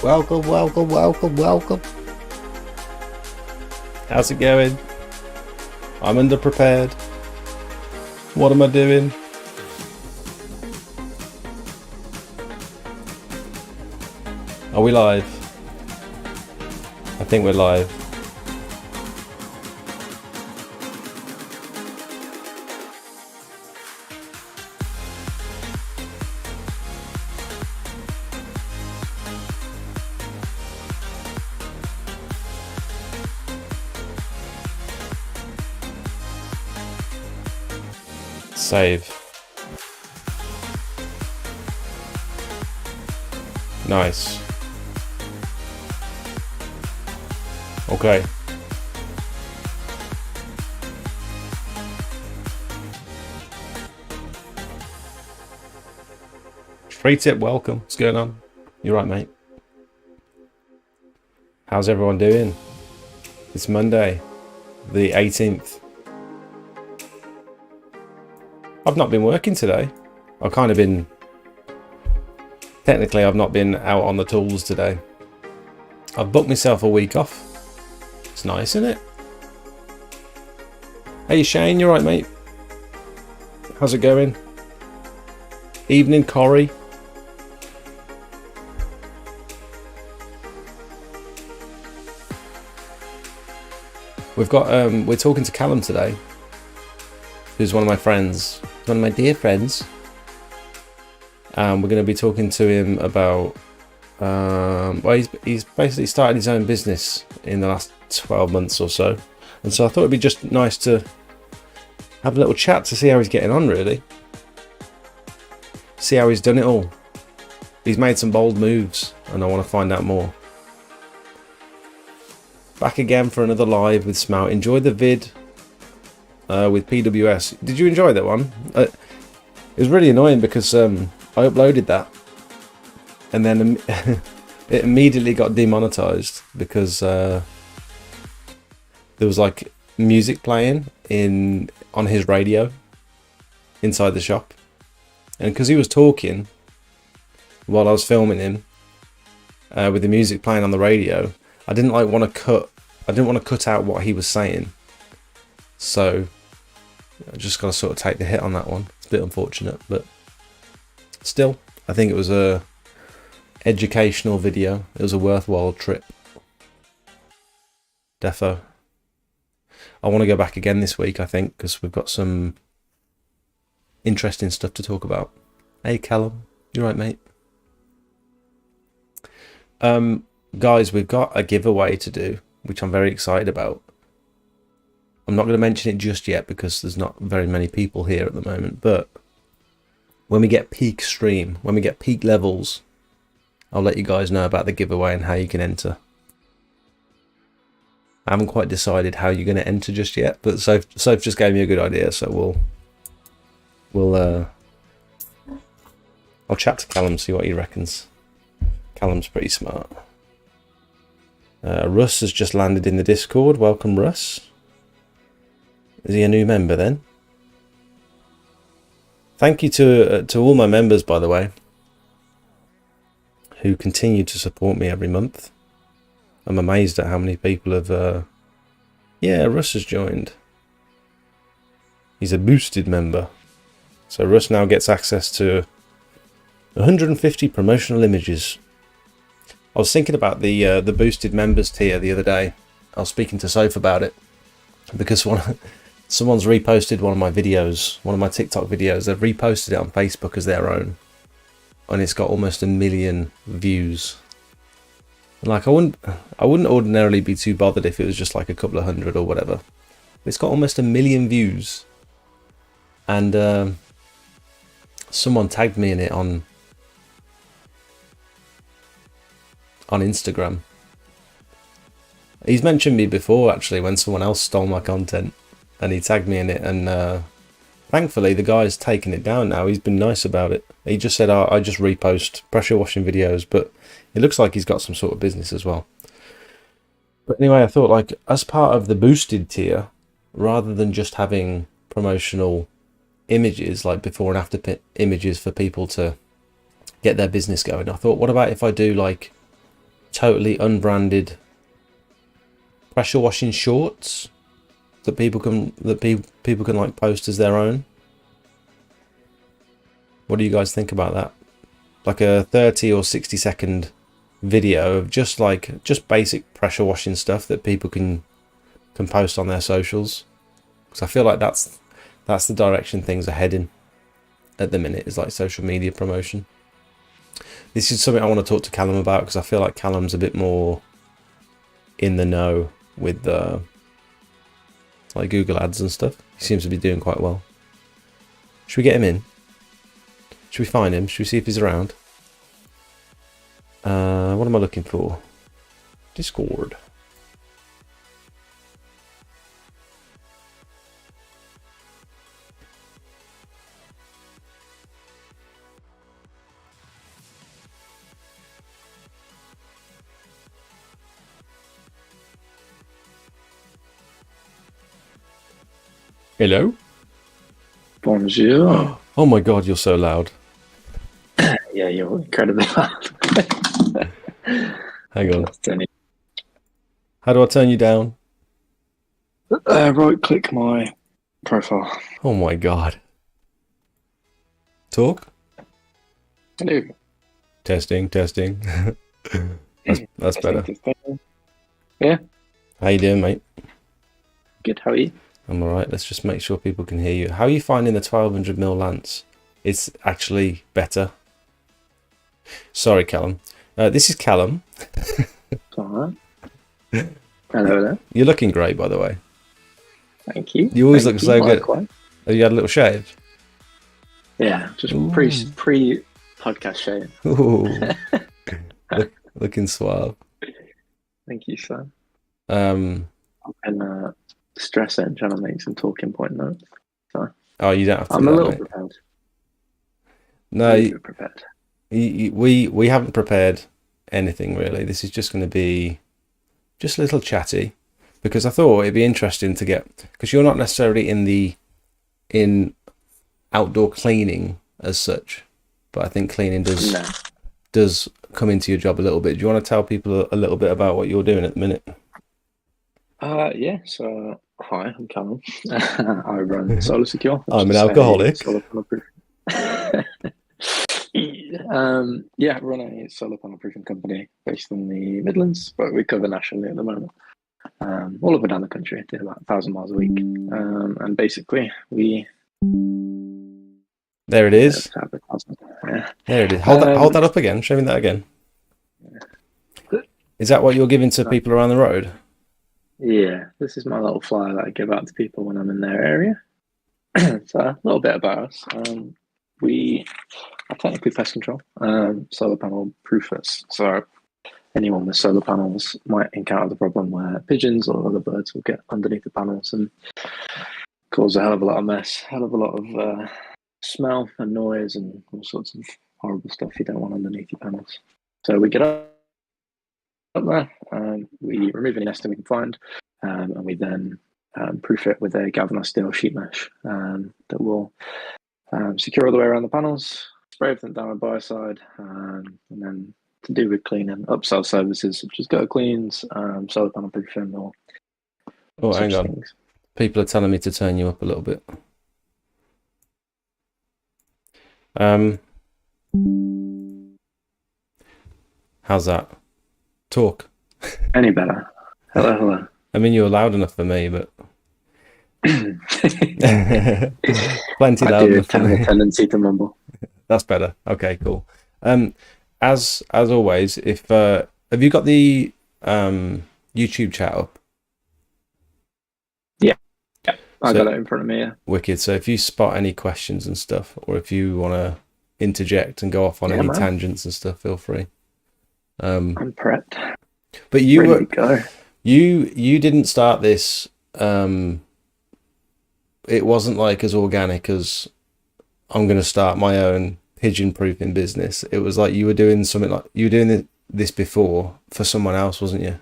Welcome, welcome, welcome, welcome. How's it going? I'm underprepared. What am I doing? Are we live? I think we're live. Save. Nice. Okay. Treat it, welcome. What's going on? You right, mate? How's everyone doing? It's Monday, the 18th. I've not been working today. Technically I've not been out on the tools today. I've booked myself a week off. It's nice, isn't it? Hey Shane, you right, mate? How's it going? Evening, Corey. We're talking to Callum today, who's one of my friends, one of my dear friends. We're going to be talking to him about, he's basically started his own business in the last 12 months or so. And so I thought it'd be just nice to have a little chat to see how he's getting on, really. See how he's done it all. He's made some bold moves and I want to find out more. Back again for another live with Smout. Enjoy the vid with PWS. Did you enjoy that one? It was really annoying because I uploaded that and then it immediately got demonetized because there was like music playing on his radio inside the shop, and because he was talking while I was filming him with the music playing on the radio, I didn't want to cut out what he was saying, so I just got to sort of take the hit on that one. It's a bit unfortunate, but still, I think it was a educational video. It was a worthwhile trip. Defo. I want to go back again this week, I think, because we've got some interesting stuff to talk about. Hey, Callum. You right, mate? Guys, we've got a giveaway to do, which I'm very excited about. I'm not going to mention it just yet because there's not very many people here at the moment, but when we get peak stream, when we get peak levels, I'll let you guys know about the giveaway and how you can enter. I haven't quite decided how you're going to enter just yet, but Soph just gave me a good idea, so I'll chat to Callum, see what he reckons. Callum's pretty smart. Russ has just landed in the Discord. Welcome, Russ. Is he a new member then? Thank you to all my members, by the way, who continue to support me every month. I'm amazed at how many people have... Yeah, Russ has joined. He's a boosted member. So Russ now gets access to 150 promotional images. I was thinking about the boosted members tier the other day. I was speaking to Soph about it because someone's reposted one of my videos, one of my TikTok videos. They've reposted it on Facebook as their own, and it's got almost 1 million views. Like I wouldn't ordinarily be too bothered if it was just like a couple of hundred or whatever. It's got almost 1 million views, and someone tagged me in it on Instagram. He's mentioned me before actually when someone else stole my content, and he tagged me in it, and thankfully the guy's taken it down now. He's been nice about it. He just said, I just repost pressure washing videos, but it looks like he's got some sort of business as well. But anyway, I thought, like, as part of the boosted tier, rather than just having promotional images, like before and after images for people to get their business going, I thought, what about if I do like totally unbranded pressure washing shorts that people can like post as their own. What do you guys think about that? Like a 30 or 60-second video of just basic pressure washing stuff that people can post on their socials. Because I feel like that's the direction things are heading at the minute, is like social media promotion. This is something I want to talk to Callum about, because I feel like Callum's a bit more in the know with like Google Ads and stuff. He seems to be doing quite well. Should we get him in? Should we find him? Should we see if he's around? What am I looking for? Discord. Hello? Bonjour. Oh my god, you're so loud. Yeah, you're incredibly loud. Hang on. How do I turn you down? Right click my profile. Oh my god. Talk? Hello. Testing. That's better. Yeah. How you doing, mate? Good, how are you? I'm alright. Let's just make sure people can hear you. How are you finding the 1200mm lance? It's actually better. Sorry, Callum. This is Callum. Alright. Hello there. You're looking great, by the way. Thank you. You always look so good. Have you had a little shave? Yeah, just pre podcast shave. Ooh. Looking suave. Thank you, sir. Um. And stress it and trying to make some talking point notes. So Oh, you don't have to. I'm a little prepared. No, prepared. We haven't prepared anything really. This is just going to be just a little chatty, because I thought it'd be interesting to get, because you're not necessarily in outdoor cleaning as such, but I think cleaning does come into your job a little bit. Do you want to tell people a little bit about what you're doing at the minute? Yeah. So hi, I'm Callum. I run Solar Secure. I'm an alcoholic. Yeah, I run a solar panel proofing company based in the Midlands, but we cover nationally at the moment. All up and down the country, do about 1,000 miles a week. And basically, there it is. Yeah. There it is. Hold that up again. Show me that again. Is that what you're giving to people around the road? Yeah, this is my little flyer that I give out to people when I'm in their area. So a little bit about us. We are technically pest control, solar panel proofers. So anyone with solar panels might encounter the problem where pigeons or other birds will get underneath the panels and cause a hell of a lot of mess, hell of a lot of smell and noise and all sorts of horrible stuff you don't want underneath your panels. So we get up there, we remove any nesting we can find, and we then proof it with a galvanized steel sheet mesh that will secure all the way around the panels, spray everything down on the biocide, and then to do with cleaning, upsell services such as go cleans, solar panel proofing, or hang on. Things. People are telling me to turn you up a little bit. How's that? Talk. Any better? Hello. I mean, you're loud enough for me, but plenty loud enough for me. Tendency to mumble. That's better. Okay, cool. As always, if have you got the YouTube chat up? Yeah, I got it in front of me. Yeah. Wicked. So if you spot any questions and stuff, or if you want to interject and go off on any tangents and stuff, feel free. I'm prepped. But you didn't start this. It wasn't like as organic as I'm going to start my own pigeon proofing business. It was like you were doing something like you were doing this before for someone else, wasn't you?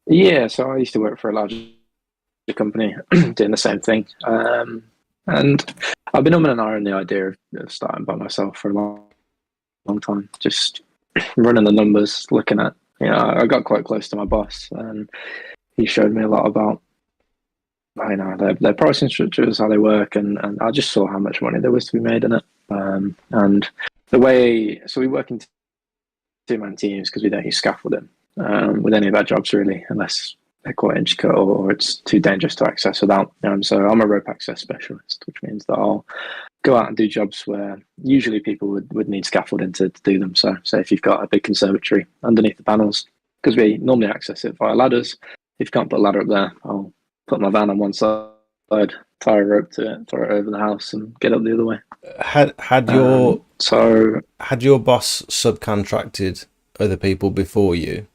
Yeah. So I used to work for a large company doing the same thing, and I've been on the idea of starting by myself for a long time. Just running the numbers, looking at, I got quite close to my boss, and he showed me a lot about, their pricing structures, how they work, and I just saw how much money there was to be made in it. And the way, so we work in two-man teams because we don't use scaffolding with any of our jobs really, unless they're quite intricate or it's too dangerous to access without. So I'm a rope access specialist, which means that I'll go out and do jobs where usually people would need scaffolding to do them. So say if you've got a big conservatory underneath the panels, because we normally access it via ladders. If you can't put a ladder up there, I'll put my van on one side, tie a rope to it, throw it over the house, and get up the other way. Had your boss subcontracted other people before you?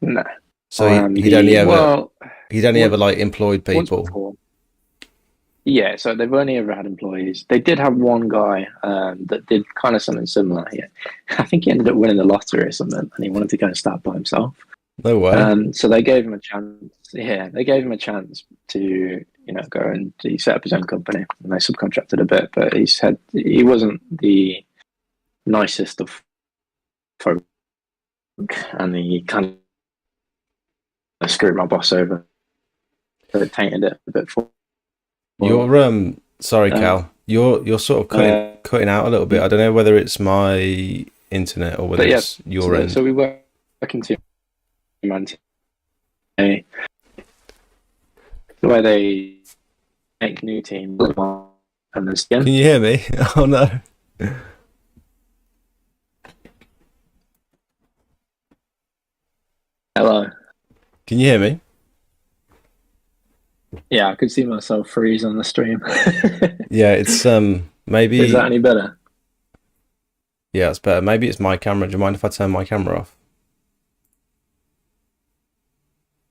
No. So he'd only ever like employed people. Yeah, so they've only ever had employees. They did have one guy that did kind of something similar. Yeah, I think he ended up winning the lottery or something, and he wanted to go and start by himself. No way. So they gave him a chance. Yeah, they gave him a chance to go and he set up his own company, and they subcontracted a bit. But he said he wasn't the nicest of folk, and he kind of screwed my boss over. So it tainted it a bit for. You're sorry, Cal. You're sort of cutting out a little bit. I don't know whether it's my internet or whether it's your end. So we work in two-man team. The way they make new teams and the skin. Can you hear me? Oh no. Hello. Can you hear me? Yeah, I could see myself freeze on the stream. Yeah, it's maybe. Is that any better? Yeah, it's better. Maybe it's my camera. Do you mind if I turn my camera off?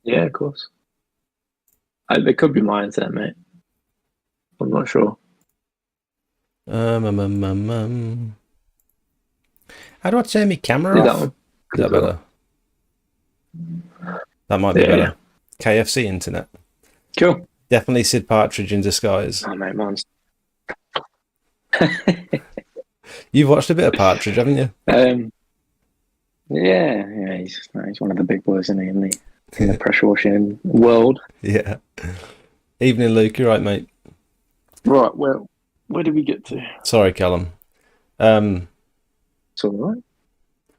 Yeah, of course. It could be my internet, mate. I'm not sure. How do I turn my camera off? Is that better? That might be better. KFC internet. Cool. Definitely Sid Partridge in disguise. Oh, mate, mine's... You've watched a bit of Partridge, haven't you? Yeah. He's one of the big boys in the pressure washing world. Yeah. Evening, Luke. You're right, mate. Right. Well, where did we get to? Sorry, Callum. It's all right.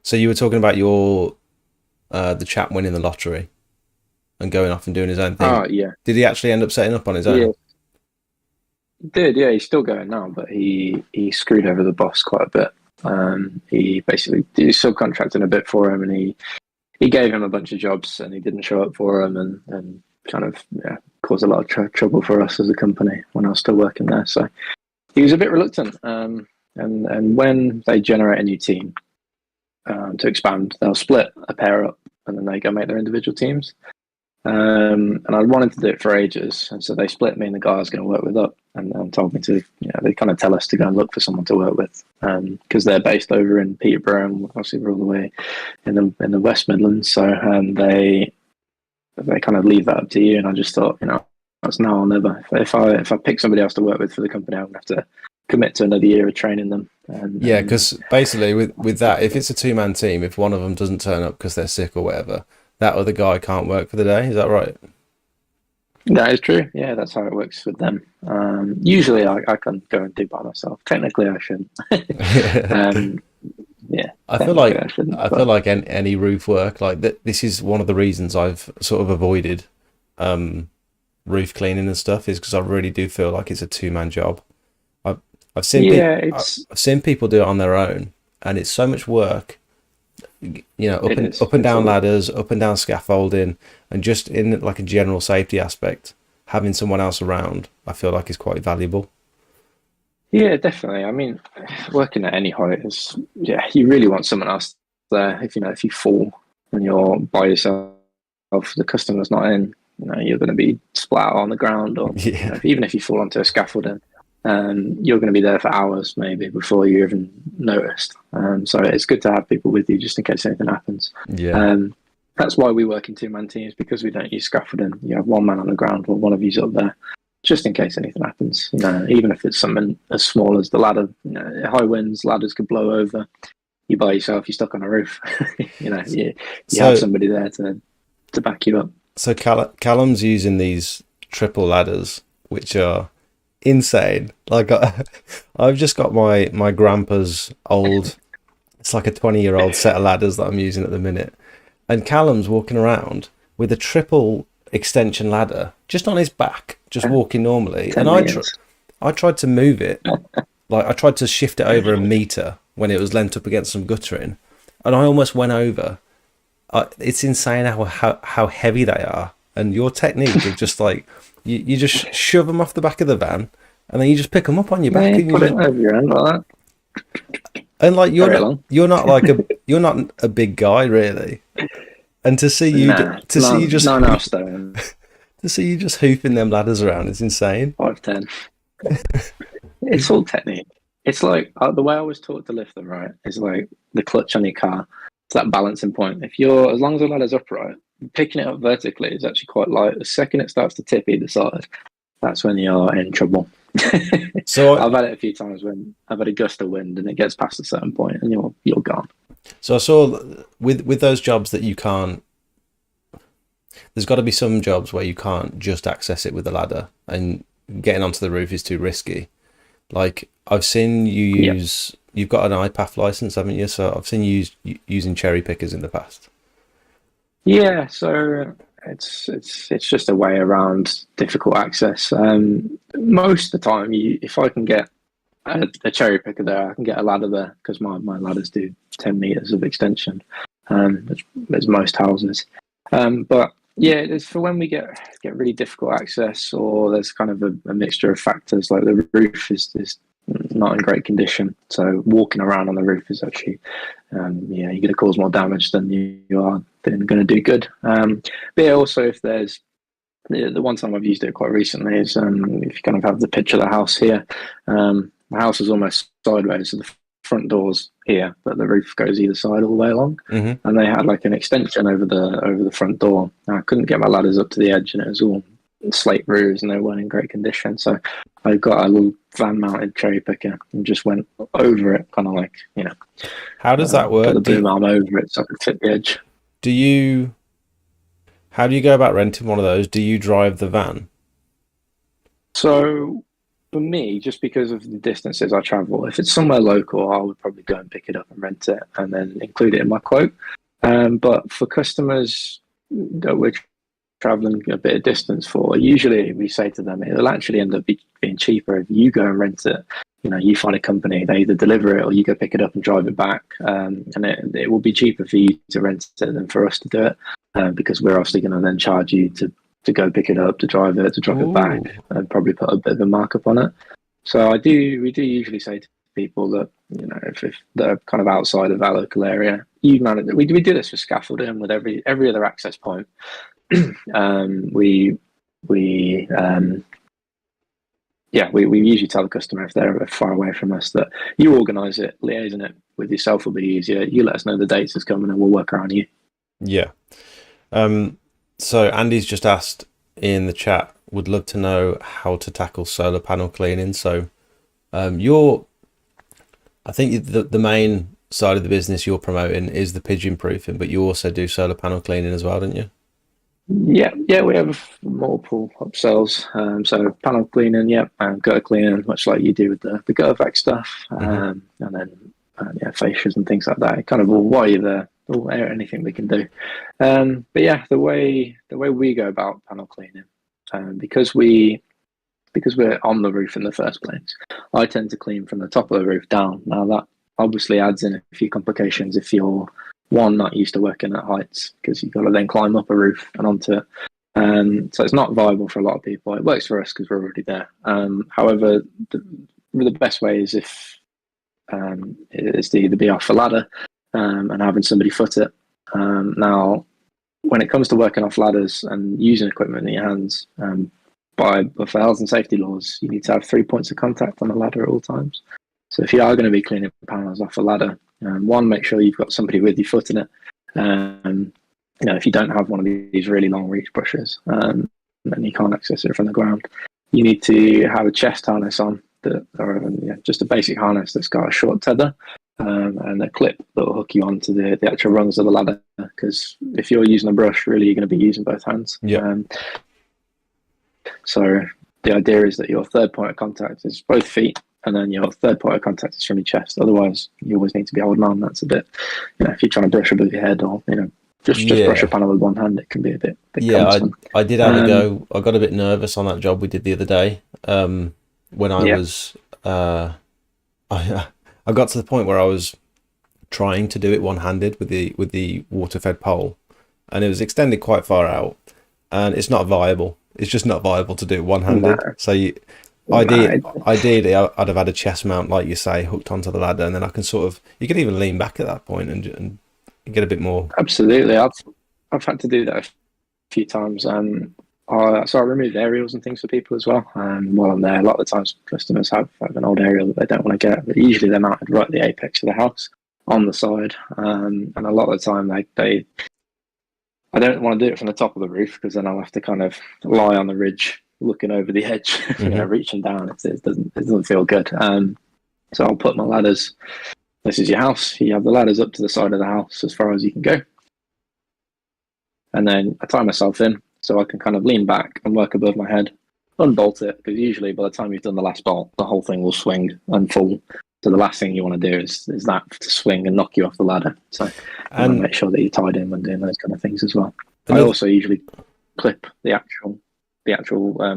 So you were talking about your the chap winning the lottery and going off and doing his own thing. Oh, yeah. Did he actually end up setting up on his own? Yeah. He did, yeah. He's still going now, but he screwed over the boss quite a bit. He basically subcontracted a bit for him, and he gave him a bunch of jobs, and he didn't show up for him, and kind of caused a lot of trouble for us as a company when I was still working there. So he was a bit reluctant. And when they generate a new team to expand, they'll split a pair up, and then they go make their individual teams. And I wanted to do it for ages, and so they split me and the guy I was going to work with up, and told me to, they kind of tell us to go and look for someone to work with, because they're based over in Peterborough, and obviously we're all the way in the West Midlands, so they kind of leave that up to you. And I just thought, that's now or never. If I pick somebody else to work with for the company, I'm going to have to commit to another year of training them. Yeah, because basically with that, if it's a two-man team, if one of them doesn't turn up because they're sick or whatever, that other guy can't work for the day. Is that right? That is true. Yeah, that's how it works with them. Usually I can go and do by myself. Technically I shouldn't. Yeah. I feel like any roof work, like this is one of the reasons I've sort of avoided roof cleaning and stuff, is because I really do feel like it's a two-man job. I've seen people do it on their own, and it's so much work. Up and down ladders, up and down scaffolding, and just in like a general safety aspect, having someone else around, I feel like is quite valuable. Yeah, definitely. I mean, working at any height is, you really want someone else there. If you fall and you're by yourself, the customer's not in, you're going to be splat on the ground, or even if you fall onto a scaffolding, you're going to be there for hours maybe before you even noticed. So it's good to have people with you just in case anything happens. Yeah. That's why we work in two-man teams, because we don't use scaffolding. You have one man on the ground while one of you's up there, just in case anything happens. Even if it's something as small as the ladder, high winds, ladders could blow over. you by yourself, you're stuck on a roof. You have So somebody there to back you up. so Callum's using these triple ladders, which are insane. Like I've just got my grandpa's old. It's like a 20-year-old set of ladders that I'm using at the minute, and Callum's walking around with a triple extension ladder just on his back, just walking normally. And 10 meters. I tried to move it, like I tried to shift it over a meter when it was leant up against some guttering, and I almost went over. It's insane how heavy they are, and your technique of just like you just shove them off the back of the van, and then you just pick them up on your back, Yeah, and you put it just, over your hand like and like Very long. you're not a big guy really, and to see you Nah, to see you just nine half stone, to see you just hoofing them ladders around is insane. 5'10". It's all technique. It's like the way I was taught to lift them, right? Is like the clutch on your car. It's that balancing point. If you're, as long as the ladder's upright, picking it up vertically is actually quite light. The second it starts to tip either side, that's when you're in trouble. So I've had it a few times when I've had a gust of wind and it gets past a certain point and you're gone. So I saw with those jobs that you can't. There's got to be some jobs where you can't just access it with a ladder, and getting onto the roof is too risky. Like I've seen you use. Yep. You've got an iPath license, haven't you? So I've seen you using cherry pickers in the past. Yeah, so it's just a way around difficult access. Most of the time, if I can get a cherry picker there, I can get a ladder there because my ladders do 10 meters of extension. There's most houses, but yeah, it's for when we get really difficult access, or there's kind of a mixture of factors, like the roof is not in great condition. So walking around on the roof is actually, you're going to cause more damage than you are then going to do good. But yeah, also if there's the one time I've used it quite recently is if you kind of have the picture of the house here, the house is almost sideways, so the front door's here, but the roof goes either side all the way along. Mm-hmm. And they had like an extension over the front door. I couldn't get my ladders up to the edge, and it was all slate roofs, and they weren't in great condition. So I got a little van-mounted cherry picker and just went over it, kind of like How does that work? Put the boom arm over it so I could fit the edge. How do you go about renting one of those? Do you drive the van? So for me, just because of the distances I travel, if it's somewhere local, I would probably go and pick it up and rent it and then include it in my quote. But for customers that we're traveling a bit of distance for, usually we say to them, it'll actually end up being cheaper if you go and rent it. You find a company, they either deliver it or you go pick it up and drive it back. And it will be cheaper for you to rent it than for us to do it, because we're obviously going to then charge you to go pick it up, to drive it, to drop it back, and probably put a bit of a markup on it. So we do usually say to people that, if they're kind of outside of our local area, we do this for scaffolding with every other access point. We usually tell the customer if they're far away from us that you organise it, liaising it with yourself will be easier. You let us know the dates is coming and we'll work around you. Yeah. So Andy's just asked in the chat, would love to know how to tackle solar panel cleaning. So I think the main side of the business you're promoting is the pigeon proofing, but you also do solar panel cleaning as well, don't you? Yeah, we have multiple upsells. So panel cleaning, and gutter cleaning, much like you do with the gutter vac stuff, and then fascias and things like that. Kind of all while you're there, anything we can do. But yeah, the way we go about panel cleaning, because we're on the roof in the first place, I tend to clean from the top of the roof down. Now that obviously adds in a few complications if you're not used to working at heights, because you've got to then climb up a roof and onto it. So it's not viable for a lot of people. It works for us because we're already there. However, the best way is to either be off a ladder and having somebody foot it. Now, when it comes to working off ladders and using equipment in your hands, for health and safety laws, you need to have 3 points of contact on the ladder at all times. So if you are going to be cleaning panels off a ladder, one, make sure you've got somebody with you footing it. If you don't have one of these really long reach brushes, and you can't access it from the ground, you need to have a chest harness on, or just a basic harness that's got a short tether. and a clip that will hook you onto the actual rungs of the ladder. Because if you're using a brush, really, you're going to be using both hands. Yeah. So the idea is that your third point of contact is both feet, and then your third point of contact is from your chest. Otherwise, you always need to be holding on. That's a bit, if you're trying to brush above your head, or just brush a panel with one hand, it can be a bit cumbersome. I did have a go. I got a bit nervous on that job we did the other day. When I was, I got to the point where I was trying to do it one-handed with the water-fed pole, and it was extended quite far out, and it's not viable. It's just not viable to do it one-handed. No. So ideally, I'd have had a chest mount, like you say, hooked onto the ladder, and then I can you can even lean back at that point and get a bit more. Absolutely, I've had to do that a few times. So I removed aerials and things for people as well. And while I'm there, a lot of the times customers have an old aerial that they don't want to get, but usually they're mounted right at the apex of the house on the side. And a lot of the time I don't want to do it from the top of the roof, because then I'll have to kind of lie on the ridge looking over the edge, mm-hmm. Reaching down. It doesn't feel good. So I'll put my ladders. This is your house. You have the ladders up to the side of the house as far as you can go. And then I tie myself in so I can kind of lean back and work above my head, unbolt it, because usually by the time you've done the last bolt, the whole thing will swing and fall. So the last thing you want to do is that to swing and knock you off the ladder. So and make sure that you're tied in when doing those kind of things as well. I also usually clip the actual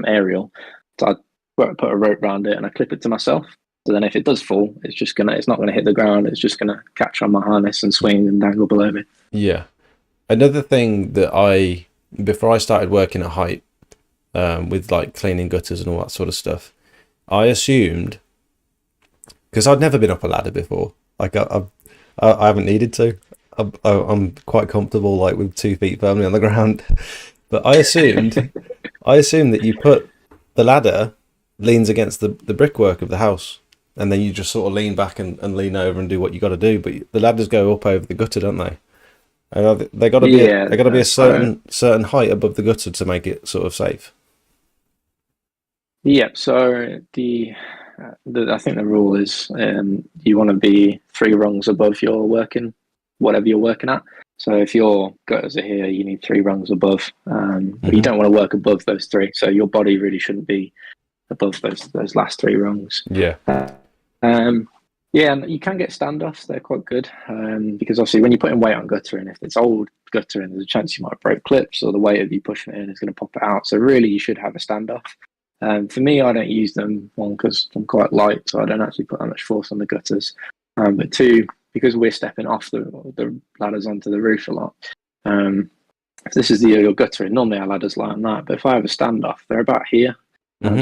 aerial. So I put a rope around it and I clip it to myself. So then if it does fall, it's not going to hit the ground. It's just going to catch on my harness and swing and dangle below me. Yeah. Another thing that before I started working at height, with like cleaning gutters and all that sort of stuff, I assumed, because I'd never been up a ladder before, like I haven't needed to. I'm quite comfortable, like with 2 feet firmly on the ground. But I assumed that you put the ladder leans against the brickwork of the house, and then you just sort of lean back and lean over and do what you got to do. But the ladders go up over the gutter, don't they? And they got to be a certain height above the gutter to make it sort of safe. Yeah. So I think the rule is you want to be 3 rungs above whatever you're working at. So if your gutters are here, you need 3 rungs above. But you don't want to work above those 3. So your body really shouldn't be above those last 3 rungs. Yeah. Yeah, and you can get standoffs. They're quite good, because obviously when you're putting weight on guttering, if it's old guttering, there's a chance you might break clips, or the weight of you pushing it in is going to pop it out. So really, you should have a standoff. For me, I don't use them, 1, because I'm quite light, so I don't actually put that much force on the gutters. But 2, because we're stepping off the ladders onto the roof a lot. If this is your guttering, normally our ladders lie on that, but if I have a standoff, they're about here.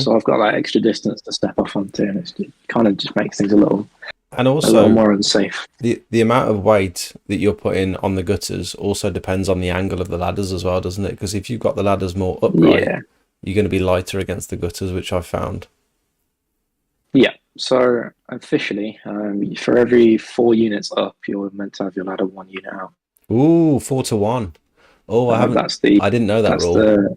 So I've got that extra distance to step off onto, and it kind of just makes things a little more unsafe. The amount of weight that you're putting on the gutters also depends on the angle of the ladders as well, doesn't it? Because if you've got the ladders more upright, you're going to be lighter against the gutters, which I've found. Yeah. So officially, for every 4 units up, you're meant to have your ladder 1 unit out. Ooh, 4 to 1. Oh, I didn't know that rule.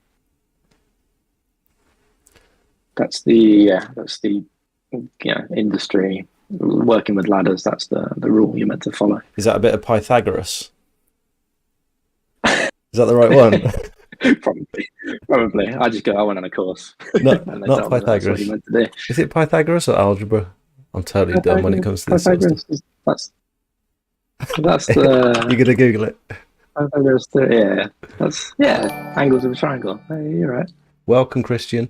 That's the industry working with ladders. That's the rule you're meant to follow. Is that a bit of Pythagoras? Is that the right one? Probably. I went on a course. Not Pythagoras. What you meant to do. Is it Pythagoras or algebra? I'm totally dumb when it comes to this sort of stuff. That's the. You're gonna Google it. Pythagoras. Angles of a triangle. Hey, you're right. Welcome, Christian.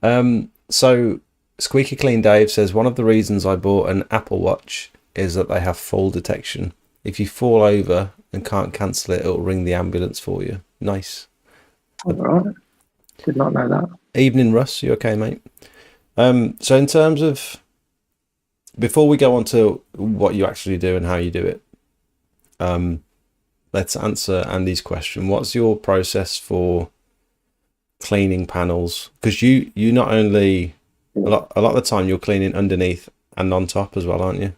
So Squeaky Clean Dave says, one of the reasons I bought an Apple Watch is that they have fall detection. If you fall over and can't cancel it, it'll ring the ambulance for you. Nice. All right. Did not know that. Evening, Russ. You okay, mate? So in terms of, before we go on to what you actually do and how you do it, let's answer Andy's question. What's your process for cleaning panels? Because you not only a lot of the time you're cleaning underneath and on top as well, aren't you?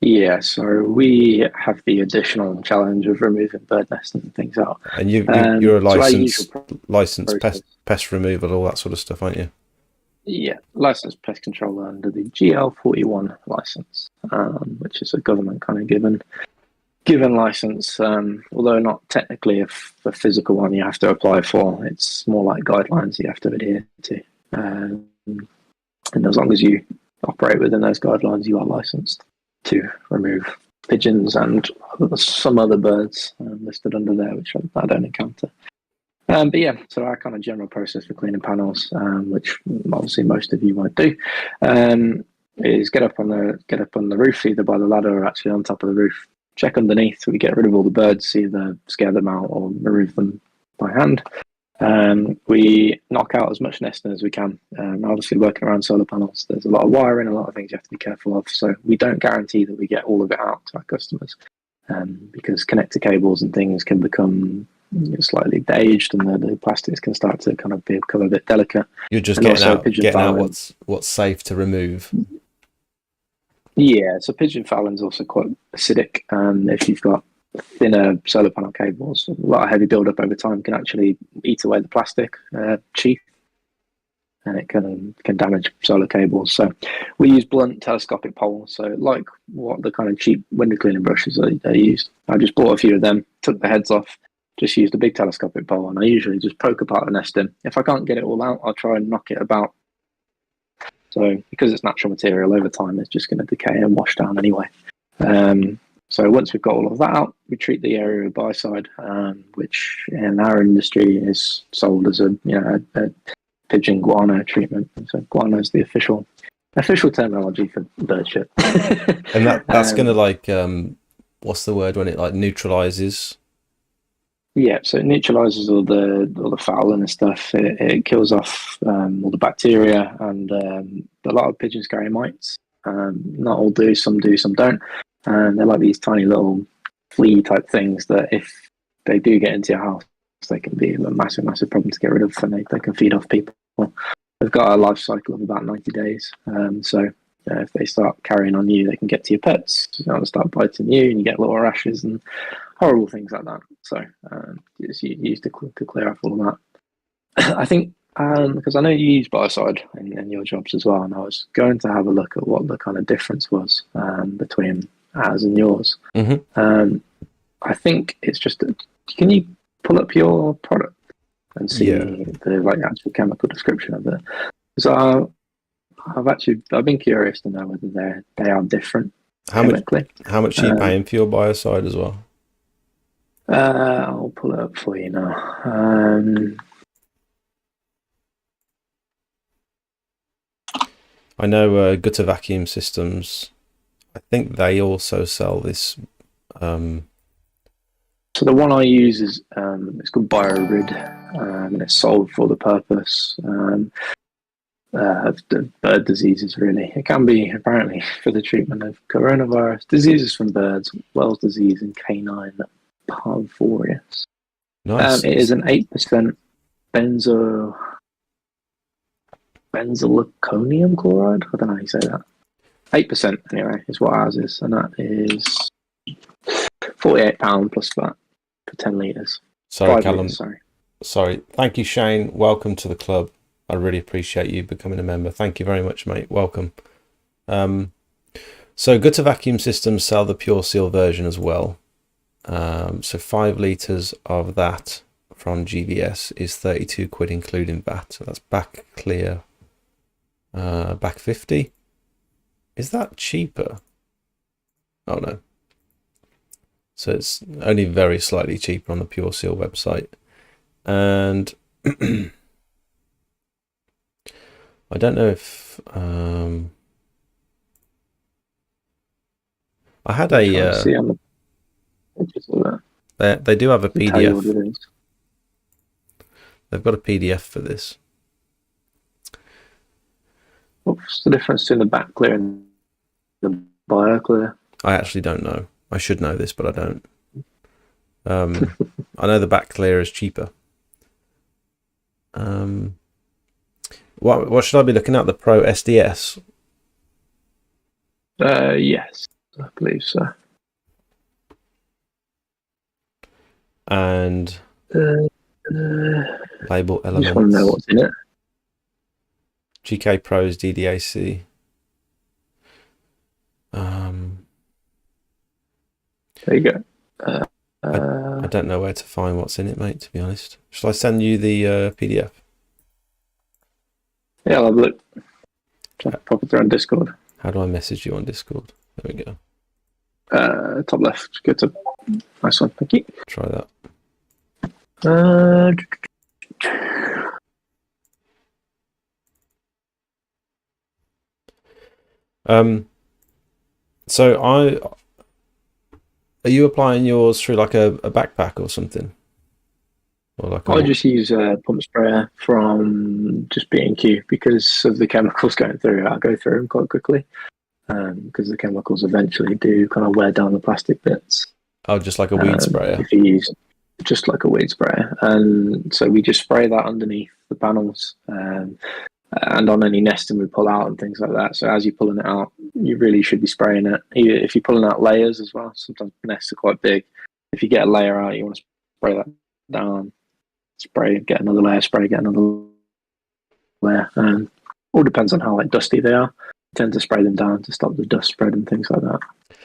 Yeah, so we have the additional challenge of removing bird nests and things out. And you're a licensed pest removal, all that sort of stuff, aren't you? Yeah, licensed pest controller under the GL41 license, which is a government kind of given license. Although not technically a physical one you have to apply for. It's more like guidelines you have to adhere to. And as long as you operate within those guidelines, you are licensed to remove pigeons and some other birds listed under there, which I don't encounter. But yeah, so our kind of general process for cleaning panels, which obviously most of you won't do, is get up on the roof either by the ladder or actually on top of the roof. Check underneath. We get rid of all the birds, either scare them out or remove them by hand. We knock out as much nesting as we can. Obviously, working around solar panels, there's a lot of wiring, a lot of things you have to be careful of. So we don't guarantee that we get all of it out to our customers, because connector cables and things can become slightly aged, and the plastics can start to kind of become a bit delicate. You're just and getting out what's safe to remove. Yeah, so pigeon fouling is also quite acidic. If you've got thinner solar panel cables, a lot of heavy build-up over time can actually eat away the plastic sheath, and it can damage solar cables. So we use blunt telescopic poles, so like what the kind of cheap window cleaning brushes are used. I just bought a few of them, took the heads off, just used a big telescopic pole, and I usually just poke apart the nesting. If I can't get it all out, I'll try and knock it about. So because it's natural material, over time it's just going to decay and wash down anyway. So once we've got all of that out, we treat the area with biocide, which in our industry is sold as a pigeon guano treatment. So guano is the official terminology for bird shit. And that's going to what's the word when it neutralizes? Yeah, so it neutralizes all the fouling and stuff. It kills off all the bacteria, and a lot of pigeons carry mites. Not all do, some don't. And they're like these tiny little flea type things that if they do get into your house, they can be a massive problem to get rid of, and they can feed off people. They've got a life cycle of about 90 days. So if they start carrying on you, they can get to your pets, they'll start biting you, and you get little rashes and horrible things like that. So it's used to clear off all of that. I think because I know you use biocide in your jobs as well, and I was going to have a look at what the kind of difference was between ours and yours. Mm-hmm. I think it's just, can you pull up your product and see the actual chemical description of it? Because I've been curious to know whether they are different chemically. How much are you paying for your biocide as well? I'll pull it up for you now. I know Gutter Vacuum Systems, I think they also sell this. So the one I use is it's called BioRid, and it's sold for the purpose of the bird diseases. Really, it can be apparently for the treatment of coronavirus diseases from birds, Wells disease, and canine parvovirus. Nice. It is an 8% benzalkonium chloride. I don't know how you say that. 8% anyway is what ours is, and that is £48 plus VAT for 10 litres. Sorry, Callum. Sorry. Thank you, Shane. Welcome to the club. I really appreciate you becoming a member. Thank you very much, mate. Welcome. So Gutter Vacuum Systems sell the Pure Seal version as well. So 5 litres of that from GVS is 32 quid including VAT. So that's back clear. Back 50. Is that cheaper? Oh no. So it's only very slightly cheaper on the Pure Seal website. And I don't know if I had a see on the pictures of that. They do have a PDF. They've got a PDF for this. What's the difference between the back clear and the bio clear? I actually don't know. I should know this, but I don't. I know the back clear is cheaper. What should I be looking at? The Pro SDS? Yes, I believe so. And label elements. I just want to know what's in it. GK Pros DDAC. There you go. I don't know where to find what's in it, mate, to be honest. Shall I send you the PDF? Yeah, I'll have a look. Try to pop it through on Discord. How do I message you on Discord? There we go. Top left. Go to. Nice one. Thank you. Try that. So are you applying yours through like a backpack or something? Or like I just use a pump sprayer from just B&Q because of the chemicals going through it. I go through them quite quickly because the chemicals eventually do kind of wear down the plastic bits. Oh, just like a weed sprayer? If you use just like a weed sprayer. And so we just spray that underneath the panels and on any nesting we pull out and things like that. So as you're pulling it out, you really should be spraying it. If you're pulling out layers as well, sometimes nests are quite big. If you get a layer out, you want to spray that down. Spray, get another layer, spray, get another layer. All depends on how like dusty they are. I tend to spray them down to stop the dust spread and things like that.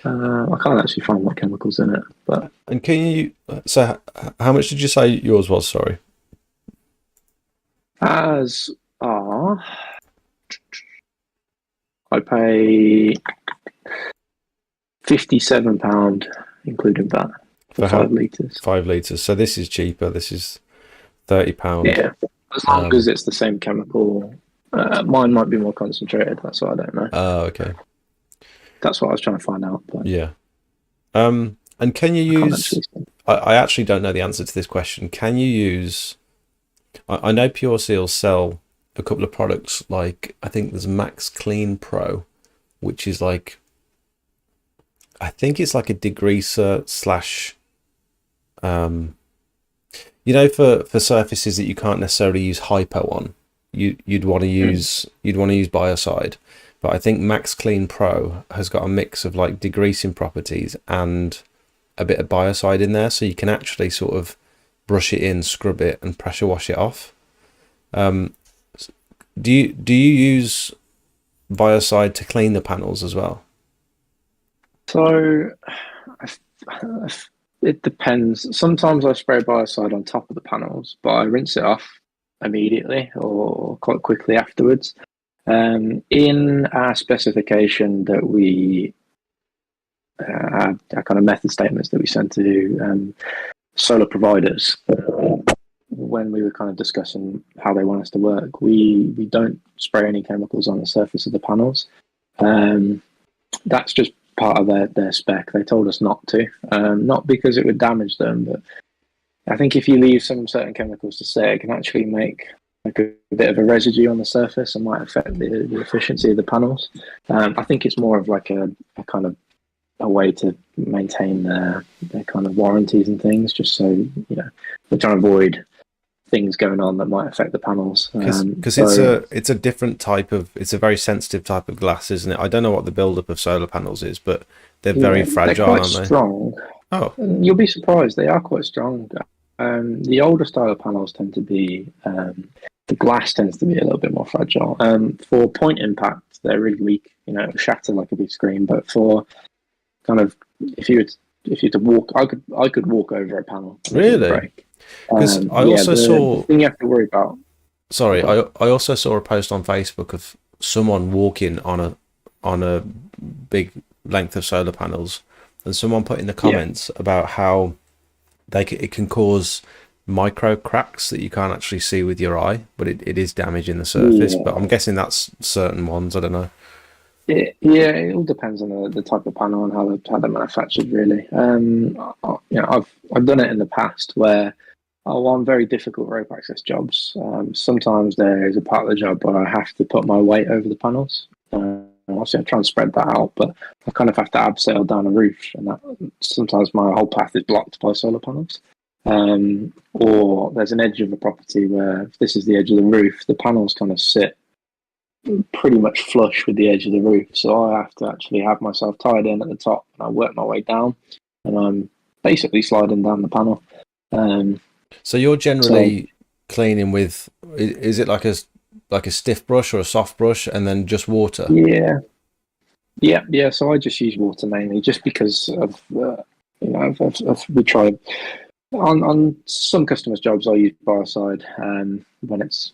I can't actually find what chemicals in it, but and can you? So, how much did you say yours was? Sorry. as I pay £57, including that, for 5 litres. 5 litres. So this is cheaper. This is £30. Yeah, as long as it's the same chemical. Mine might be more concentrated. That's what I don't know. Oh, okay. That's what I was trying to find out. But yeah. And can you use? I actually don't know the answer to this question. Can you use? I know Pure Seal sell a couple of products, like I think there's Max Clean Pro, which is like, I think it's like a degreaser slash, for surfaces that you can't necessarily use hypo on, you'd want to use biocide, but I think Max Clean Pro has got a mix of like degreasing properties and a bit of biocide in there, so you can actually sort of brush it in, scrub it, and pressure wash it off. Do you use biocide to clean the panels as well? So it depends. Sometimes I spray biocide on top of the panels, but I rinse it off immediately or quite quickly afterwards. In our specification that we our kind of method statements that we send to solar providers, when we were kind of discussing how they want us to work, we don't spray any chemicals on the surface of the panels. That's just part of their spec. They told us not to, not because it would damage them, but I think if you leave some certain chemicals to sit, it can actually make like a bit of a residue on the surface and might affect the efficiency of the panels. I think it's more of like a kind of a way to maintain their kind of warranties and things, just so we're trying to avoid things going on that might affect the panels. Because it's a different type of, it's a very sensitive type of glass, isn't it? I don't know what the buildup of solar panels is, but they're very fragile, they're quite aren't they? Strong. Oh, you'll be surprised. They are quite strong. The older style panels tend to be, the glass tends to be a little bit more fragile. For point impact, they're really weak. It'll shatter like a big screen. But for kind of, if you were to walk, I could walk over a panel. Really? Because I also saw the thing you have to worry about. Sorry, I also saw a post on Facebook of someone walking on a big length of solar panels, and someone put in the comments about how it can cause micro cracks that you can't actually see with your eye, but it is damaging the surface. But I'm guessing that's certain ones. I don't know. It all depends on the type of panel and how they're manufactured, really. I've done it in the past where on very difficult rope access jobs, sometimes there is a part of the job where I have to put my weight over the panels. Obviously, I try and spread that out, but I kind of have to abseil down a roof, and that sometimes my whole path is blocked by solar panels. Or there's an edge of a property where if this is the edge of the roof, the panels kind of sit pretty much flush with the edge of the roof, so I have to actually have myself tied in at the top, and I work my way down, and I'm basically sliding down the panel. So you're generally cleaning with, is it like like a stiff brush or a soft brush, and then just water? Yeah. So I just use water mainly, just because of we tried on some customers' jobs. I use biocide when it's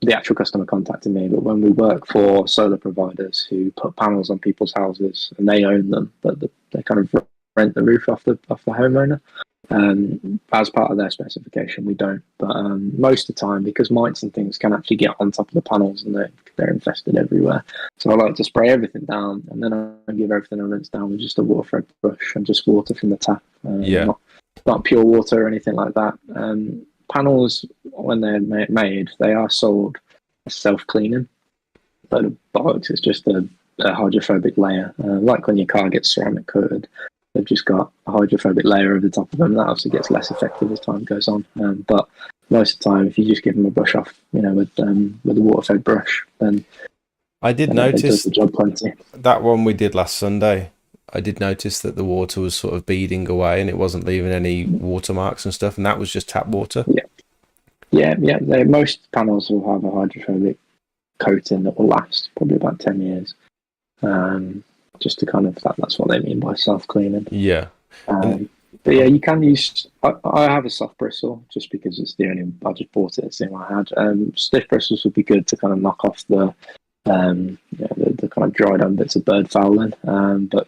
the actual customer contacting me. But when we work for solar providers who put panels on people's houses and they own them, but they kind of rent the roof off the homeowner. As part of their specification, we don't. But most of the time, because mites and things can actually get on top of the panels and they're infested everywhere. So I like to spray everything down, and then I give everything a rinse down with just a water-fed brush and just water from the tap. Yeah. Not pure water or anything like that. Panels, when they're made, they are sold as self-cleaning, but the bollocks is just a hydrophobic layer. Like when your car gets ceramic coated, they've just got a hydrophobic layer over the top of them. That obviously gets less effective as time goes on. But most of the time, if you just give them a brush off, with a water-fed brush, then I did it notice does the job plenty. that one we did last Sunday. I did notice that the water was sort of beading away and it wasn't leaving any watermarks and stuff, and that was just tap water. Yeah. Most panels will have a hydrophobic coating that will last probably about 10 years. Just to kind of that's what they mean by self-cleaning. Yeah. But yeah, you can use. I have a soft bristle just because it's the only. I just bought it. It's the only I had. Stiff bristles would be good to kind of knock off the kind of dried on bits of bird fouling. But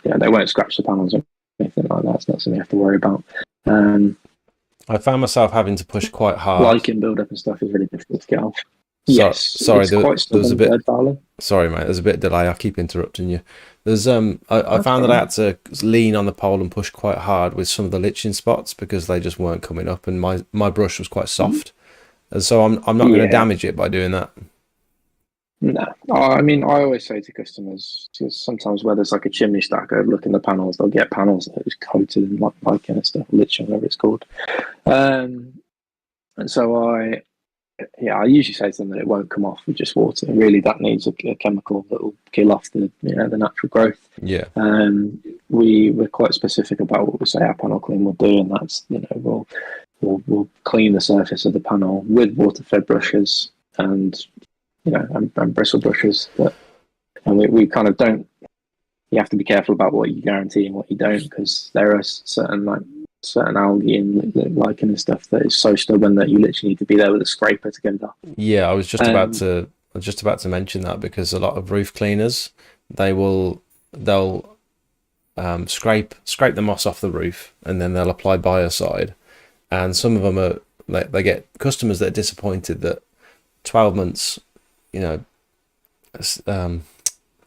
they won't scratch the panels or anything like that. It's not something you have to worry about. I found myself having to push quite hard. Lichen build-up and stuff is really difficult to get off. Sorry, there was a bit. Bird fouling. Sorry, mate. There's a bit of delay. I keep interrupting you. There's I found that I had to lean on the pole and push quite hard with some of the litching spots because they just weren't coming up, and my brush was quite soft, and so I'm not going to damage it by doing that. No, I mean, I always say to customers, because sometimes where there's like a chimney stack overlooking the panels, they'll get panels that is coated in lichen and stuff, lichen, whatever it's called. And so I usually say to them that it won't come off with just water. Really, that needs a chemical that will kill off the natural growth. Yeah. We're quite specific about what we say our panel clean will do, and that's we'll clean the surface of the panel with water-fed brushes and bristle brushes. And we kind of don't. You have to be careful about what you guarantee and what you don't, because there are certain algae and lichen and stuff that is so stubborn that you literally need to be there with a scraper to get it off. Yeah, I was just about to mention that, because a lot of roof cleaners they'll scrape the moss off the roof and then they'll apply biocide, and some of them are they get customers that are disappointed that 12 months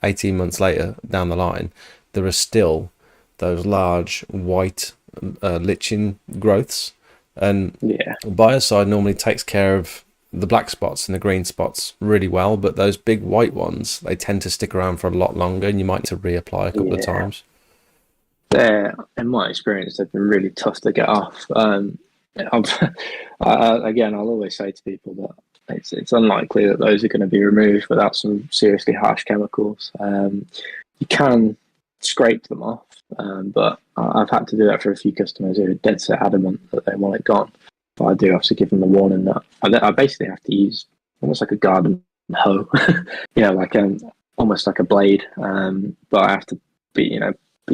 18 months later down the line there are still those large white lichen growths, and biocide normally takes care of the black spots and the green spots really well, but those big white ones, they tend to stick around for a lot longer, and you might have to reapply a couple of times. In my experience, they've been really tough to get off. Again, I'll always say to people that it's unlikely that those are going to be removed without some seriously harsh chemicals. You can scrape them off, but I've had to do that for a few customers who are dead set adamant that they want it gone. But I do have to give them the warning that I basically have to use almost like a garden hoe, almost like a blade. But I have to be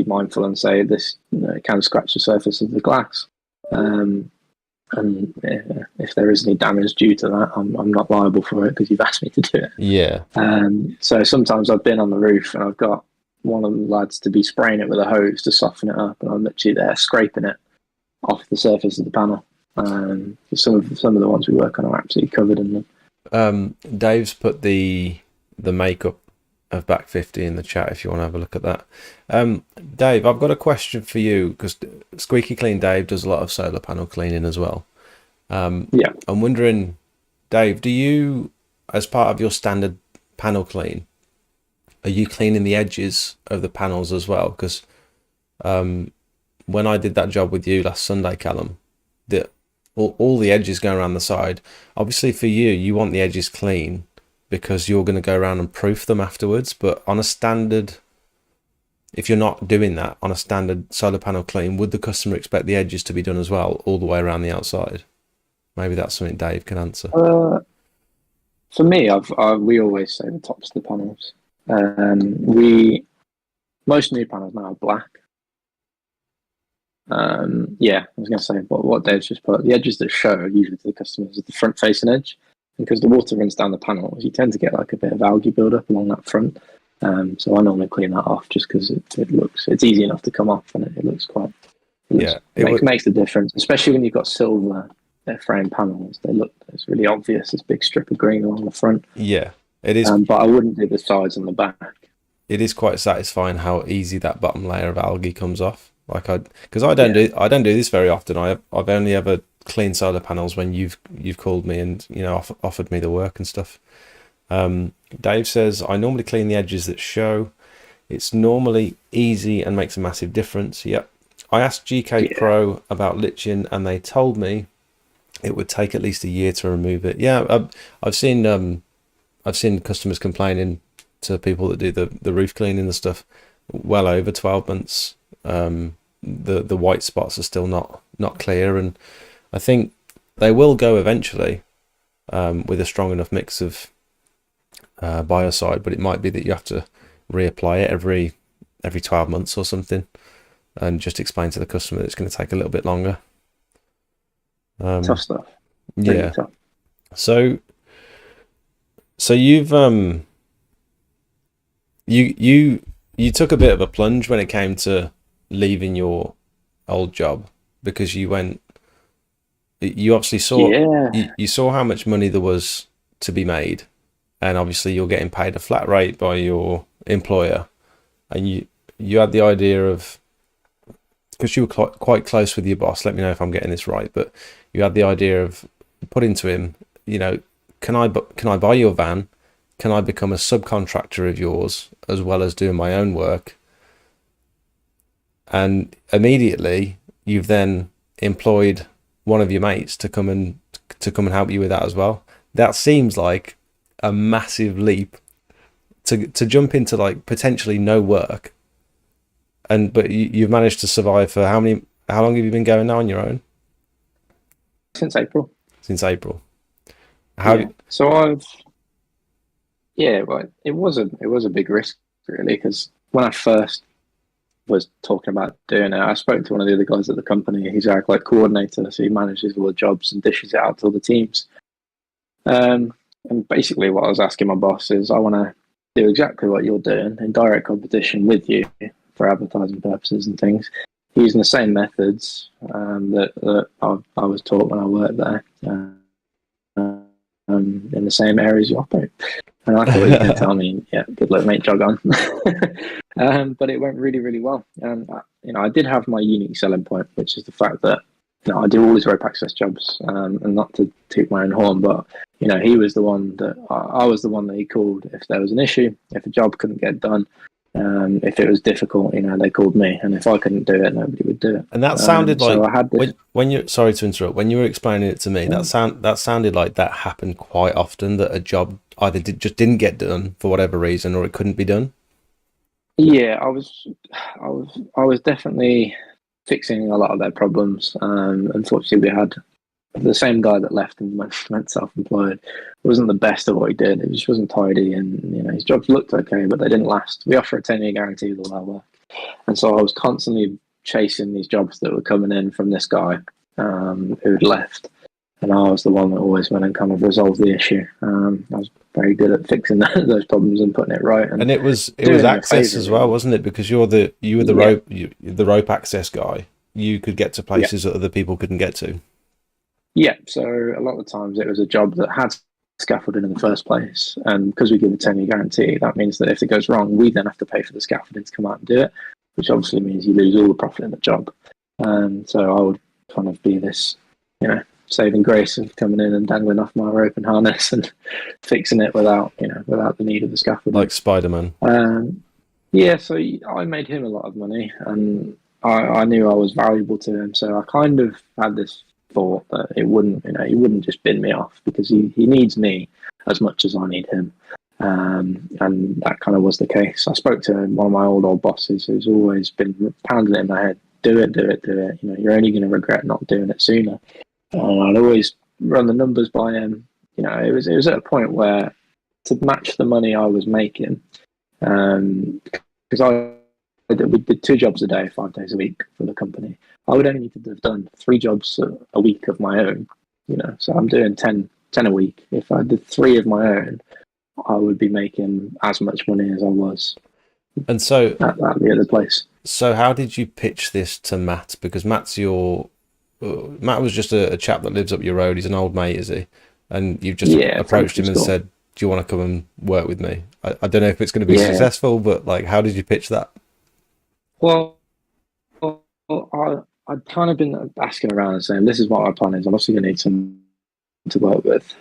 mindful and say this it can scratch the surface of the glass. And if there is any damage due to that, I'm not liable for it because you've asked me to do it. Yeah. So sometimes I've been on the roof and I've got one of the lads to be spraying it with a hose to soften it up, and I'm literally there scraping it off the surface of the panel. Some of the ones we work on are absolutely covered in them. Dave's put the makeup of Back 50 in the chat if you want to have a look at that. Dave, I've got a question for you, because Squeaky Clean Dave does a lot of solar panel cleaning as well. I'm wondering, Dave, do you, as part of your standard panel clean, are you cleaning the edges of the panels as well? Because when I did that job with you last Sunday, Callum, all the edges going around the side, obviously for you want the edges clean because you're going to go around and proof them afterwards. But on a standard, if you're not doing that on a standard solar panel clean, would the customer expect the edges to be done as well all the way around the outside? Maybe that's something Dave can answer. For me, we always say the tops of the panels. We most new panels now are black. Yeah, I was going to say what Dave's just put. The edges that show usually to the customers is the front facing edge, because the water runs down the panels. You tend to get like a bit of algae buildup along that front. So I normally clean that off just because it's easy enough to come off, and it looks quite. It makes the difference, especially when you've got silver frame panels. It's really obvious, this big strip of green along the front. Yeah, it is. But I wouldn't do the sides and the back. It is quite satisfying how easy that bottom layer of algae comes off. Because I don't do this very often. I've only ever cleaned solar panels when you've called me and offered me the work and stuff. Dave says I normally clean the edges that show. It's normally easy and makes a massive difference. Yep. I asked GK Pro about liching, and they told me it would take at least a year to remove it. Yeah, I've seen customers complaining to people that do the roof cleaning and stuff. Well over 12 months. The white spots are still not clear, and I think they will go eventually with a strong enough mix of biocide, but it might be that you have to reapply it every 12 months or something, and just explain to the customer that it's going to take a little bit longer. Tough stuff. Yeah. Tough. So you've you took a bit of a plunge when it came to leaving your old job, because you obviously saw you saw how much money there was to be made, and obviously you're getting paid a flat rate by your employer, and you had the idea of, because you were quite close with your boss, let me know if I'm getting this right, but you had the idea of putting to him, can I buy your van? Can I become a subcontractor of yours as well as doing my own work? And immediately you've then employed one of your mates to come and help you with that as well. That seems like a massive leap to jump into like potentially no work. But you've managed to survive for how long have you been going now on your own? Since April. Well, it was a big risk, really, because when I first was talking about doing it, I spoke to one of the other guys at the company. He's our like coordinator, so he manages all the jobs and dishes it out to all the teams. And basically what I was asking my boss is, I want to do exactly what you're doing in direct competition with you for advertising purposes and things, using the same methods that I was taught when I worked there, in the same areas you operate. And I thought he was going to tell me, yeah, good luck, mate, jog on. But it went really, really well. And I did have my unique selling point, which is the fact that I do all these rope access jobs, and not to toot my own horn, but he was the one that I was the one that he called if there was an issue, if a job couldn't get done, if it was difficult, they called me, and if I couldn't do it, nobody would do it. And that sounded like, so I had this, when you sorry to interrupt, when you were explaining it to me, that sounded like that happened quite often, that a job either just didn't get done for whatever reason, or it couldn't be done. Yeah, I was definitely fixing a lot of their problems. Unfortunately, we had the same guy that left and went self-employed. It wasn't the best of what he did. It just wasn't tidy, and his jobs looked okay, but they didn't last. We offer a 10-year guarantee with all our work, and so I was constantly chasing these jobs that were coming in from this guy who had left, and I was the one that always went and kind of resolved the issue. I was very good at fixing those problems and putting it right. And it was access as well, wasn't it? Because you were the rope access guy. You could get to places that other people couldn't get to. Yeah, so a lot of the times it was a job that had scaffolding in the first place, and because we give a 10-year guarantee, that means that if it goes wrong, we then have to pay for the scaffolding to come out and do it, which obviously means you lose all the profit in the job. So I would kind of be this, saving grace of coming in and dangling off my rope and harness and fixing it without the need of the scaffolding. Like Spider-Man. So I made him a lot of money, and I knew I was valuable to him, so I kind of had this thought that he wouldn't just bin me off, because he needs me as much as I need him, and that kind of was the case. I spoke to one of my old bosses who's always been pounding it in my head, do it, you're only going to regret not doing it sooner. And I'd always run the numbers by him. It was at a point where to match the money I was making, because we did 2 jobs a day, 5 days a week for the company. I would only need to have done 3 jobs a week of my own. So I'm doing 10 a week. If I did 3 of my own, I would be making as much money as I was. And so at the other place. So how did you pitch this to Matt? Because Matt was just a chap that lives up your road. He's an old mate, is he? And you've just approached him and said, "Do you want to come and work with me?" I don't know if it's going to be successful, but like, how did you pitch that? Well, I'd kind of been asking around and saying, "This is what our plan is. I'm obviously going to need some to work with."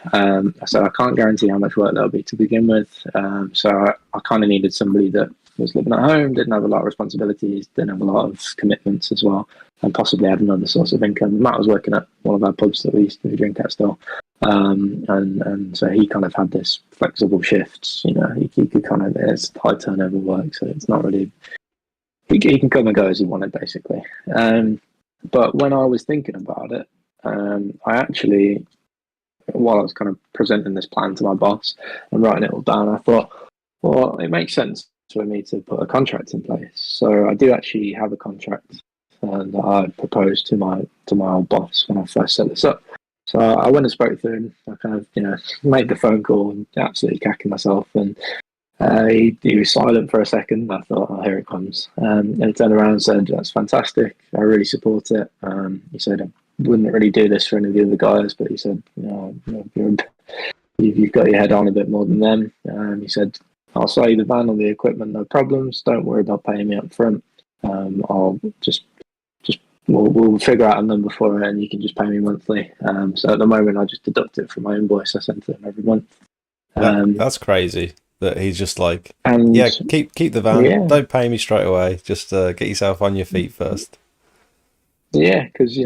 So I can't guarantee how much work there'll be to begin with. So I kind of needed somebody that was living at home, didn't have a lot of responsibilities, didn't have a lot of commitments as well, and possibly had another source of income. Matt was working at one of our pubs that we used to drink at still. And so he kind of had this flexible shifts, he could kind of, it's high turnover work, so it's not really, he can come and go as he wanted, basically. But when I was thinking about it, I actually, while I was kind of presenting this plan to my boss and writing it all down, I thought, well, it makes sense for me to put a contract in place. So I do actually have a contract that I proposed to my old boss when I first set this up. So I went and spoke to him. I kind of, made the phone call and absolutely cacking myself. And he was silent for a second. I thought, oh, here it comes. And he turned around and said, "That's fantastic. I really support it." He said, "I wouldn't really do this for any of the other guys," but he said, you've got your head on a bit more than them. He said, "I'll sell you the van or the equipment, no problems. Don't worry about paying me up front. I'll just we'll figure out a number for it, and you can just pay me monthly." So at the moment, I just deduct it from my invoice I send to him every month. That's crazy. That he's just like, keep the van. Don't pay me straight away. Just get yourself on your feet first. Yeah, because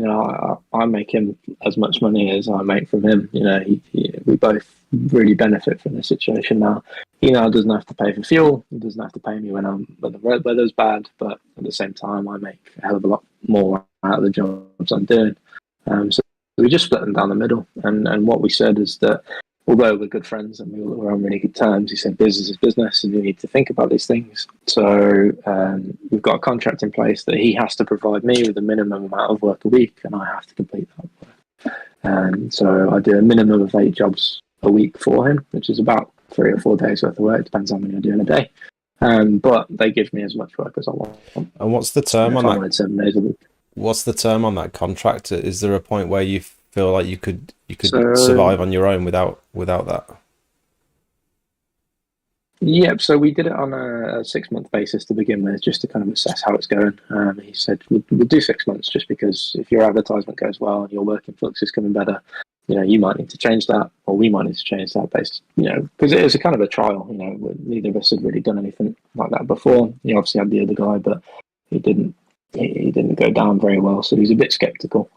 I make him as much money as I make from him. We both really benefit from the situation now. He now doesn't have to pay for fuel. He doesn't have to pay me when the weather's bad. But at the same time, I make a hell of a lot more out of the jobs I'm doing. So we just split them down the middle. And what we said is that although we're good friends and we're on really good terms, he said business is business and you need to think about these things. So we've got a contract in place that he has to provide me with a minimum amount of work a week, and I have to complete that work. So I do a minimum of 8 jobs a week for him, which is about 3 or 4 days worth of work. Depends how many I do in a day. But they give me as much work as I want. And what's the term on that? 7 days a week. What's the term on that contract? Is there a point where you feel like you could survive on your own without that? Yep. So we did it on a 6-month basis to begin with, just to kind of assess how it's going. He said we'll do 6 months, just because if your advertisement goes well and your work influx is coming better, you might need to change that, or we might need to change that based, because it was a kind of a trial. Neither of us had really done anything like that before. He obviously had the other guy, but he didn't go down very well, so he was a bit skeptical.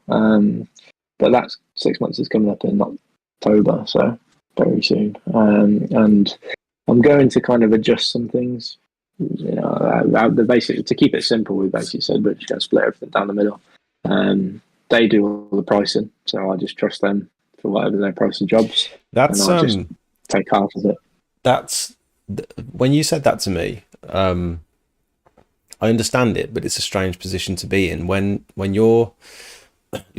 But that 6 months is coming up in October, so very soon. And I'm going to kind of adjust some things. Basically, to keep it simple, we basically said we're just going to split everything down the middle. They do all the pricing, so I just trust them for whatever they price the jobs. That's and I just take half of it. That's when you said that to me. I understand it, but it's a strange position to be in when you're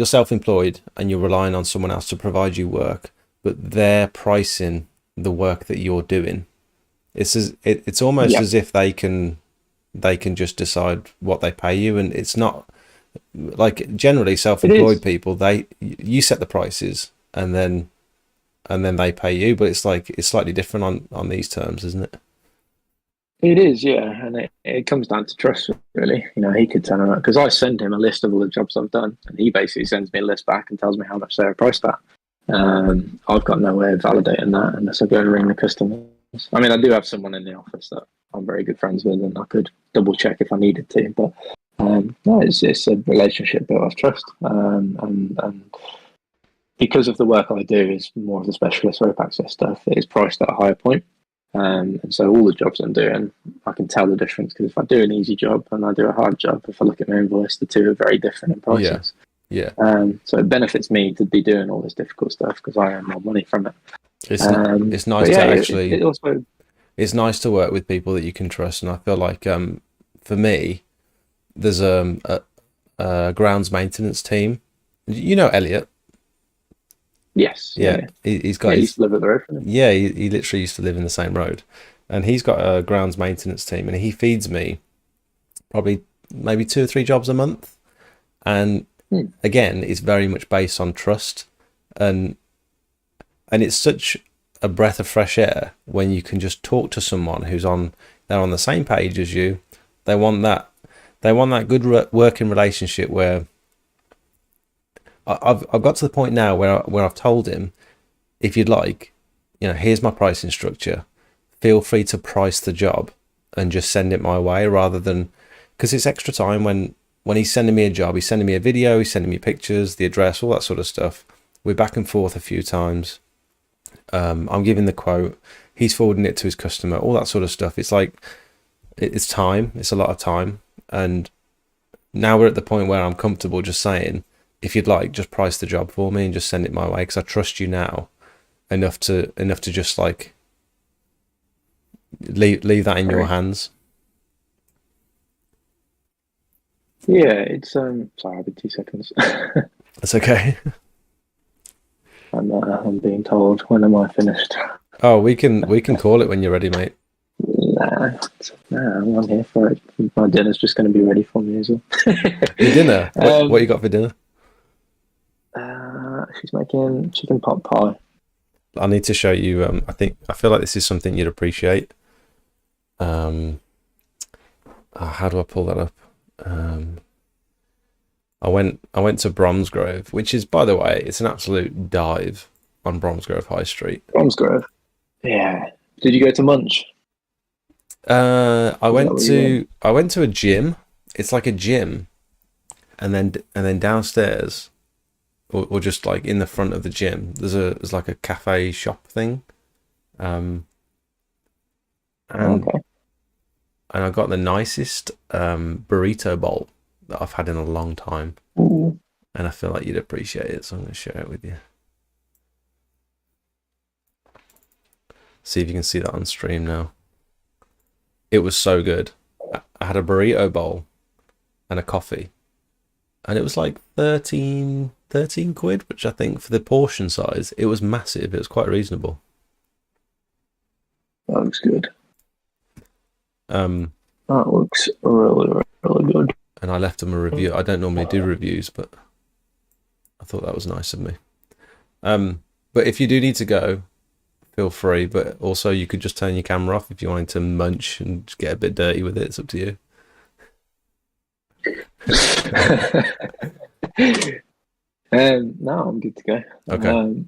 self-employed and you're relying on someone else to provide you work, but they're pricing the work that you're doing. It's almost as if they can just decide what they pay you, and it's not like generally self-employed people. You set the prices and then they pay you, but it's like it's slightly different on these terms, isn't it? It is, yeah, and it comes down to trust, really. He could turn around, because I send him a list of all the jobs I've done, and he basically sends me a list back and tells me how much they're priced at. I've got no way of validating that unless I go and ring the customers. I mean, I do have someone in the office that I'm very good friends with, and I could double check if I needed to. But no, it's a relationship built of trust, and because of the work I do is more of the specialist rope access stuff, it is priced at a higher point. And so all the jobs I'm doing, I can tell the difference, because if I do an easy job and I do a hard job, if I look at my invoice, the two are very different in prices. Yeah. So it benefits me to be doing all this difficult stuff because I earn more money from it. It's nice But to yeah, actually it also, it's nice to work with people that you can trust, and I feel like for me there's a grounds maintenance team. You know Elliot. yes, Yeah, yeah, he's yeah. got I used his to live at the road from him. yeah, he literally used to live in the same road, and he's got a grounds maintenance team, and he feeds me probably maybe 2 or 3 jobs a month, and Hmm. again, it's very much based on trust, and it's such a breath of fresh air when you can just talk to someone they're on the same page as you. They want that good working relationship where I've got to the point now where I've told him, if you'd like, here's my pricing structure. Feel free to price the job and just send it my way, rather than, because it's extra time when he's sending me a job, he's sending me a video, he's sending me pictures, the address, all that sort of stuff. We're back and forth a few times. I'm giving the quote, he's forwarding it to his customer, all that sort of stuff. It's like, it's time, it's a lot of time. And now we're at the point where I'm comfortable just saying, if you'd like, just price the job for me and just send it my way, because I trust you now enough to just like leave that in your Sorry. hands. Yeah, it's sorry, I'll be 2 seconds. That's okay. I'm being told when am I finished? Oh, we can call it when you're ready, mate. Nah, I'm here for it. My dinner's just going to be ready for me as well. Your dinner? What you got for dinner? She's making chicken pot pie. I need to show you. I feel like this is something you'd appreciate. How do I pull that up? I went to Bromsgrove, which is, by the way, it's an absolute dive on Bromsgrove High Street. Bromsgrove. Yeah. Did you go to Munch? I went to a gym. It's like a gym, and then downstairs, or just like in the front of the gym, there's like a cafe shop thing. And Okay. and I got the nicest burrito bowl that I've had in a long time. Ooh. And I feel like you'd appreciate it, so I'm going to share it with you. See if you can see that on stream now. It was so good. I had a burrito bowl and a coffee, and it was like 13 quid, which I think for the portion size, it was massive. It was quite reasonable. That looks good. That looks really, really good. And I left them a review. I don't normally do reviews, but I thought that was nice of me. But if you do need to go, feel free. But also, you could just turn your camera off if you wanted to munch and just get a bit dirty with it. It's up to you. No, I'm good to go. Okay.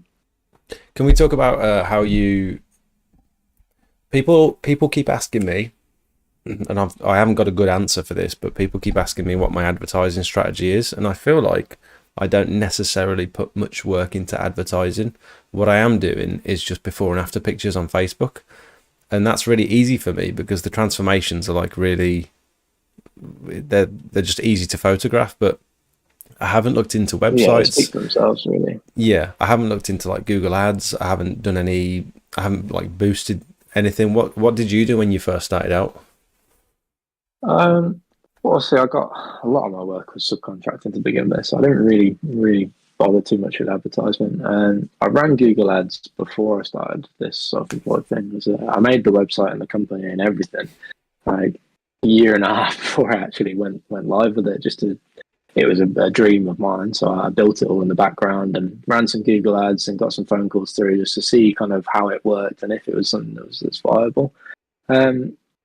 Can we talk about how you people keep asking me, and I haven't got a good answer for this, but people keep asking me what my advertising strategy is, and I feel like I don't necessarily put much work into advertising. What I am doing is just before and after pictures on Facebook, and that's really easy for me because the transformations are like really, they're just easy to photograph. But I haven't looked into websites. Yeah, they speak for themselves, really. Yeah, I haven't looked into like Google Ads. I haven't like boosted anything. What did you do when you first started out? Well, see, I got a lot of my work was subcontracting to begin with, so I didn't really bother too much with advertisement. And I ran Google Ads before I started this self-employed thing. I made the website and the company and everything like a year and a half before I actually went live with it. It was a dream of mine, so I built it all in the background and ran some Google Ads and got some phone calls through just to see kind of how it worked and if it was something that's viable.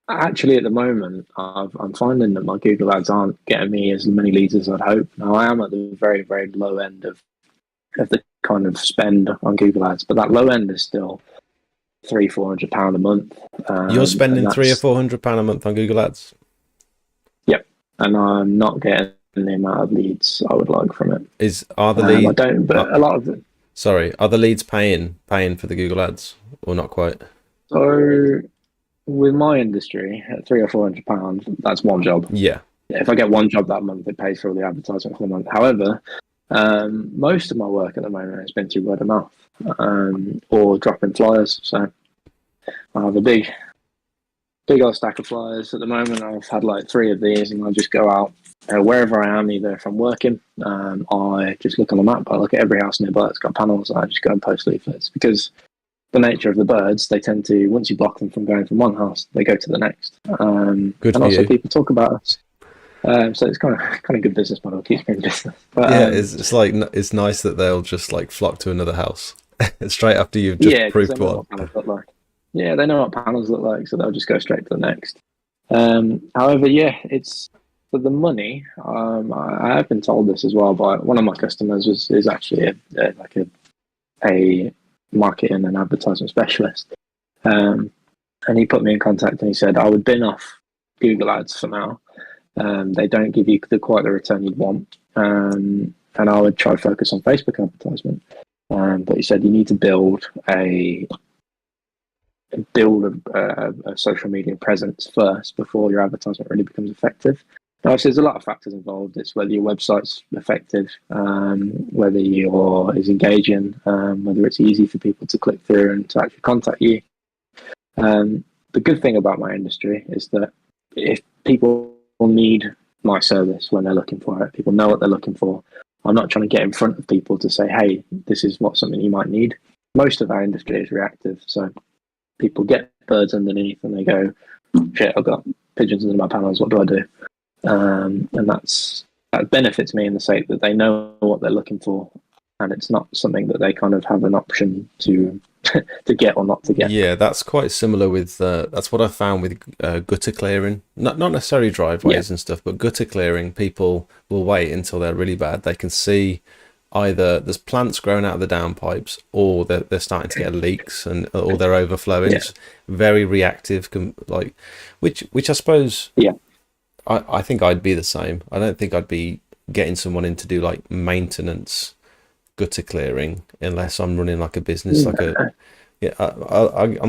Actually, at the moment, I'm finding that my Google Ads aren't getting me as many leads as I'd hope. Now, I am at the very, very low end of the kind of spend on Google Ads, but that low end is still £300-400 a month. You're spending £300 or £400 a month on Google Ads? Yep, and I'm not getting the amount of leads I would like from it. Are the leads? I don't, but a lot of them. Sorry, are the leads paying for the Google Ads or not quite? So, with my industry, at £300 or £400, that's one job. Yeah. If I get one job that month, it pays for all the advertising for the month. However, Most of my work at the moment has been through word of mouth, or dropping flyers. So I have a big old stack of flyers at the moment. I've had like 3 of these, and I just go out wherever I am, either if I'm working, I just look on the map. I look at every house nearby that's got panels. I just go and post leaflets, because the nature of the birds, they tend to, once you block them from going from one house, they go to the next. Good and for also you. people talk about us. So it's kind of good business model, keeps me in business. But Yeah, it's like it's nice that they'll just like flock to another house straight after you've just yeah, because they proofed know one. what panels look like. Yeah, they know what panels look like, so they'll just go straight to the next. However, yeah, it's for the money. I have been told this as well by one of my customers, is actually a marketing and advertising specialist. And he put me in contact, and he said I would bin off Google Ads for now. They don't give you quite the return you'd want. And I would try to focus on Facebook advertisement. But he said you need to build a social media presence first before your advertisement really becomes effective. Now, obviously, there's a lot of factors involved. It's whether your website's effective, whether is engaging, whether it's easy for people to click through and to actually contact you. The good thing about my industry is that if people need my service when they're looking for it, people know what they're looking for. I'm not trying to get in front of people to say, hey, this is something you might need. Most of our industry is reactive. So people get birds underneath and they go, shit, I've got pigeons under my panels, what do I do? And that benefits me in the sake that they know what they're looking for, and it's not something that they kind of have an option to to get or not to get. Yeah, that's quite similar with that's what I found with gutter clearing. Not necessarily driveways and stuff, but gutter clearing. People will wait until they're really bad. They can see either there's plants growing out of the downpipes, or they're starting to get leaks, or they're overflowing. Yeah. It's very reactive, like which I suppose. Yeah. I think I'd be the same. I don't think I'd be getting someone in to do like maintenance gutter clearing unless I'm running like a business, I'm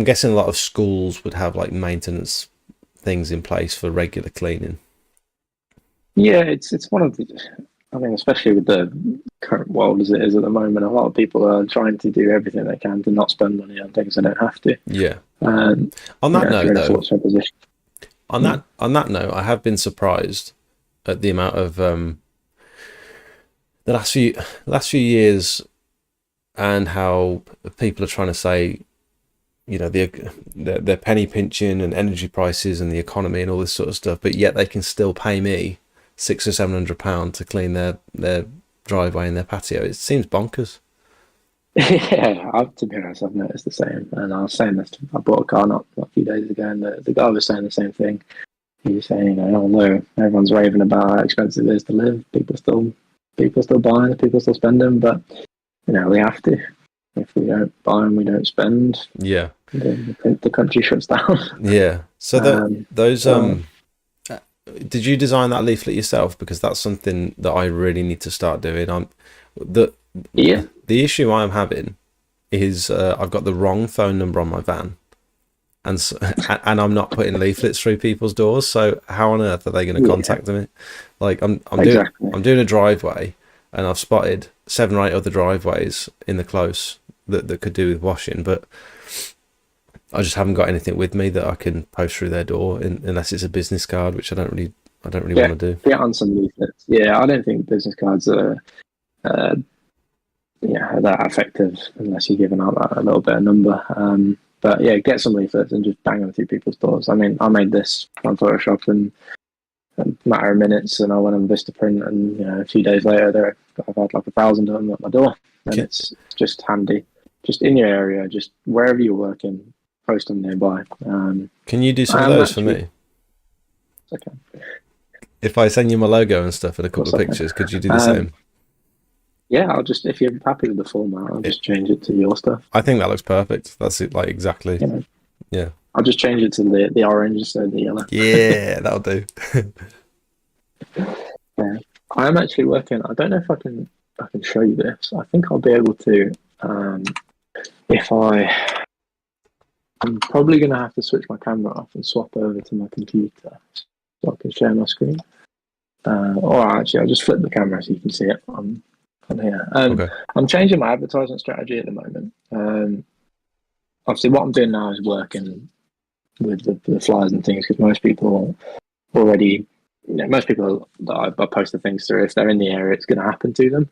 guessing a lot of schools would have like maintenance things in place for regular cleaning. Yeah, it's one of the. I mean, especially with the current world as it is at the moment, a lot of people are trying to do everything they can to not spend money on things they don't have to. Yeah. On that note, though, on that note, I have been surprised at the amount of the last few years, and how people are trying to say, they're penny pinching and energy prices and the economy and all this sort of stuff, but yet they can still pay me £600 or £700 to clean their driveway and their patio. It seems bonkers. Yeah, to be honest, I've noticed the same. And I was saying this, I bought a car not a few days ago, and the guy was saying the same thing. He was saying, although everyone's raving about how expensive it is to live, people still buying, people still spending, but we have to. If we don't buy and we don't spend, yeah, the country shuts down. Yeah. So did you design that leaflet yourself? Because that's something that I really need to start doing. The issue I'm having is I've got the wrong phone number on my van, and I'm not putting leaflets through people's doors. So how on earth are they going to contact me? Like I'm doing a driveway, and I've spotted 7 or 8 other driveways in the close that could do with washing, but I just haven't got anything with me that I can post through their door, unless it's a business card, which I don't really want to do. Get on some leaflets. Yeah, I don't think business cards are that effective unless you're giving out a little bit of number. But yeah, get some leaflets and just bang them through people's doors. I mean, I made this on Photoshop in a matter of minutes, and I went on Vistaprint, and a few days later, I've had like 1,000 of them at my door, and it's just handy. Just in your area, just wherever you're working, post them nearby. Can you do some of those for me? Okay. If I send you my logo and stuff and a couple of pictures, could you do the same? Yeah, if you're happy with the format, I'll just change it to your stuff. I think that looks perfect. That's it, like exactly. Yeah. I'll just change it to the orange instead of the yellow. Yeah, that'll do. Yeah. I'm actually working. I don't know if I can show you this. I think I'll be able to. I'm probably going to have to switch my camera off and swap over to my computer so I can share my screen. Or actually, I'll just flip the camera so you can see it on Yeah. Okay. I'm changing my advertising strategy at the moment. Obviously, what I'm doing now is working with the flyers and things because most people already, most people that I post the things through, if they're in the area, it's going to happen to them.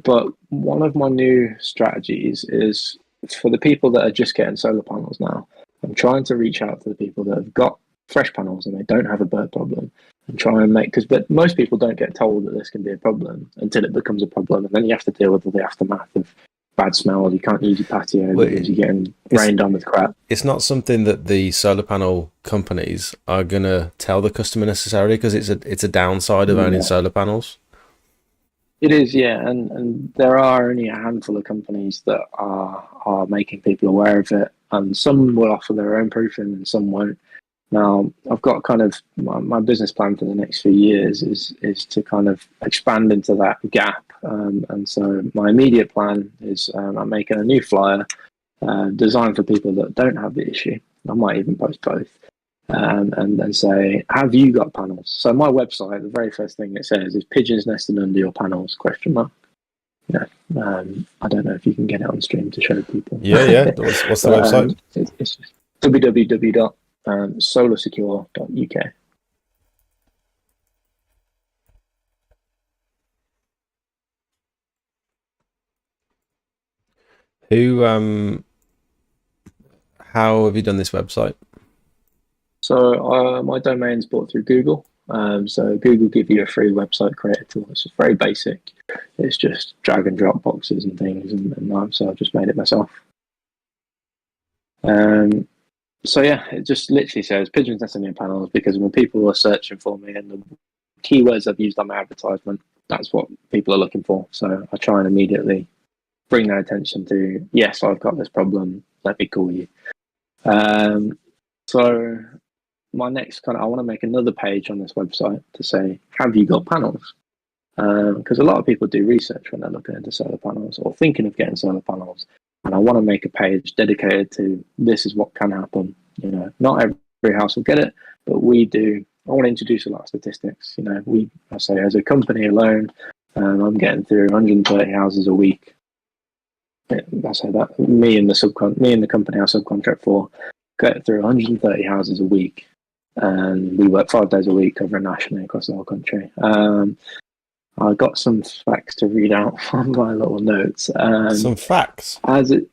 But one of my new strategies is for the people that are just getting solar panels now. I'm trying to reach out to the people that have got fresh panels and they don't have a bird problem, and try and make but most people don't get told that this can be a problem until it becomes a problem, and then you have to deal with all the aftermath of bad smell. You can't use your patio because you're getting rained on with crap. It's not something that the solar panel companies are gonna tell the customer necessarily because it's a downside of owning solar panels. It is, yeah, and there are only a handful of companies that are making people aware of it, and some will offer their own proofing and some won't. Now, I've got kind of my business plan for the next few years is to kind of expand into that gap, and so my immediate plan is I'm making a new flyer designed for people that don't have the issue. I might even post both. And then say, have you got panels? So my website, the very first thing it says is pigeons nested under your panels, question mark. Yeah. I don't know if you can get it on stream to show people. Yeah. What's the website? It's just www.solarsecure.uk. How have you done this website? So my domain's bought through Google. So Google give you a free website creator tool. It's just very basic. It's just drag and drop boxes and things, and so I've just made it myself. So yeah, it just literally says pigeons nesting in panels because when people are searching for me and the keywords I've used on my advertisement, that's what people are looking for. So I try and immediately bring their attention to, yes, I've got this problem. Let me call you. So my next I want to make another page on this website to say, have you got panels? Because a lot of people do research when they're looking into solar panels or thinking of getting solar panels. And I want to make a page dedicated to this is what can happen. Not every house will get it, but we do. I want to introduce a lot of statistics. I say as a company alone, I'm getting through 130 houses a week. I say that me and the company I subcontract for get through 130 houses a week. And we work 5 days a week covering nationally across the whole country. I got some facts to read out from my little notes. Some facts? So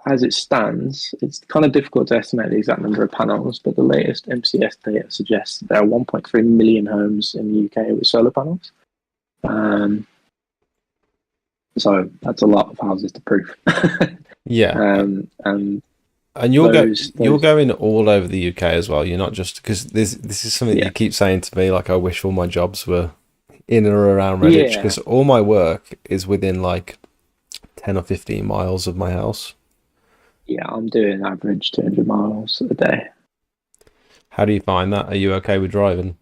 as it stands, it's kind of difficult to estimate the exact number of panels, but the latest MCS data suggests there are 1.3 million homes in the UK with solar panels. So that's a lot of houses to prove. Yeah. And you're going all over the UK as well. You're not just because this is something that you keep saying to me. Like I wish all my jobs were in or around Redditch because all my work is within like 10 or 15 miles of my house. Yeah, I'm doing average 200 miles a day. How do you find that? Are you okay with driving?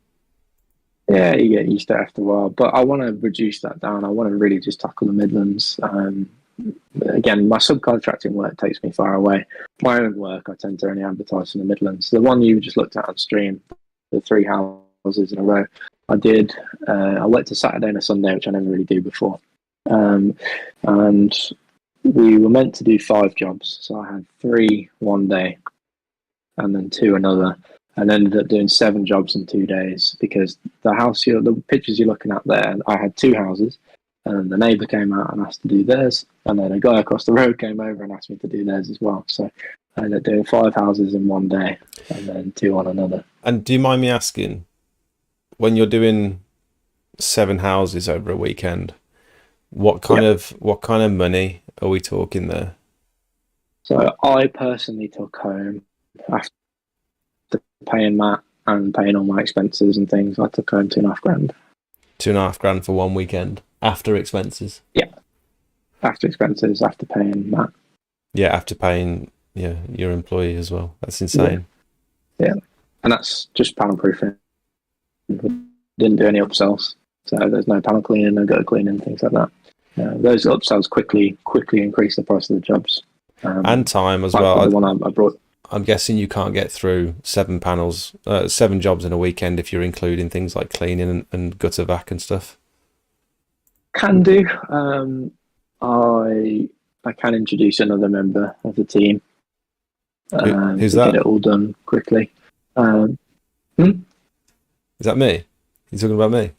Yeah, you get used to it after a while, but I want to reduce that down. I want to really just tackle the Midlands. Again, my subcontracting work takes me far away. My own work, I tend to only advertise in the Midlands. The one you just looked at on stream, the 3 houses in a row, I did. I worked a Saturday and a Sunday, which I never really do before. And we were meant to do 5 jobs. So I had 3 one day and then 2 another, and ended up doing 7 jobs in 2 days because the pictures you're looking at there, I had 2 houses. And the neighbour came out and asked to do theirs, and then a guy across the road came over and asked me to do theirs as well. So I ended up doing 5 houses in one day, and then 2 on another. And do you mind me asking, when you're doing 7 houses over a weekend, what kind of money are we talking there? So I personally took home, after paying Matt and paying all my expenses and things, I took home $2,500. $2,500 for one weekend after expenses. Yeah, after expenses, after paying Matt. Yeah, after paying your employee as well. That's insane. Yeah, and that's just panel proofing. Didn't do any upsells, so there's no panel cleaning, no gutter cleaning, things like that. Those upsells quickly increase the price of the jobs. And time as well. The one I brought. I'm guessing you can't get through 7 jobs in a weekend if you're including things like cleaning and gutter vac and stuff. Can do. I can introduce another member of the team Who's to get that? it all done quickly. Um, hmm? Is that me? You talking about me?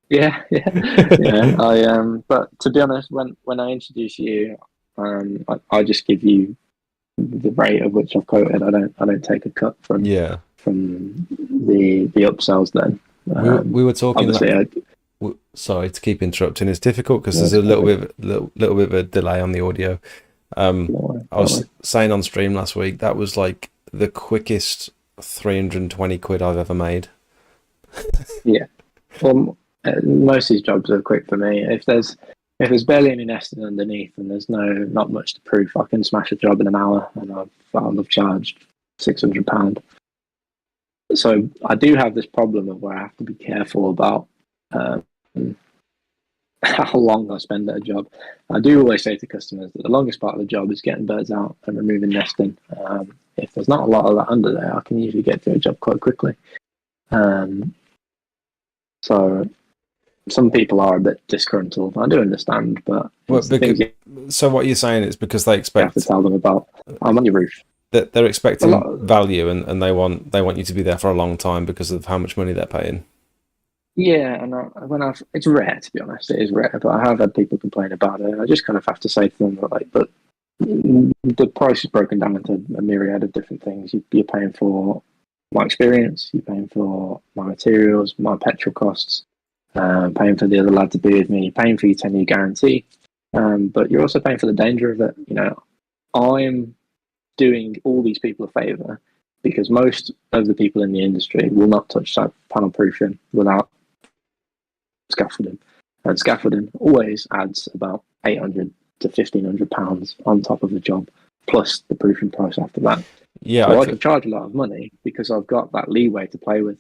Yeah, yeah. But to be honest, when I introduce you, I just give you the rate of which I've quoted. I don't take a cut Yeah. from the upsells. Then We were talking obviously, sorry to keep interrupting. It's difficult because there's that's a little perfect. bit of a delay on the audio. Don't worry, I don't was worry. saying on stream last week that was like the quickest 320 quid I've ever made. Yeah. Well, most of these jobs are quick for me. If there's barely any nesting underneath and there's not much to proof, I can smash a job in an hour, and I've charged £600. So I do have this problem of where I have to be careful about um, how long I spend at a job. I do always say to customers that the longest part of the job is getting birds out and removing nesting. If there's not a lot of that under there, I can usually get through a job quite quickly. Um, so some people are a bit disgruntled. I do understand, but Well, it's the things you so what you're saying is because they have to expect tell them about. I'm on your roof. that they're A lot. expecting value and they want you to be there for a long time because of how much money they're paying. Yeah, and it's rare, to be honest. It is rare, but I have had people complain about it. I just kind of have to say to them that, like, but the price is broken down into a myriad of different things. You're paying for my experience, you're paying for my materials, my petrol costs, paying for the other lad to be with me, you're paying for your 10-year guarantee, but you're also paying for the danger of it. I'm doing all these people a favour because most of the people in the industry will not touch panel proofing without scaffolding. And scaffolding always adds about 800 to £1,500 on top of the job, plus the proofing price after that. Yeah, So I can charge a lot of money because I've got that leeway to play with.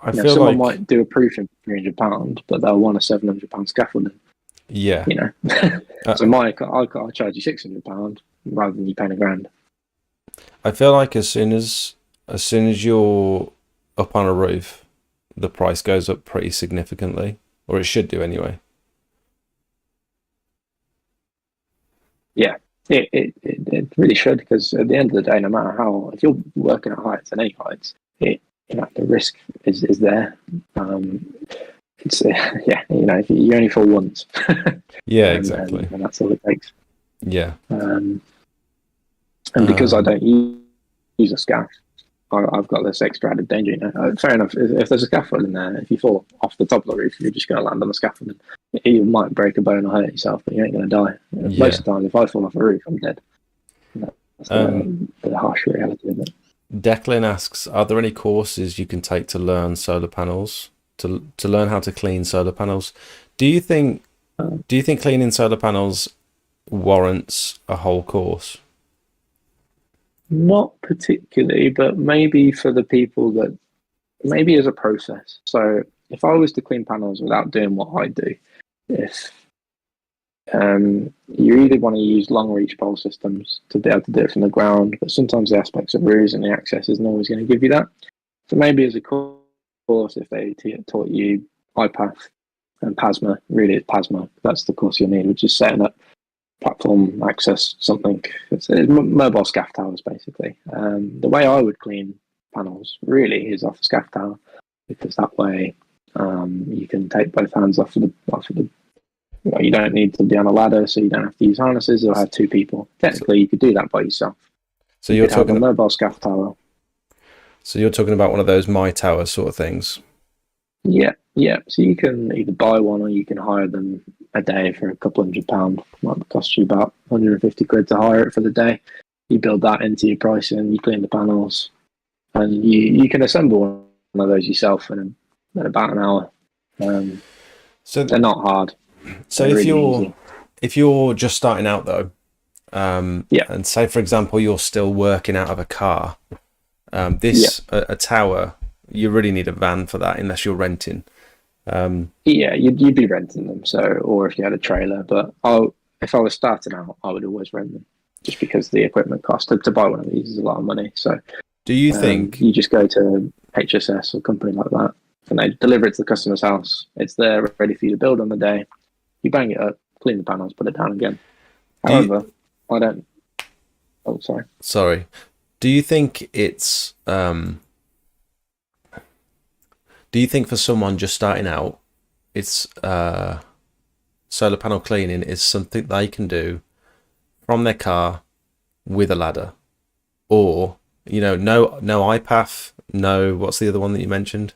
I feel Someone like might do a proofing for £300, but they'll want a £700 scaffolding. yeah. So I'll charge you £600 rather than you paying £1,000. I feel like as soon as you're up on a roof, the price goes up pretty significantly, or it should do anyway. Yeah, it really should, because at the end of the day, no matter how, if you're working at heights and any heights, the risk is there. It's if you only fall once. Yeah, exactly. And that's all it takes. Yeah. And because I don't use a scaff, I've got this extra added danger. Fair enough. If there's a scaffold in there, if you fall off the top of the roof, you're just going to land on the scaffold. You might break a bone or hurt yourself, but you ain't going to die. Yeah. Most of the time, if I fall off a roof, I'm dead. That's the harsh reality of it. Declan asks, are there any courses you can take to learn solar panels, to learn how to clean solar panels? Do you think cleaning solar panels warrants a whole course? Not particularly, but maybe for the people that, maybe as a process. So if I was to clean panels without doing what I do, if you either want to use long reach pole systems to be able to do it from the ground, but sometimes the aspects of roofs and the access isn't always going to give you that. So maybe as a course, if they taught you iPath and PASMA, really it's PASMA, that's the course you'll need, which is setting up platform access something. It's mobile scaff towers, basically. The way I would clean panels really is off a scaff tower, because that way you can take both hands off of the. You don't need to be on a ladder, so you don't have to use harnesses or have two people. Technically, you could do that by yourself. So you're talking a mobile scaff tower. So you're talking about one of those My Tower sort of things. Yeah. So you can either buy one or you can hire them a day for a couple £100. Might cost you about 150 quid to hire it for the day. You build that into your pricing, you clean the panels, and you can assemble one of those yourself in about an hour. So they're not hard. So if you're just starting out though, and say for example you're still working out of a car, a tower, you really need a van for that unless you're renting. You'd be renting them. So, or if you had a trailer, but if I was starting out, I would always rent them. just because the equipment cost to buy one of these is a lot of money. So Do you think you just go to HSS or a company like that, and they deliver it to the customer's house. It's there ready for you to build on the day. You bang it up, clean the panels, put it down again. However, I don't. Oh, sorry. Sorry. Do you think it's? Do you think for someone just starting out, it's solar panel cleaning is something they can do from their car with a ladder, or no iPath, no, what's the other one that you mentioned?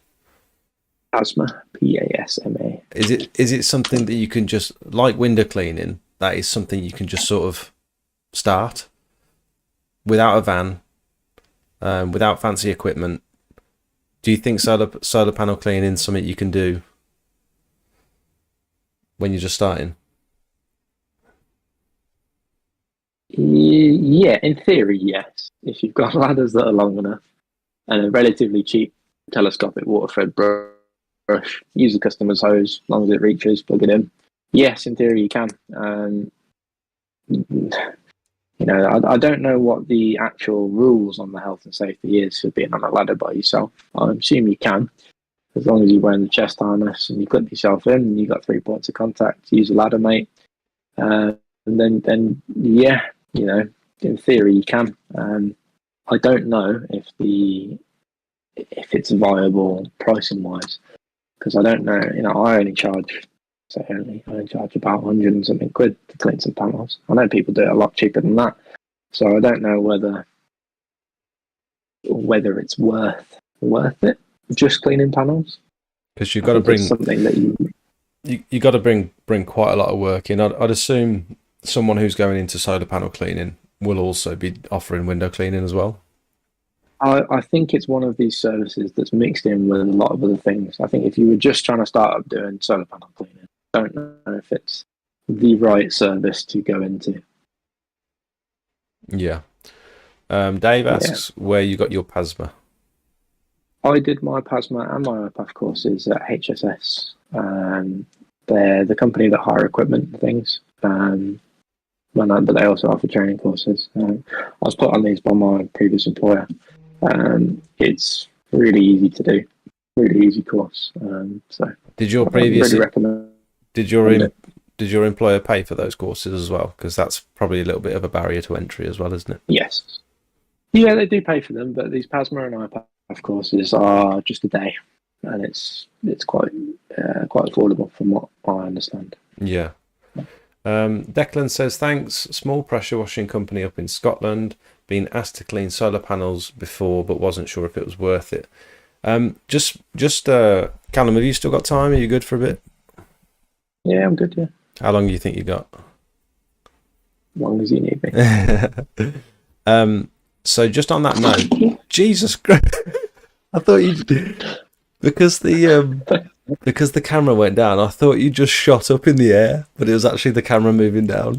Pasma, PASMA. Is it something that you can just, like window cleaning, that is something you can just sort of start without a van, without fancy equipment? Do you think solar panel cleaning is something you can do when you're just starting? Yeah, in theory, yes. If you've got ladders that are long enough and a relatively cheap telescopic water-fed brush, use the customer's hose as long as it reaches, plug it in. Yes, in theory you can. I don't know what the actual rules on the health and safety is for being on a ladder by yourself. I assume you can, as long as you're wearing the chest harness and you clip yourself in and you've got 3 points of contact. Use a ladder, mate. And then yeah, in theory you can. I don't know if it's viable pricing wise, because I don't know. I only charge about 100 and something quid to clean some panels. I know people do it a lot cheaper than that, so I don't know whether it's worth it just cleaning panels. Because you've got to bring something that you got to bring quite a lot of work in. I'd assume someone who's going into solar panel cleaning will also be offering window cleaning as well. I think it's one of these services that's mixed in with a lot of other things. I think if you were just trying to start up doing solar panel cleaning, I don't know if it's the right service to go into. Yeah. Dave asks where you got your PASMA. I did my PASMA and my iPath courses at HSS. They're the company that hire equipment and things. But they also offer training courses. I was put on these by my previous employer. It's really easy to do, really easy course. So did your did your employer pay for those courses as well? Because that's probably a little bit of a barrier to entry as well, isn't it? Yes. Yeah, they do pay for them, but these PASMA and iPath courses are just a day, and it's quite affordable from what I understand. Yeah. Declan says, thanks. Small pressure washing company up in Scotland. Been asked to clean solar panels before, but wasn't sure if it was worth it. Callum, have you still got time? Are you good for a bit? Yeah, I'm good, yeah. How long do you think you got? As long as you need me. So just on that note, Jesus Christ, I thought you because the camera went down, I thought you just shot up in the air, but it was actually the camera moving down.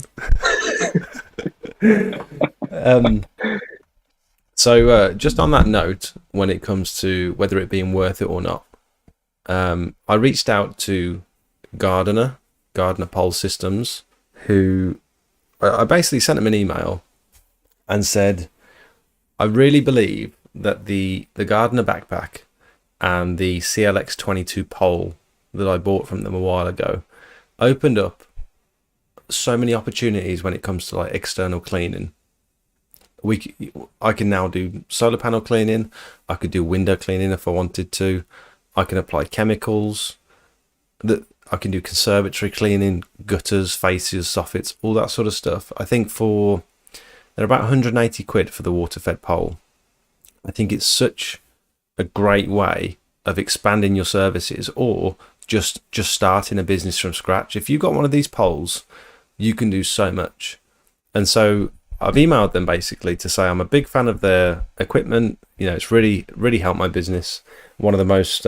So just on that note, when it comes to whether it being worth it or not, I reached out to Gardner Pole Systems, who I basically sent him an email and said, I really believe that the Gardner backpack and the CLX22 pole that I bought from them a while ago opened up so many opportunities when it comes to like external cleaning. I can now do solar panel cleaning. I could do window cleaning if I wanted to. I can apply chemicals. I can do conservatory cleaning, gutters, fascias, soffits, all that sort of stuff. I think they're about 180 quid for the water-fed pole. I think it's such a great way of expanding your services, or just starting a business from scratch. If you've got one of these poles, you can do so much. And so I've emailed them basically to say I'm a big fan of their equipment. It's really, really helped my business. It's one of the most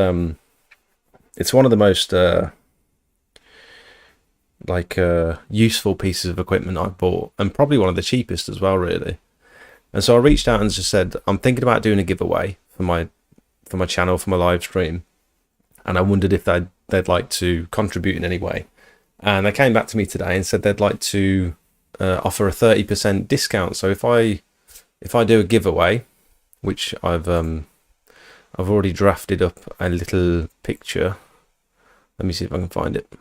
useful pieces of equipment I've bought, and probably one of the cheapest as well, really. And so I reached out and just said, I'm thinking about doing a giveaway for my channel, for my live stream, and I wondered if they'd like to contribute in any way. And they came back to me today and said they'd like to offer a 30% discount. So if I do a giveaway, which I've already drafted up a little picture. Let me see if I can find it.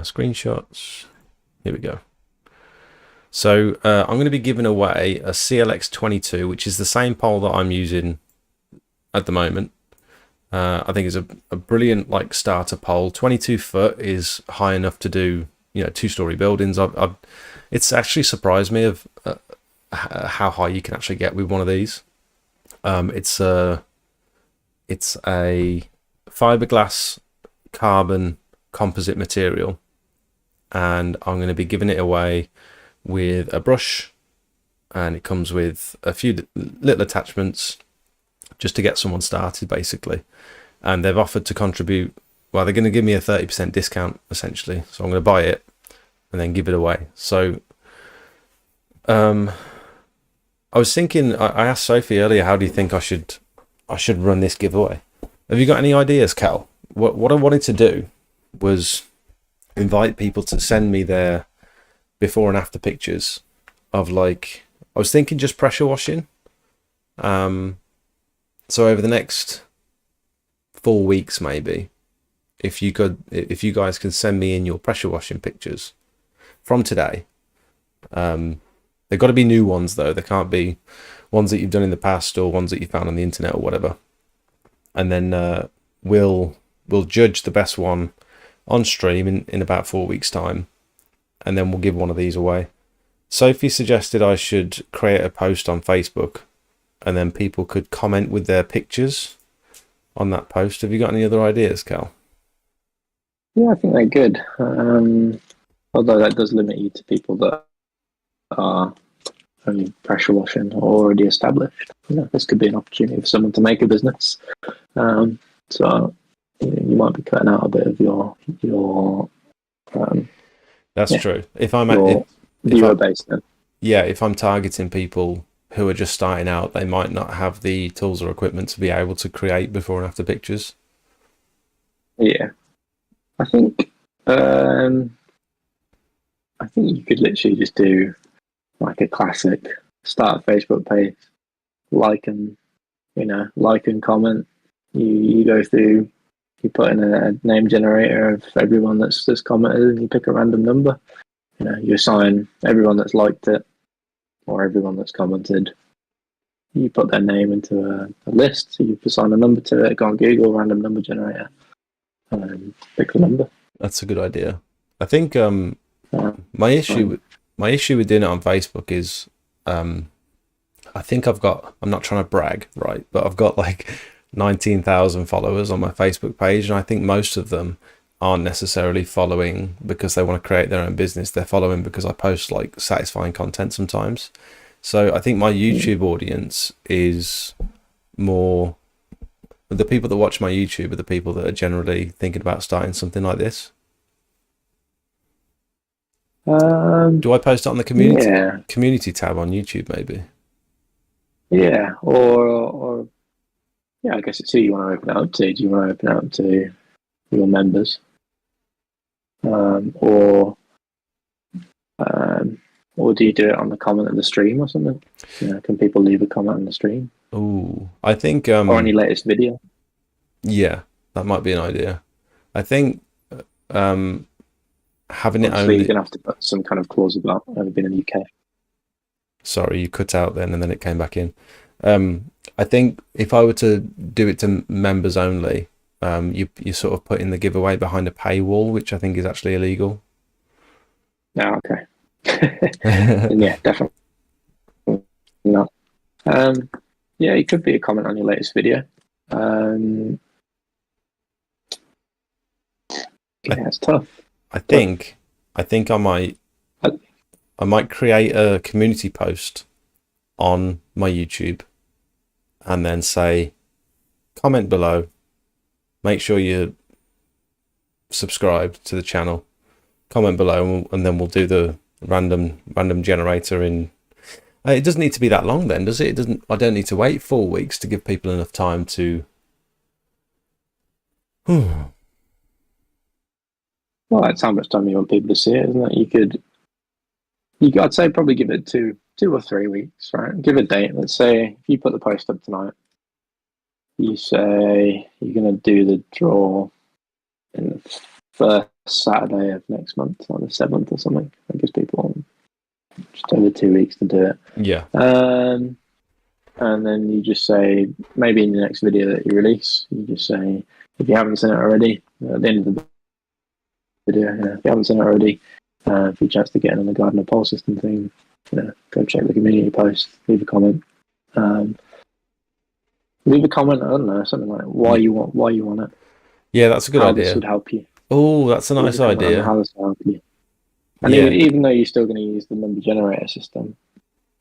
Screenshots. Here we go. So I'm going to be giving away a CLX22, which is the same pole that I'm using at the moment. I think it's a brilliant like starter pole. 22 foot is high enough to do, you know, 2-story buildings. It's actually surprised me of how high you can actually get with one of these. It's a fiberglass carbon composite material, and I'm going to be giving it away with a brush, and it comes with a few little attachments just to get someone started basically. And they've offered to contribute, well, they're going to give me a 30% discount essentially, so I'm going to buy it and then give it away. So I was thinking, I asked Sophie earlier, how do you think I should run this giveaway? Have you got any ideas, Cal? What I wanted to do was invite people to send me their before and after pictures of, like, I was thinking just pressure washing. So over the next 4 weeks, maybe, if you guys can send me in your pressure washing pictures from today. They've got to be new ones though. They can't be ones that you've done in the past or ones that you found on the internet or whatever. And then we'll judge the best one on stream in about 4 weeks' time, and then we'll give one of these away. Sophie suggested I should create a post on Facebook, and then people could comment with their pictures on that post. Have you got any other ideas, Cal? Yeah, I think they're good. Although that does limit you to people that are only pressure washing or already established. You know, this could be an opportunity for someone to make a business. So you might be cutting out a bit of your That's true. If I'm viewer base then. Yeah, if I'm targeting people who are just starting out, they might not have the tools or equipment to be able to create before and after pictures. Yeah, I think you could literally just do like a classic start a Facebook page, like and comment. You go through, you put in a name generator of everyone that's commented, and you pick a random number. You know, you assign everyone that's liked it or everyone that's commented. You put their name into a list, so you assign a number to it. Go on Google, random number generator, and pick the number. That's a good idea. I think my issue with doing it on Facebook is I think I'm not trying to brag, right, but I've got like 19,000 followers on my Facebook page, and I think most of them aren't necessarily following because they want to create their own business. They're following because I post like satisfying content sometimes. So I think my YouTube audience is more, the people that watch my YouTube are the people that are generally thinking about starting something like this. Do I post it on the community tab on YouTube maybe? Yeah, or yeah, I guess it's who you want to open it up to. Do you want to open it up to your members? Or do you do it on the comment of the stream or something? You know, can people leave a comment on the stream? Oh, I think or on your latest video. Yeah, that might be an idea. I think having Obviously, it only. you're gonna have to put some kind of clause about only being in the UK. Sorry, you cut out then, and then it came back in. I think if I were to do it to members only, you sort of put in the giveaway behind a paywall, which I think is actually illegal. No, okay. Yeah, definitely not. Yeah, it could be a comment on your latest video. Yeah, it's tough. I think I might create a community post on my YouTube and then say, comment below, make sure you subscribe to the channel, comment below, and then we'll do the random generator in. It doesn't need to be that long then, does it? I don't need to wait 4 weeks to give people enough time to Well, that's how much time you want people to see it, isn't it? I'd say probably give it two or 3 weeks, right? Give a date. Let's say if you put the post up tonight, you say you're going to do the draw in the first Saturday of next month, on the 7th or something. That gives people just over 2 weeks to do it. Yeah. And then you just say, maybe in the next video that you release, you just say, if you haven't seen it already, at the end of the video, if you haven't seen it already, if you chance to get in on the Gardener poll system thing, go check the community post, leave a comment. Leave a comment, I don't know, something like why you want it. Yeah, that's a good how idea. This would help you. Oh, that's a nice idea. How this will help you. And Yeah. even though you're still going to use the number generator system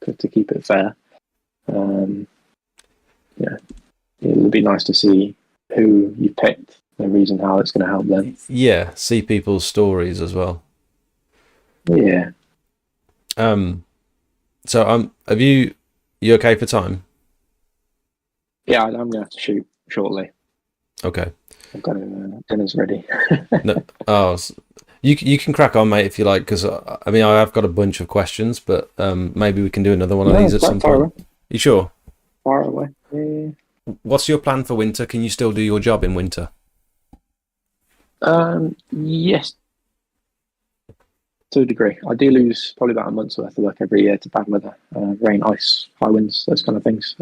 to keep it fair, it'll be nice to see who you picked, the reason how it's going to help them. Yeah, see people's stories as well. Yeah. So you okay for time? Yeah, I'm going to have to shoot shortly. Okay. I've got dinner's ready. No. Oh, you can crack on, mate, if you like, because I mean I have got a bunch of questions, but maybe we can do another one of these at some point. Away. You sure? Far away. Yeah. What's your plan for winter? Can you still do your job in winter? Yes, to a degree. I do lose probably about a month's worth of work every year to bad weather, rain, ice, high winds, those kind of things.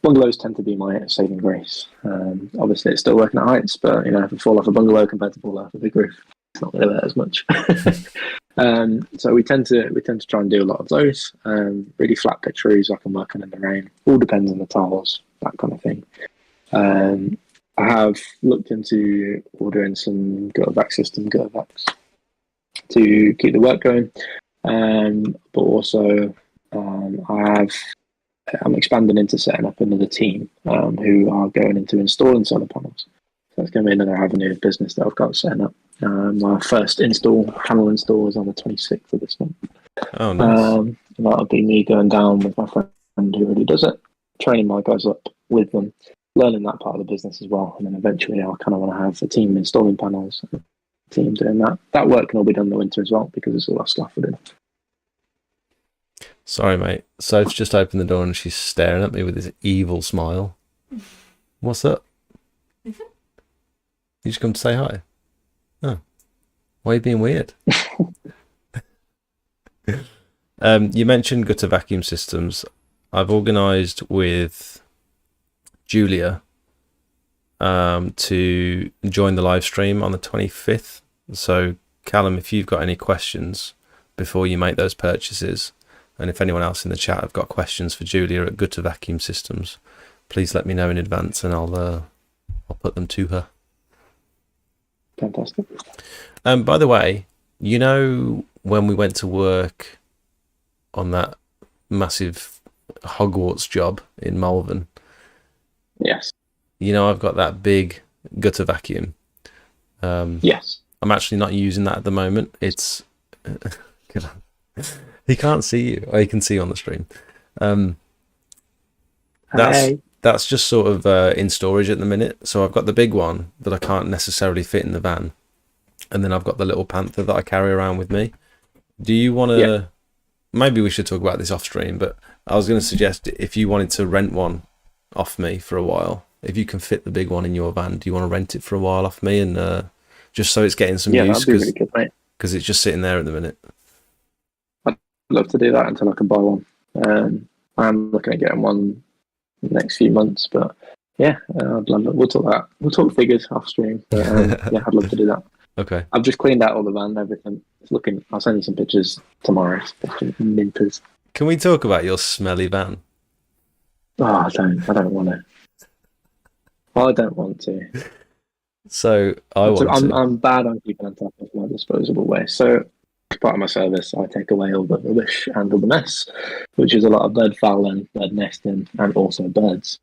Bungalows tend to be my saving grace. Obviously, it's still working at heights, but if I fall off a bungalow compared to fall off a big roof, it's not going to hurt as much. So we tend to try and do a lot of those. Really flat pitch roofs I can work on in the rain. All depends on the tiles, that kind of thing. I have looked into ordering some gutter vac to keep the work going, but also I'm expanding into setting up another team who are going into installing solar panels. So it's going to be another avenue of business that I've got setting up. My first panel install is on the 26th of this month. Oh, nice. That'll be me going down with my friend who already does it, training my guys up with them, learning that part of the business as well. And then eventually I kind of want to have a team installing panels, a team doing that. That work can all be done in the winter as well because it's all our scaffolding. Sorry, mate. Soph's just opened the door and she's staring at me with this evil smile. What's up? You just come to say hi? Oh. Why are you being weird? You mentioned gutter vacuum systems. I've organised with Julia to join the live stream on the 25th. So, Callum, if you've got any questions before you make those purchases, and if anyone else in the chat have got questions for Julia at Gutter Vacuum Systems, please let me know in advance and I'll put them to her. Fantastic. By the way, when we went to work on that massive Hogwarts job in Malvern? Yes. I've got that big gutter vacuum. Yes. I'm actually not using that at the moment. It's... He can't see you. Oh, he can see you on the stream. That's just sort of in storage at the minute. So I've got the big one that I can't necessarily fit in the van. And then I've got the little Panther that I carry around with me. Do you want to... Yeah. Maybe we should talk about this off stream, but I was going to suggest if you wanted to rent one off me for a while, if you can fit the big one in your van, do you want to rent it for a while off me and just so it's getting some use? That'd be really good, mate. Because it's just sitting there at the minute. I'd love to do that until I can buy one. I'm looking at getting one in the next few months, but yeah, we'll talk figures off stream. But, yeah, I'd love to do that. Okay. I've just cleaned out all the van, everything. It's looking. I'll send you some pictures tomorrow. Minters. Can we talk about your smelly van? Oh, I don't want to. I don't want to. So I'm bad on keeping on top of my disposable waste. So as part of my service, I take away all the rubbish and all the mess, which is a lot of bird fouling, bird nesting, and also birds.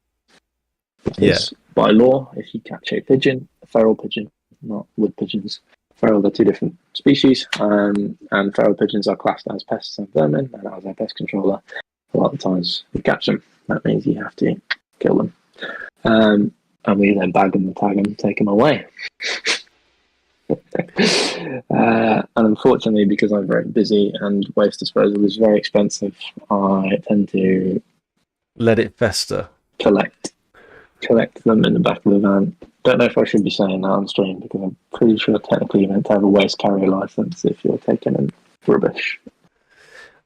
Because by law, if you catch a feral pigeon, not wood pigeons, feral, they're two different species, and feral pigeons are classed as pests and vermin, and as a pest controller, a lot of times you catch them. That means you have to kill them. And we then bag them and tag them, take them away. And unfortunately, because I'm very busy and waste disposal is very expensive, I tend to Let it fester. collect collect them in the back of the van. Don't know if I should be saying that on stream because I'm pretty sure technically you're meant to have a waste carrier license if you're taking in rubbish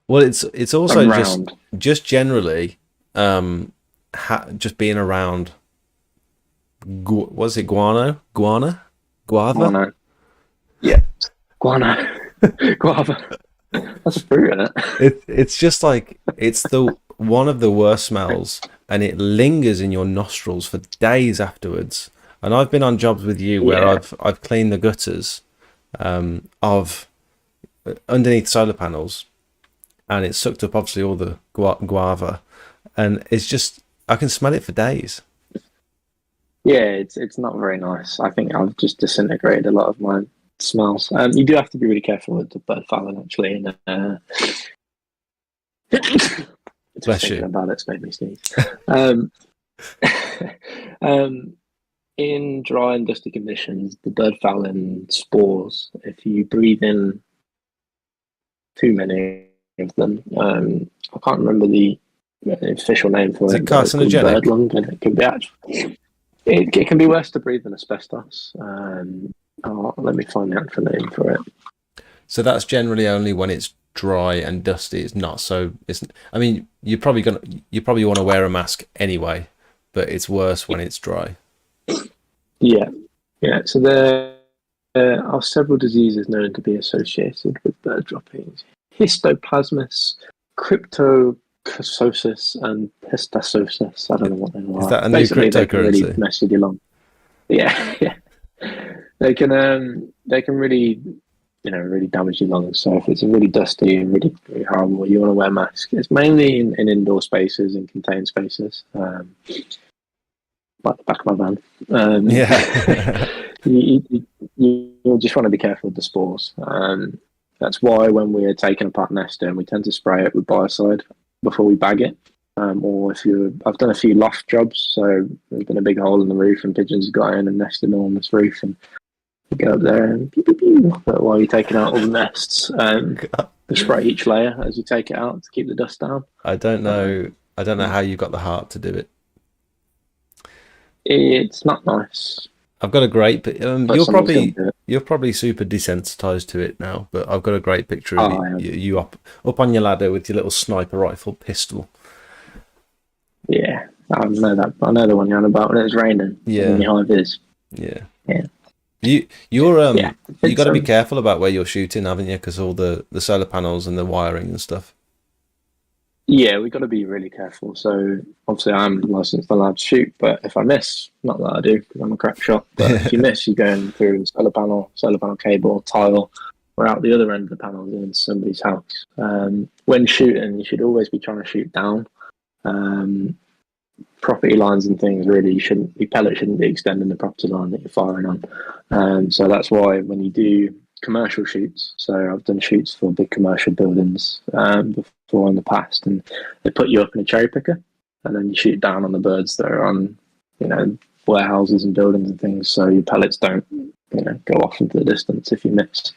Well, it's also around. just generally, just being around. Was it guava? Guano. Yeah. Guano. Guava. That's a fruit, isn't it? It's just like it's the one of the worst smells, and it lingers in your nostrils for days afterwards. And I've been on jobs with you where Yeah. I've cleaned the gutters of underneath solar panels, and it sucked up obviously all the guava, and it's just I can smell it for days. Yeah, it's not very nice. I think I've just disintegrated a lot of my smells. You do have to be really careful with the bird fouling actually, and just Bless thinking you. about it's made me sneeze. Um, um, in dry and dusty conditions, the bird fouling spores, if you breathe in too many of them, I can't remember the official name for Is it, it but it's called bird carcinogenic? lung, and it can be actually, it can be worse to breathe than asbestos. Let me find the actual name for it. So that's generally only when it's dry and dusty. It's not so. It's. I mean, you probably want to wear a mask anyway, but it's worse when it's dry. Yeah, yeah. So there are several diseases known to be associated with bird droppings: histoplasmus, cryptococcosis, and pistasosis. I don't know what they Is are. that a new Basically, they can really cryptocurrency? mess with your lung. Yeah, yeah. They can really really damage your lungs. So if it's really dusty and really, really horrible, you want to wear a mask. It's mainly in indoor spaces and contained spaces, like the back of my van. Yeah. You just want to be careful with the spores. That's why when we're taking apart nesting, we tend to spray it with biocide before we bag it. Or I've done a few loft jobs, so there's been a big hole in the roof and pigeons got in and nested on this roof, and you go up there and pew, pew, pew, but while you're taking out all the nests, you spray each layer as you take it out to keep the dust down. I don't Um, know. I don't know how you got the heart to do it. it's not nice, I've got a great. but someone's going to do it. You're probably super desensitized to it now, but I've got a great picture of Oh, I am. you up on your ladder with your little sniper rifle pistol. Yeah, I know that. I know the one you're on about when it's raining. Yeah. And the hive is. Yeah. Yeah. You It's, got to be careful about where you're shooting, haven't you? Because all the solar panels and the wiring and stuff. yeah, we've got to be really careful. So obviously, I'm licensed allowed to shoot, but if I miss, not that I do because I'm a crack shot. But if you miss, you're going through solar panel cable, tile, or out the other end of the panels into somebody's house. When shooting, you should always be trying to shoot down. Property lines and things really your pellet shouldn't be extending the property line that you're firing on. So that's why when you do commercial shoots, so I've done shoots for big commercial buildings before in the past, and they put you up in a cherry picker and then you shoot down on the birds that are on warehouses and buildings and things, so your pellets don't go off into the distance if you miss.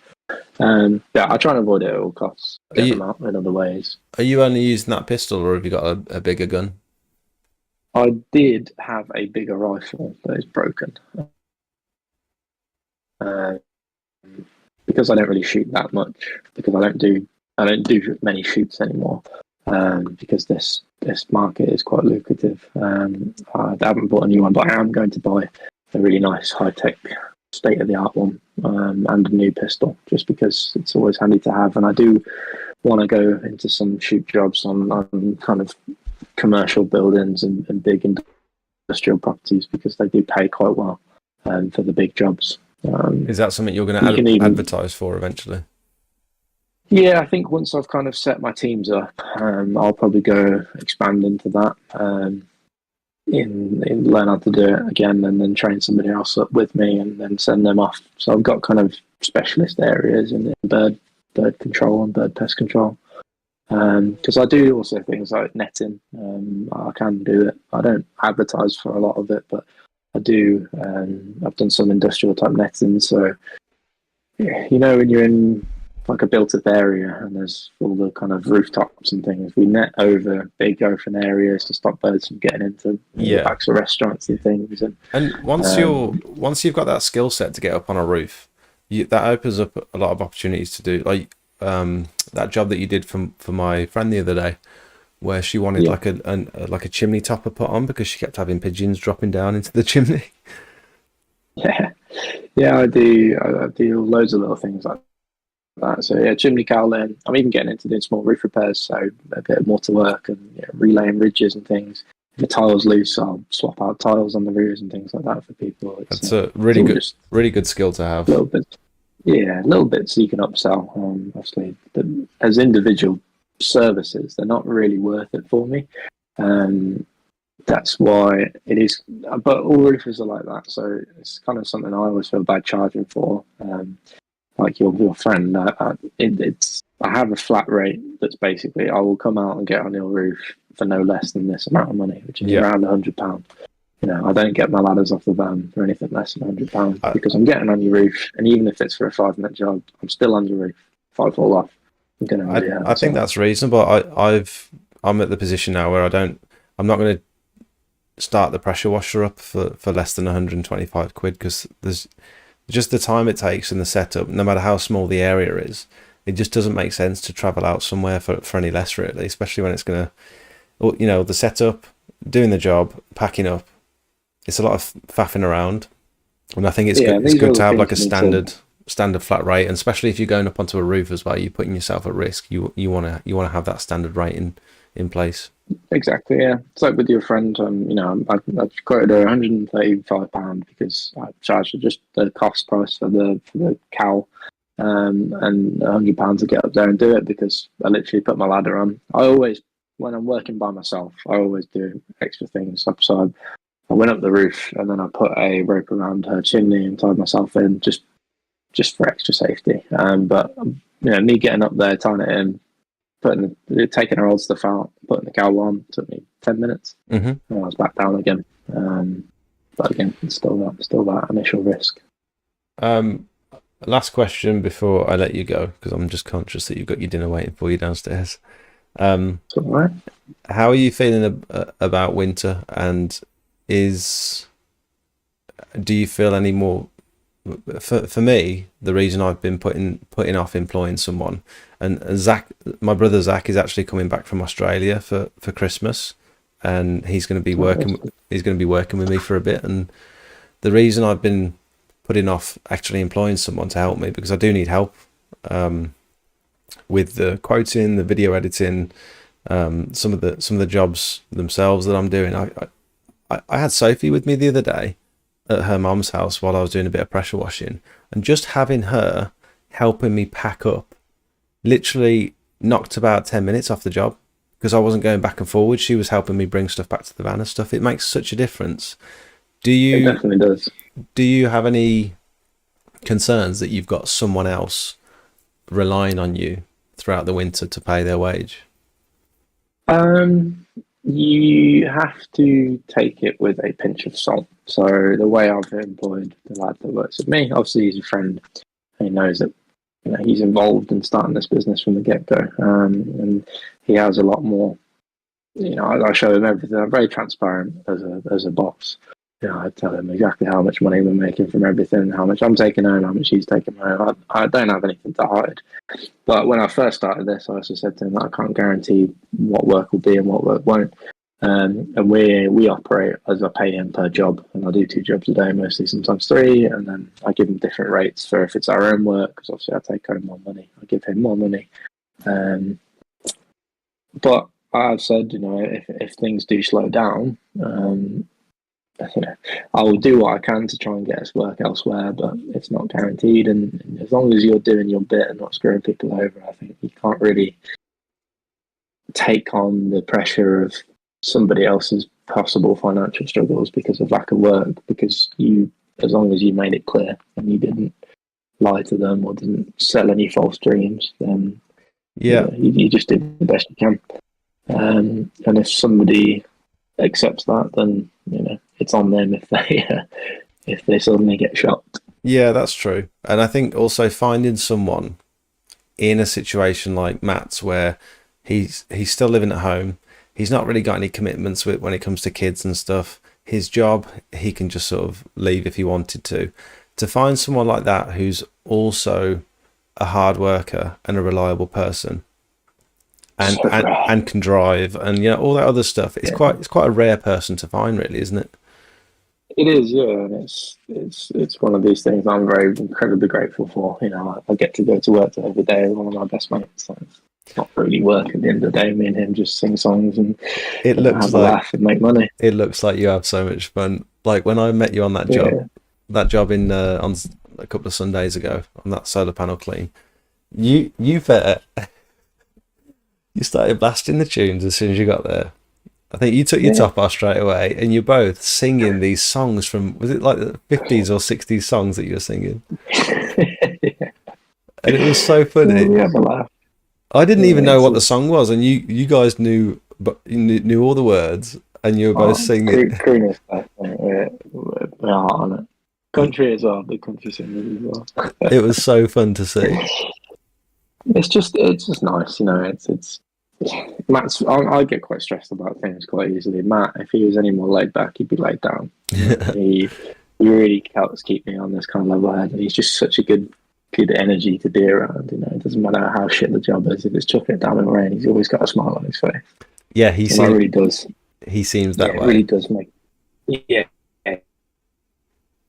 I try and avoid it at all costs, get them out in other ways. Are you only using that pistol, or have you got a bigger gun? I did have a bigger rifle that is broken. Uh, because I don't really shoot that much, because I don't do many shoots anymore. Because this market is quite lucrative. I haven't bought a new one, but I am going to buy a really nice high tech, state of the art one, and a new pistol, just because it's always handy to have. And I do want to go into some shoot jobs on kind of commercial buildings and big industrial properties, because they do pay quite well for the big jobs. Is that something you're going to advertise for eventually? Yeah, I think once I've kind of set my teams up, I'll probably go expand into that, in learn how to do it again, and then train somebody else up with me, and then send them off. So I've got kind of specialist areas in bird control and bird pest control. Because I do also things like netting. I can do it. I don't advertise for a lot of it, but I do. I've done some industrial type netting, so you know, when you're in like a built-up area and there's all the kind of rooftops and things, we net over big open areas to stop birds from getting into the Yeah. backs of restaurants and things. And Um, once you've got that skill set to get up on a roof, that opens up a lot of opportunities to do like that job that you did for my friend the other day, where she wanted yeah, like like a chimney topper put on because she kept having pigeons dropping down into the chimney. yeah, yeah. I do. I do loads of little things like that. So yeah, chimney cowling. I'm even getting into doing small roof repairs, so a bit more to work and relaying ridges and things. If the tile's loose, I'll swap out tiles on the roofs and things like that for people. That's a It's all just really good skill to have. little bits. Yeah, little bits you can upsell. Obviously, but as individual services, they're not really worth it for me. Um, that's why it is. But all roofers are like that, so it's kind of something I always feel bad charging for. Like your friend, it's I have a flat rate that's basically I will come out and get on your roof for no less than this amount of money, which is Yeah. around £100. You know, I don't get my ladders off the van for anything less than £100 I, because I'm getting on your roof, and even if it's for a 5 minute job, I'm still on your roof. If I fall off, I'm going to really hurt I think myself. that's reasonable. I'm at the position now where I'm not going to start the pressure washer up for less than 125 quid because there's just the time it takes and the setup, no matter how small the area is, it just doesn't make sense to travel out somewhere for any less really, especially when it's going to, the setup, doing the job, packing up. It's a lot of faffing around, and I think it's Yeah, good. It's these are good all to the have like a things you need to. standard flat rate, and especially if you're going up onto a roof as well, you're putting yourself at risk. You want to have that standard rate in place. Exactly, yeah. It's like with your friend, I quoted her £135 because I charged her just the cost price for the cow, and £100 to get up there and do it because I literally put my ladder on. I always, when I'm working by myself, I always do extra things. So I went up the roof and then I put a rope around her chimney and tied myself in just for extra safety. But me getting up there, tying it in, taking her old stuff out, putting the cow on took me 10 minutes, Mm-hmm. and I was back down again. But again, it's still that initial risk. Last question before I let you go, because I'm just conscious that you've got your dinner waiting for you downstairs. It's all right. How are you feeling about winter? And do you feel any more? For me, the reason I've been putting off employing someone, and Zach, my brother Zach, is actually coming back from Australia for Christmas, and he's going to be working. He's going to be working with me for a bit, and the reason I've been putting off actually employing someone to help me because I do need help with the quoting, the video editing, some of the jobs themselves that I'm doing. I had Sophie with me the other day at her mum's house while I was doing a bit of pressure washing, and just having her helping me pack up literally knocked about 10 minutes off the job because I wasn't going back and forward. She was helping me bring stuff back to the van and stuff. It makes such a difference. It definitely does. Do you have any concerns that you've got someone else relying on you throughout the winter to pay their wage? You have to take it with a pinch of salt. So the way I've employed the lad that works with me, obviously he's a friend. He knows that he's involved in starting this business from the get go, and he has a lot more. I show him everything. I'm very transparent as a boss. I tell him exactly how much money we're making from everything, how much I'm taking home, how much he's taking home. I don't have anything to hide. But when I first started this, I also said to him that I can't guarantee what work will be and what work won't. And we operate as I pay him per job, and I do 2 jobs a day, mostly sometimes 3, and then I give him different rates for if it's our own work, because obviously I take home more money. I give him more money. But I've said, if things do slow down, I will do what I can to try and get us work elsewhere, but it's not guaranteed. And as long as you're doing your bit and not screwing people over, I think you can't really take on the pressure of somebody else's possible financial struggles because of lack of work. Because as long as you made it clear and you didn't lie to them or didn't sell any false dreams, then you just did the best you can. And if somebody accepts that, then it's on them if they suddenly get shocked. Yeah, that's true. And I think also finding someone in a situation like Matt's where he's still living at home. He's not really got any commitments with when it comes to kids and stuff. His job, he can just sort of leave if he wanted to. To find someone like that who's also a hard worker and a reliable person and So and, rare. and can drive and all that other stuff, it's quite a rare person to find, really, isn't it? It is, yeah, and it's one of these things I'm very incredibly grateful for. You know, I get to go to work every day with one of my best mates. So it's not really work at the end of the day. Me and him just sing songs and It looks have a like laugh and make money. it looks like you have so much fun. Like when I met you on Yeah, that job in on a couple of Sundays ago on that solar panel clean, you you started blasting the tunes as soon as you got there. I think you took your yeah, top off straight away, and you're both singing these songs from, was it like the 50s or 60s songs that you were singing? yeah. And it was so funny. We have a laugh. I didn't Yeah, even know what the song was, and you guys knew, but you knew all the words, and you were both singing. crooner stuff. We're hot on it. Country as well, big country singers as well. It was so fun to see. It's just nice, you know. It's Matt's. I get quite stressed about things quite easily. Matt, if he was any more laid back, he'd be laid down. You know, he really helps keep me on this kind of level head, and he's just such a good energy to be around. You know, it doesn't matter how shit the job is. If it's chucking it down in the rain, he's always got a smile on his face. Yeah, And that really does. he seems that Yeah, it way. really does make. Yeah, and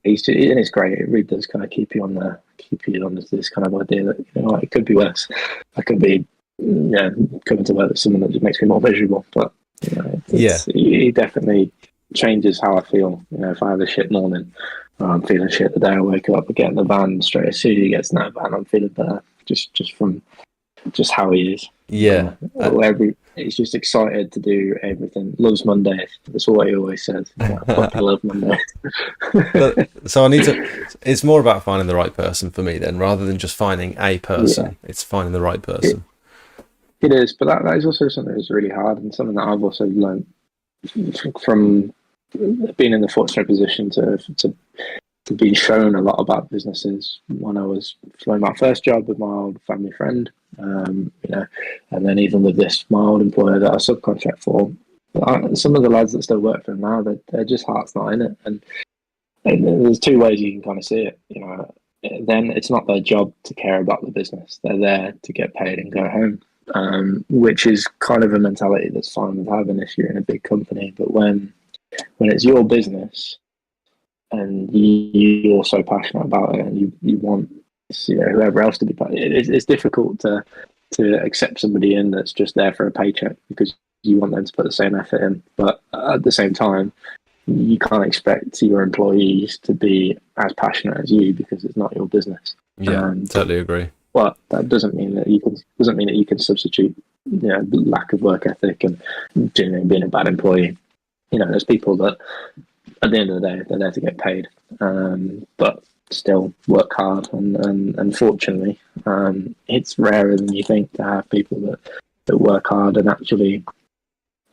it's great. It really does kind of keep you on this kind of idea that, you know, it could be worse. I could be, yeah, coming to work with someone that just makes me more miserable. But you know, it definitely changes how I feel. You know, if I have a shit morning, or I'm feeling shit the day I wake up, I get in the van straight as soon as he gets in that van, I'm feeling better. Just from just how he is. Yeah. He's just excited to do everything. Loves Mondays. That's what he always says. I fucking love Mondays. But so I need to. It's more about finding the right person for me then, rather than just finding a person. Yeah. It's finding the right person. It is, but that is also something that's really hard, and something that I've also learned from being in the fortunate position to be shown a lot about businesses when I was doing my first job with my old family friend, you know, and then even with my old employer that I subcontract for. Some of the lads that still work for him now, they're just heart's not in it, and there's two ways you can kind of see it. You know, then it's not their job to care about the business; they're there to get paid and go home, which is kind of a mentality that's fine with having if you're in a big company. But when it's your business, and you're so passionate about it, and you want, you know, whoever else to be passionate, it's difficult to accept somebody in that's just there for a paycheck, because you want them to put the same effort in. But at the same time, you can't expect your employees to be as passionate as you, because it's not your business. Yeah, totally agree. But that doesn't mean that you can substitute, you know, the lack of work ethic and being a bad employee. You know, there's people that at the end of the day, they're there to get paid, but still work hard. And fortunately, it's rarer than you think to have people that work hard and actually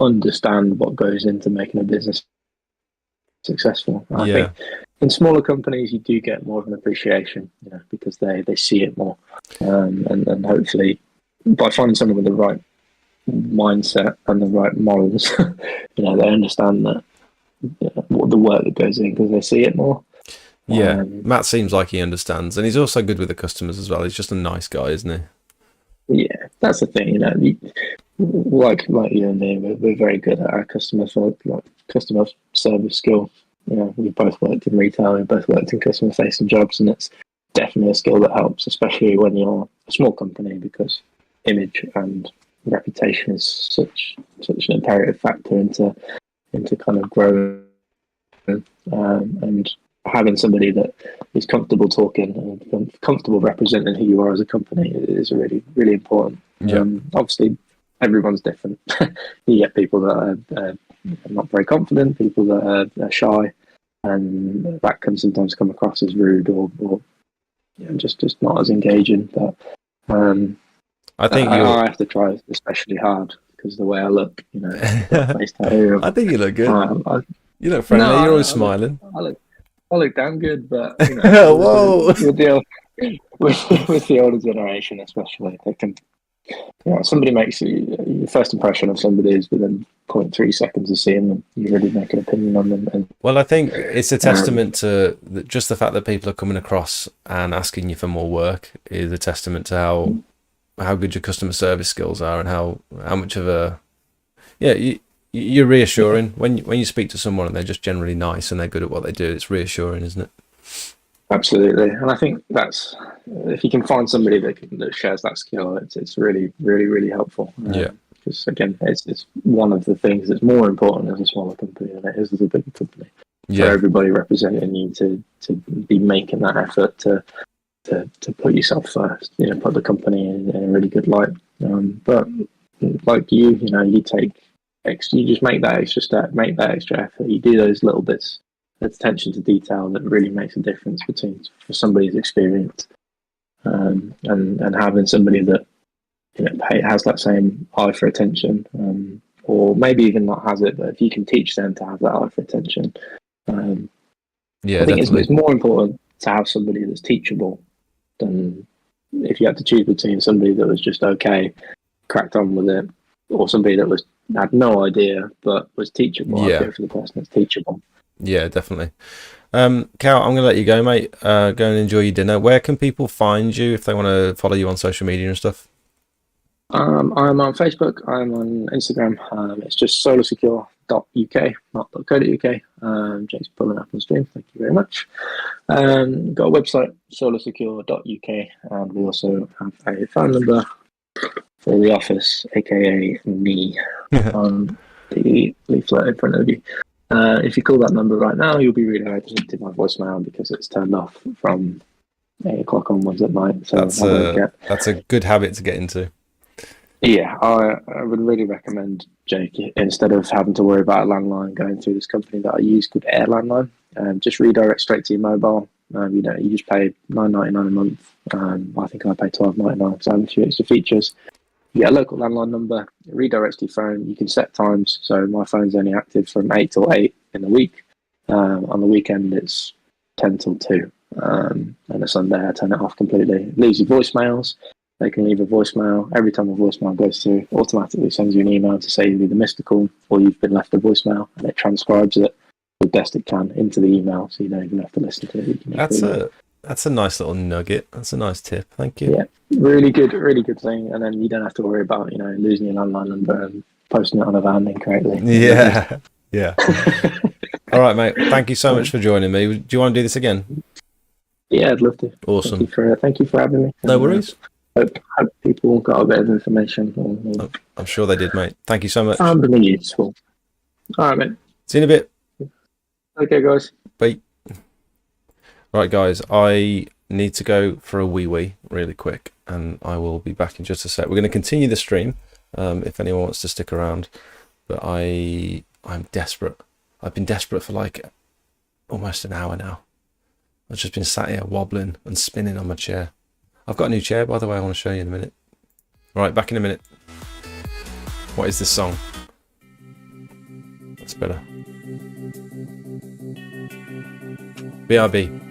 understand what goes into making a business successul. I think in smaller companies, you do get more of an appreciation, you know, because they see it more, and hopefully by finding someone with the right mindset and the right morals, you know, they understand that, you know, what the work that goes in, because they see it more. Yeah, Matt seems like he understands, and he's also good with the customers as well. He's just a nice guy, isn't he? Yeah, that's the thing. You know, like you and me, we're very good at our customer service skill. You know, we both worked in retail, we both worked in customer facing jobs, and it's definitely a skill that helps, especially when you're a small company, because image and reputation is such an imperative factor into kind of growing, and having somebody that is comfortable talking and comfortable representing who you are as a company is really, really important. Yeah. Obviously, everyone's different. You get people that are not very confident, people that are shy, and that can sometimes come across as rude or you know, just not as engaging. But I think I have to try especially hard, because the way I look, you know, face tattoo. I think you look good. You look friendly. You're always smiling. I look damn good, but Whoa! with the with the older generation, especially, they can. Somebody makes your first impression of somebody is within 0.3 seconds of seeing them. You really make an opinion on them. And Well, I think it's a testament to just the fact that people are coming across and asking you for more work is a testament to how good your customer service skills are and how much of a you're reassuring when you speak to someone and they're just generally nice and they're good at what they do. It's reassuring, isn't it? absolutely, and I think that's if you can find somebody that shares that skill, it's really really really helpful. Yeah. Because again, it's one of the things that's more important as a smaller company than it is as a bigger company. Yeah. For everybody representing you to be making that effort to put yourself first, put the company in a really good light. But like you you just make that extra step, make that extra effort. You do those little bits, that attention to detail that really makes a difference for somebody's experience, and having somebody that has that same eye for attention, or maybe even not has it, but if you can teach them to have that eye for attention, Yeah, I think definitely. it's more important to have somebody that's teachable than if you had to choose between somebody that was just okay, cracked on with it, or somebody that had no idea but was teachable. Yeah. I'd go for the person that's teachable. Yeah, definitely. Cal, I'm going to let you go, mate. Go and enjoy your dinner. Where can people find you if they want to follow you on social media and stuff? I'm on Facebook. I'm on Instagram. It's just solorsecure.uk, not .co.uk. Jake's pulling up on stream. Thank you very much. Got a website, solorsecure.uk, and we also have a phone number for the office, aka me, on the leaflet in front of you. If you call that number right now, you'll be redirected to my voicemail because it's turned off from 8 o'clock onwards at night. So that's a good habit to get into. Yeah, I would really recommend, Jake, instead of having to worry about a landline going through this company that I use called Air Landline, just redirect straight to your mobile. You just pay $9.99 a month. I think I pay $12.99, so I have a few extra features. You get a local landline number, it redirects to your phone. You can set times, so my phone's only active from 8 till 8 in the week. On the weekend, it's 10 till 2. And a Sunday, I turn it off completely. It leaves you voicemails. They can leave a voicemail. Every time a voicemail goes through, automatically sends you an email to say you've either missed a call or you've been left a voicemail, and it transcribes it the best it can into the email, so you don't even have to listen to it. That's a nice little nugget. That's a nice tip. Thank you. Yeah, really good thing. And then you don't have to worry about losing your landline number and posting it on a van incorrectly. Yeah, yeah. All right, mate. Thank you so much for joining me. Do you want to do this again? Yeah, I'd love to. Awesome. Thank you for having me. No worries. Hope people got a bit of information. I'm sure they did, mate. Thank you so much. Found them useful. All right, mate. See you in a bit. Okay, guys. Bye. Right, guys. I need to go for a wee really quick, and I will be back in just a sec. We're going to continue the stream if anyone wants to stick around, but I'm desperate. I've been desperate for like almost an hour now. I've just been sat here wobbling and spinning on my chair. I've got a new chair, by the way, I want to show you in a minute. Right, back in a minute. What is this song? That's better. BRB.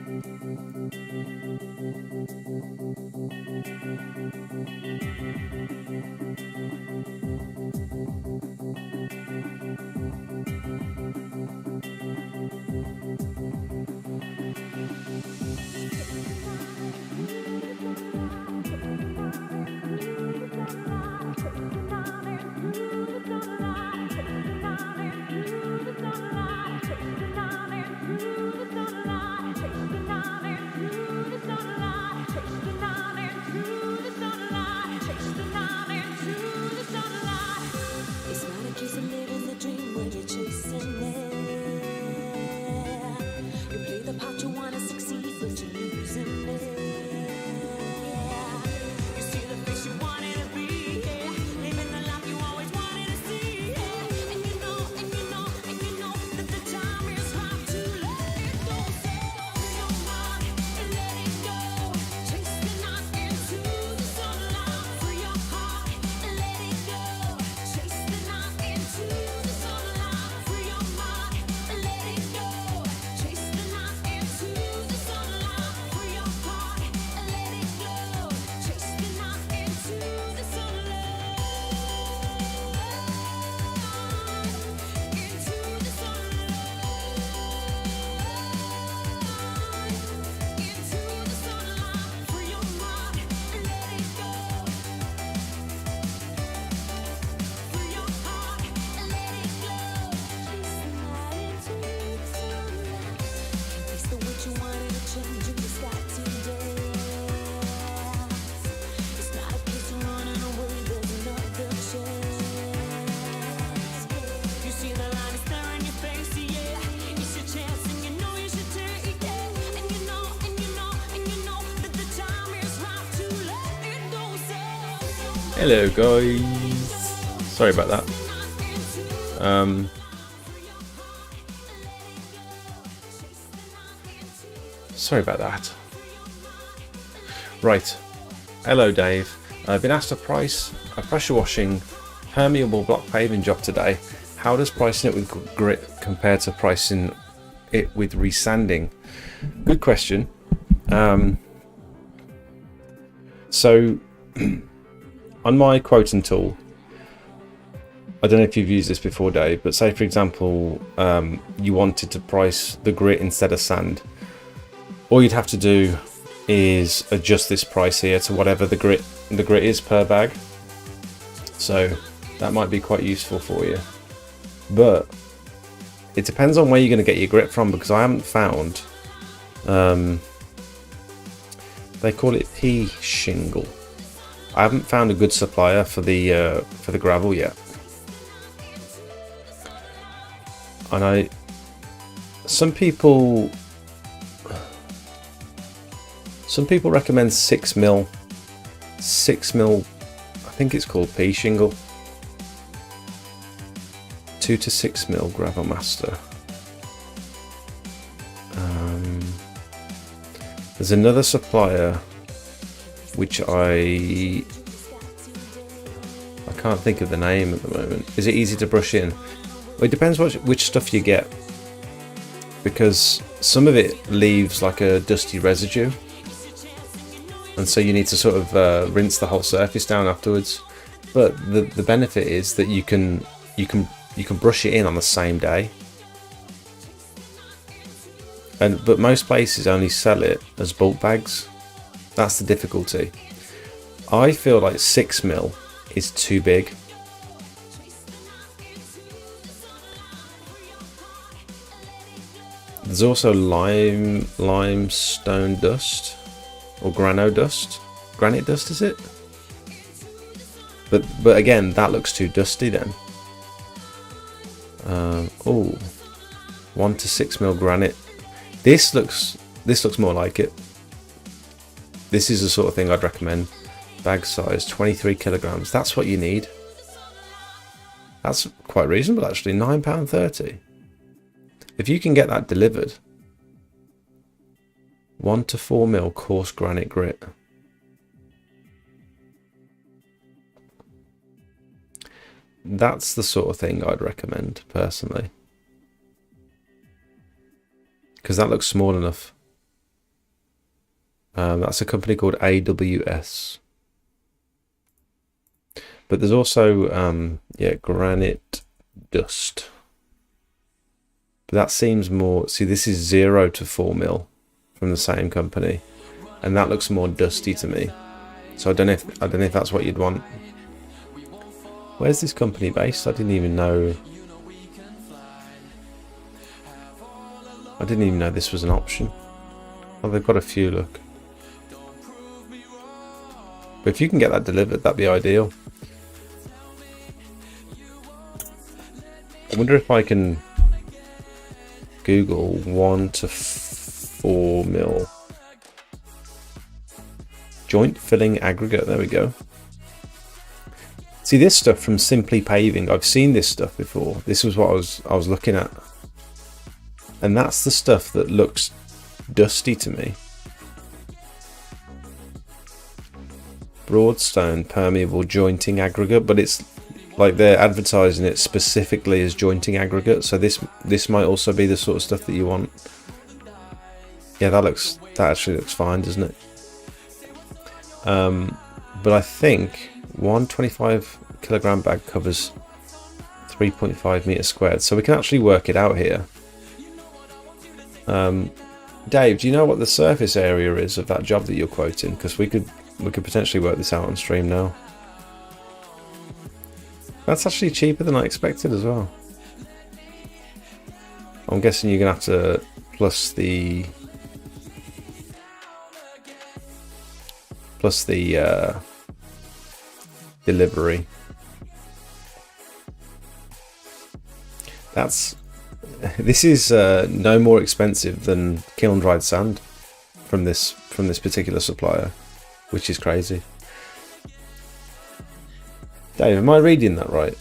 Hello guys. Sorry about that. Sorry about that. Right. Hello Dave. I've been asked to price a pressure washing permeable block paving job today. How does pricing it with grit compare to pricing it with resanding? Good question. So on my quoting tool, I don't know if you've used this before, Dave, but say for example you wanted to price the grit instead of sand. All you'd have to do is adjust this price here to whatever the grit is per bag. So that might be quite useful for you. But it depends on where you're going to get your grit from, because I haven't found they call it pea shingle. I haven't found a good supplier for the gravel yet. And some people recommend 6mm. 6mm, I think it's called pea shingle. 2 to 6mm gravel master. There's another supplier which I can't think of the name at the moment. Is it easy to brush in? Well, it depends which stuff you get, because some of it leaves like a dusty residue, and so you need to sort of rinse the whole surface down afterwards. But the benefit is that you can brush it in on the same day. But most places only sell it as bulk bags. That's the difficulty. I feel like 6mm is too big. There's also limestone dust, or granite dust. Granite dust, is it? But again, that looks too dusty then. 1 to 6mm granite. This looks more like it. This is the sort of thing I'd recommend. Bag size 23 kilograms. That's what you need. That's quite reasonable actually. £9.30. If you can get that delivered. 1 to 4mm coarse granite grit. That's the sort of thing I'd recommend personally, because that looks small enough. That's a company called AWS. But there's also granite dust. But that seems more. See, this is 0 to 4mm from the same company, and that looks more dusty to me. So I don't know if that's what you'd want. Where's this company based? I didn't even know. I didn't even know this was an option. Oh, they've got a few, look. But if you can get that delivered, that'd be ideal. I wonder if I can Google 1 to 4mm joint filling aggregate. There we go. See, this stuff from Simply Paving, I've seen this stuff before. This was what I was looking at, and that's the stuff that looks dusty to me. Broadstone permeable jointing aggregate, but it's like they're advertising it specifically as jointing aggregate. So this might also be the sort of stuff that you want. Yeah, that actually looks fine, doesn't it? But I think 125 kilogram bag covers 3.5 meters squared, so we can actually work it out here. Dave, do you know what the surface area is of that job that you're quoting? Because we could potentially work this out on stream now. That's actually cheaper than I expected as well. I'm guessing you're gonna have to plus the delivery. This is no more expensive than kiln dried sand from this particular supplier, which is crazy. Dave, am I reading that right?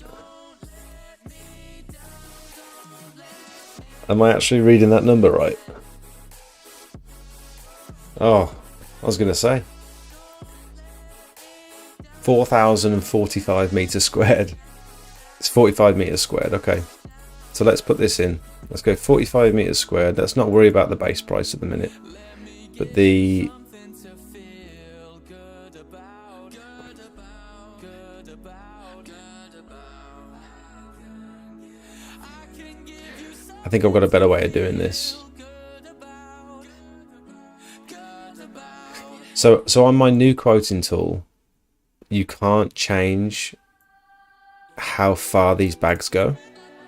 Am I actually reading that number right? Oh, I was going to say 4,045 meters squared. It's 45 meters squared. Okay, so let's put this in. Let's go 45 meters squared. Let's not worry about the base price at the minute, but the I think I've got a better way of doing this. So on my new quoting tool, you can't change how far these bags go.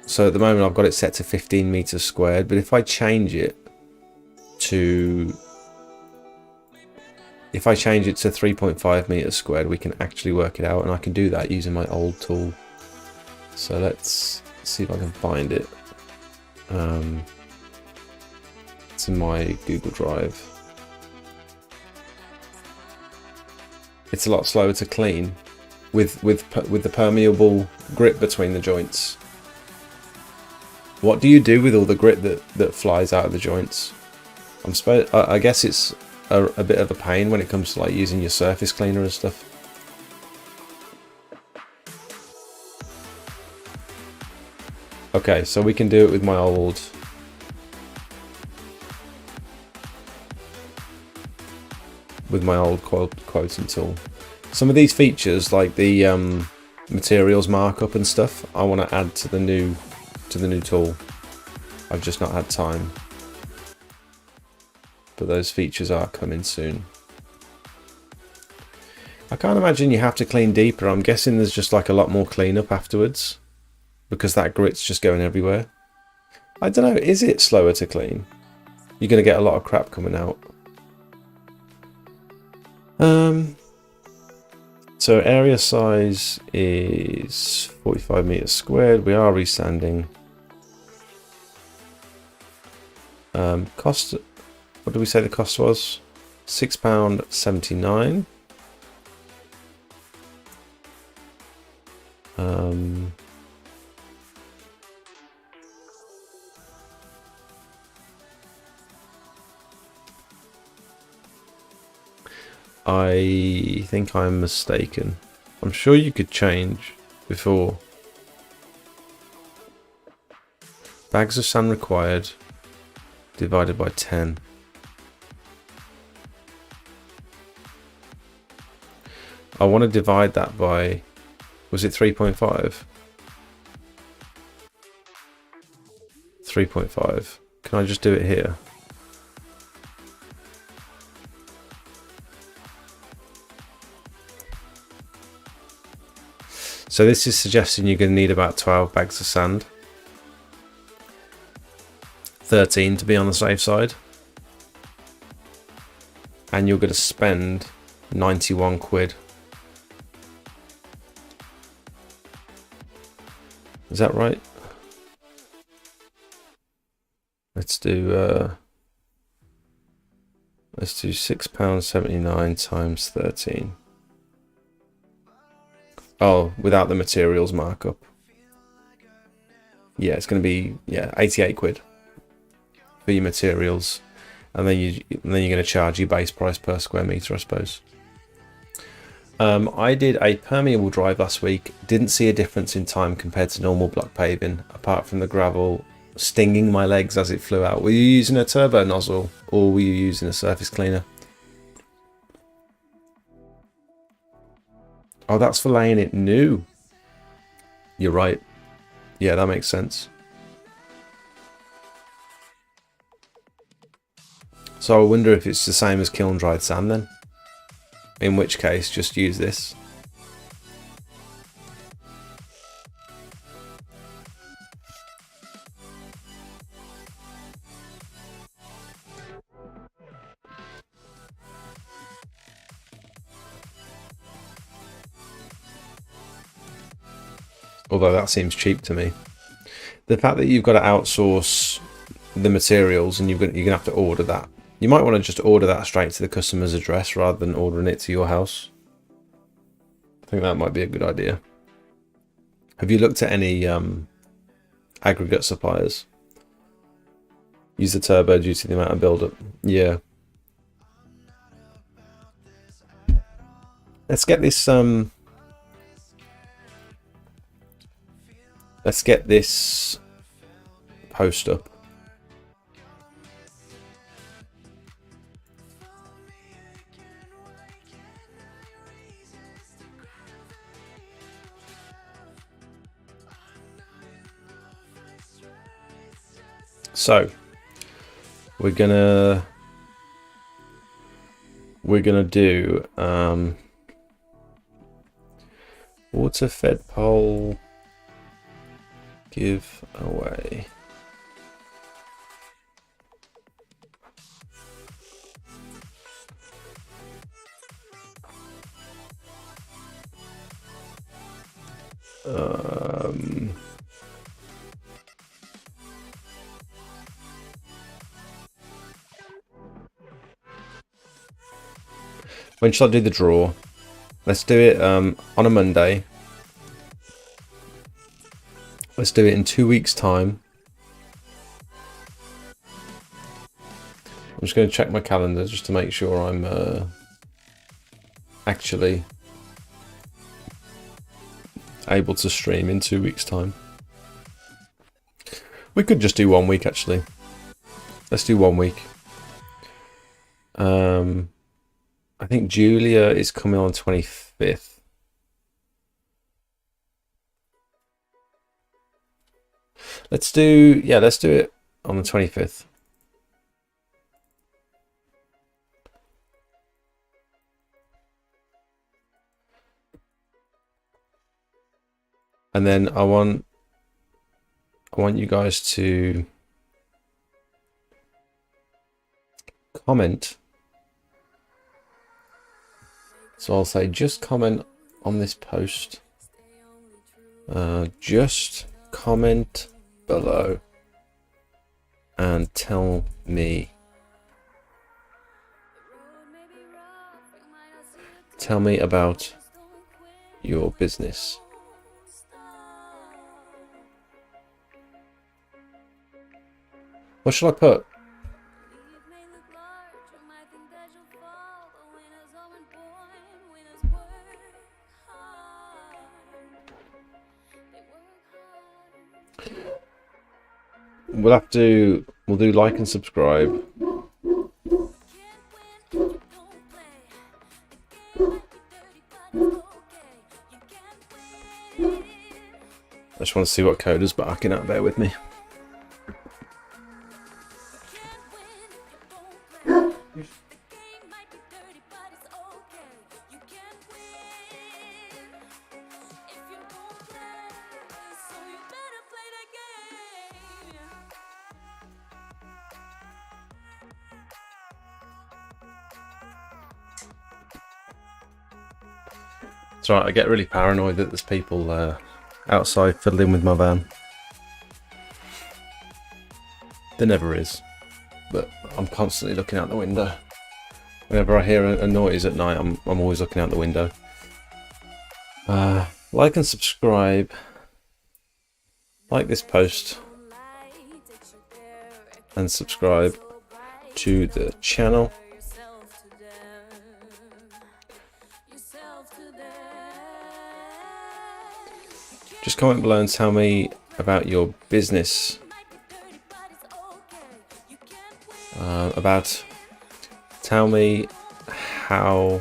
So at the moment I've got it set to 15 meters squared, but if I change it to 3.5 meters squared, we can actually work it out, and I can do that using my old tool. So let's see if I can find it. It's in my Google Drive. It's a lot slower to clean with the permeable grit between the joints. What do you do with all the grit that flies out of the joints? I guess it's a bit of a pain when it comes to like using your surface cleaner and stuff. Okay, so we can do it with my old quoting tool. Some of these features, like the materials markup and stuff, I want to add to the new tool. I've just not had time, but those features are coming soon. I can't imagine you have to clean deeper. I'm guessing there's just like a lot more cleanup afterwards, because that grit's just going everywhere. I don't know, is it slower to clean? You're going to get a lot of crap coming out. So area size is 45 meters squared. We are resanding. Cost, what did we say the cost was? £6.79. I think I'm mistaken. I'm sure you could change before. Bags of sand required divided by 10. I want to divide that by, was it 3.5? 3.5. Can I just do it here? So this is suggesting you're going to need about 12 bags of sand. 13 to be on the safe side. And you're going to spend 91 quid. Is that right? Let's do £6.79 times 13. Oh, without the materials markup. Yeah, it's going to be 88 quid for your materials, and then you're going to charge your base price per square meter, I suppose. I did a permeable drive last week. Didn't see a difference in time compared to normal block paving, apart from the gravel stinging my legs as it flew out. Were you using a turbo nozzle or were you using a surface cleaner? Oh, that's for laying it new. You're right. Yeah, that makes sense. So I wonder if it's the same as kiln dried sand then. In which case, just use this. Although that seems cheap to me. The fact that you've got to outsource the materials and you're going to have to order that. You might want to just order that straight to the customer's address rather than ordering it to your house. I think that might be a good idea. Have you looked at any aggregate suppliers? Use the turbo due to the amount of build-up. Yeah. Let's get this post up. So we're gonna do water fed pole give away. When should I do the draw? Let's do it on a Monday. Let's do it in 2 weeks' time. I'm just going to check my calendar just to make sure I'm actually able to stream in 2 weeks' time. We could just do 1 week, actually. Let's do 1 week. I think Julia is coming on 25th. Let's do it on the 25th. And then I want you guys to comment. So I'll say just comment on this post. Just comment below and tell me about your business. What should I put? We'll do like and subscribe. I just want to see what Coda's barking at. Bear with me. It's alright, I get really paranoid that there's people outside fiddling with my van. There never is, but I'm constantly looking out the window. Whenever I hear a noise at night, I'm always looking out the window. Like and subscribe. Like this post. And subscribe to the channel. Just comment below and tell me about your business. Tell me how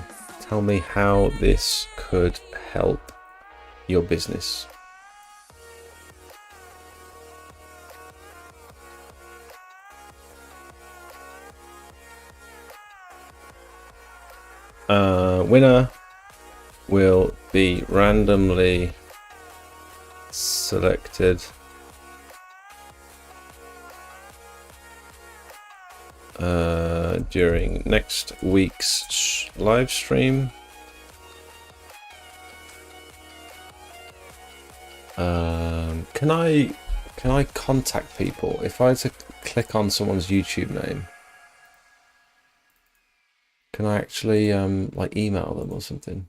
this could help your business. Winner will be randomly selected during next week's live stream. Can I contact people if I had to click on someone's YouTube name? Can I actually like email them or something?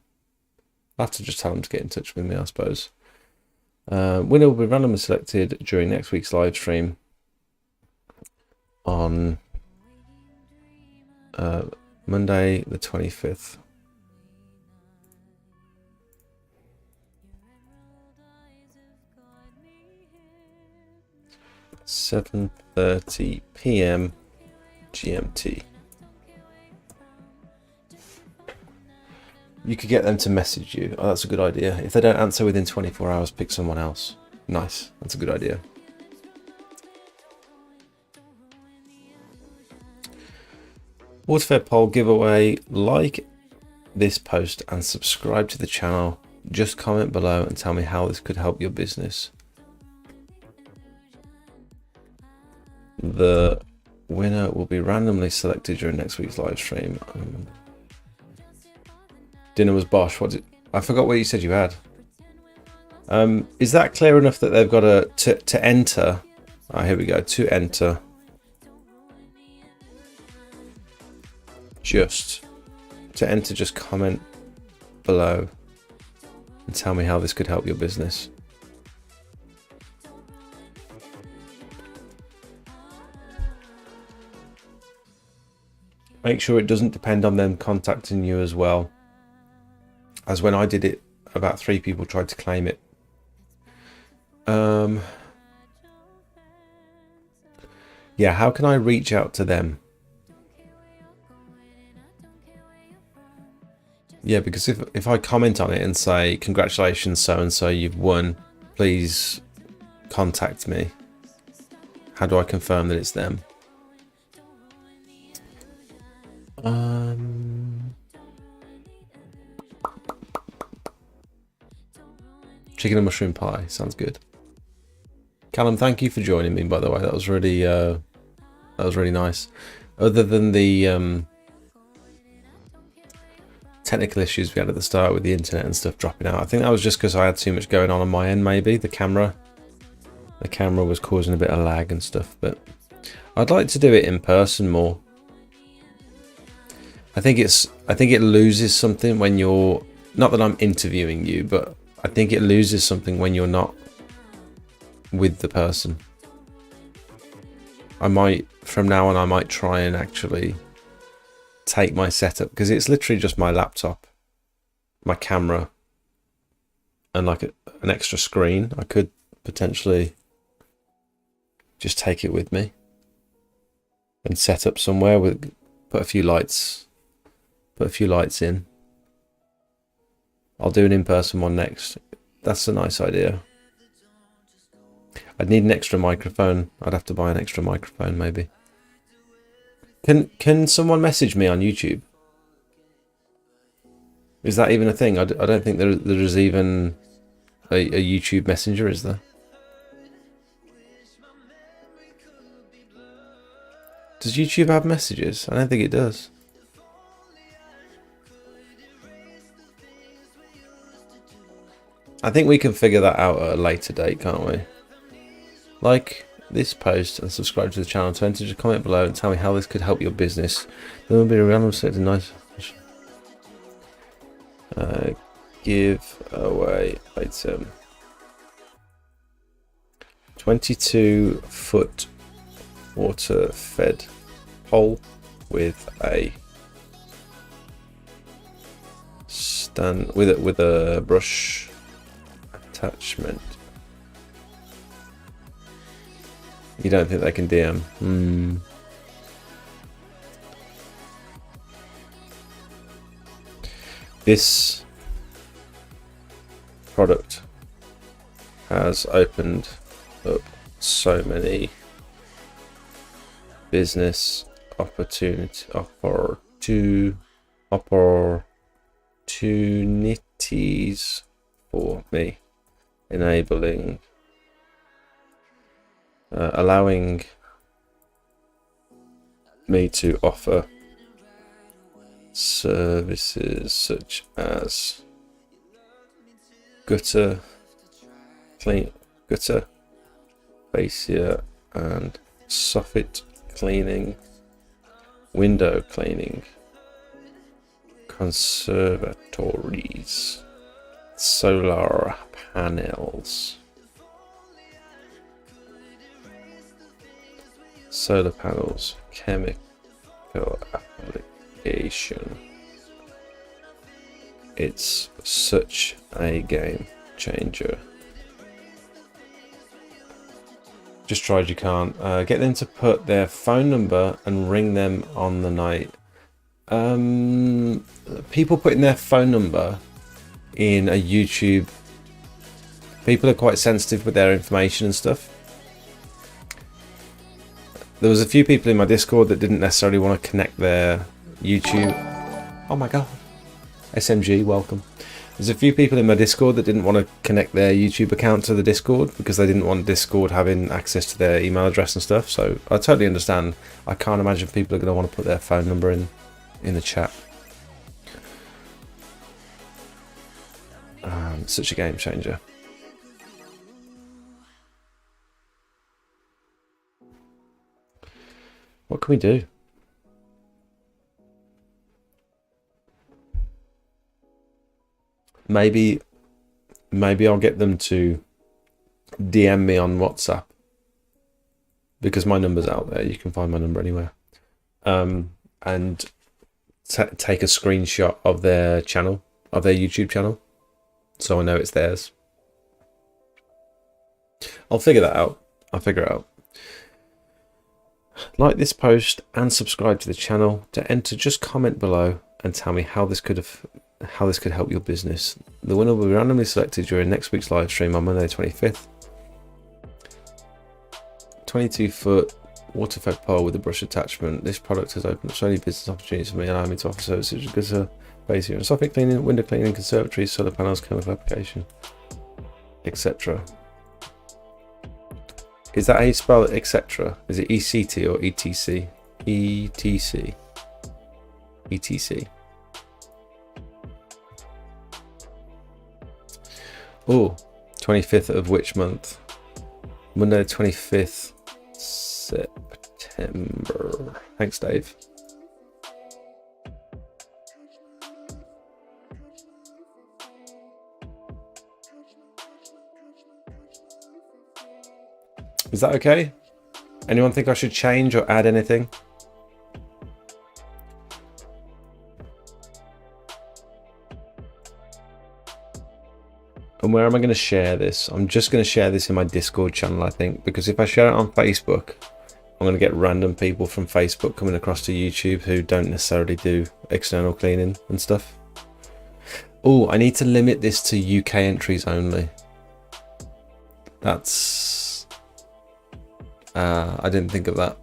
I'll have to just tell them to get in touch with me, I suppose. Winner will be randomly selected during next week's live stream on Monday the 25th. 7:30 p.m. GMT. You could get them to message you. Oh, that's a good idea. If they don't answer within 24 hours, pick someone else. Nice. That's a good idea. Waterfed poll giveaway. Like this post and subscribe to the channel. Just comment below and tell me how this could help your business. The winner will be randomly selected during next week's live stream. Dinner was Bosch. I forgot what you said you had. Is that clear enough that they've got to enter? Oh, here we go. To enter. Just comment below and tell me how this could help your business. Make sure it doesn't depend on them contacting you as well. As when I did it, about 3 people tried to claim it. Yeah, how can I reach out to them? Yeah, because if I comment on it and say, congratulations, so-and-so, you've won, please contact me. How do I confirm that it's them? Chicken and mushroom pie sounds good. Callum, thank you for joining me. By the way, that was really nice. Other than the technical issues we had at the start with the internet and stuff dropping out, I think that was just because I had too much going on my end. Maybe the camera was causing a bit of lag and stuff. But I'd like to do it in person more. I think it loses something when you're, not that I'm interviewing you, but I think it loses something when you're not with the person. From now on, I might try and actually take my setup, because it's literally just my laptop, my camera, and like an extra screen. I could potentially just take it with me and set up somewhere put a few lights in. I'll do an in-person one next. That's a nice idea. I'd need an extra microphone. I'd have to buy an extra microphone maybe. Can someone message me on YouTube? Is that even a thing? I don't think there is even a YouTube Messenger, is there? Does YouTube have messages? I don't think it does. I think we can figure that out at a later date, can't we? Like this post and subscribe to the channel. To enter, just comment below and tell me how this could help your business. There will be a random set of nice give away item. 22-foot water-fed pole with a stand with a brush attachment. You don't think they can DM? This product has opened up so many business opportunities for me, allowing me to offer services such as gutter, fascia and soffit cleaning, window cleaning, conservatories, solar panels, Solar panels, chemical application. It's such a game changer. Just tried, you can't. Get them to put their phone number and ring them on the night. People putting their phone number in a YouTube, people are quite sensitive with their information and stuff. There was a few people in my Discord that didn't necessarily want to connect their YouTube. Oh my god. SMG, welcome. There's a few people in my Discord that didn't want to connect their YouTube account to the Discord because they didn't want Discord having access to their email address and stuff. So I totally understand. I can't imagine people are going to want to put their phone number in the chat. Such a game changer. What can we do? Maybe I'll get them to DM me on WhatsApp, because my number's out there. You can find my number anywhere. And take a screenshot of their channel, of their YouTube channel, so I know it's theirs. I'll figure that out. I'll figure it out. Like this post and subscribe to the channel. To enter, just comment below and tell me how this could help your business. The winner will be randomly selected during next week's live stream on Monday 25th. 22-foot water-fed pole with a brush attachment. This product has opened up so many business opportunities for me, allowing me to offer services good to basic and soffit cleaning, window cleaning, conservatories, solar panels, chemical application, etc. Is that how you spell it, etc.? Is it ECT or ETC? ETC. ETC. Oh, 25th of which month? Monday 25th September. Thanks, Dave. Is that okay? Anyone think I should change or add anything? And where am I going to share this? I'm just going to share this in my Discord channel, I think, because if I share it on Facebook, I'm going to get random people from Facebook coming across to YouTube who don't necessarily do external cleaning and stuff. Oh, I need to limit this to UK entries only. That's... I didn't think of that.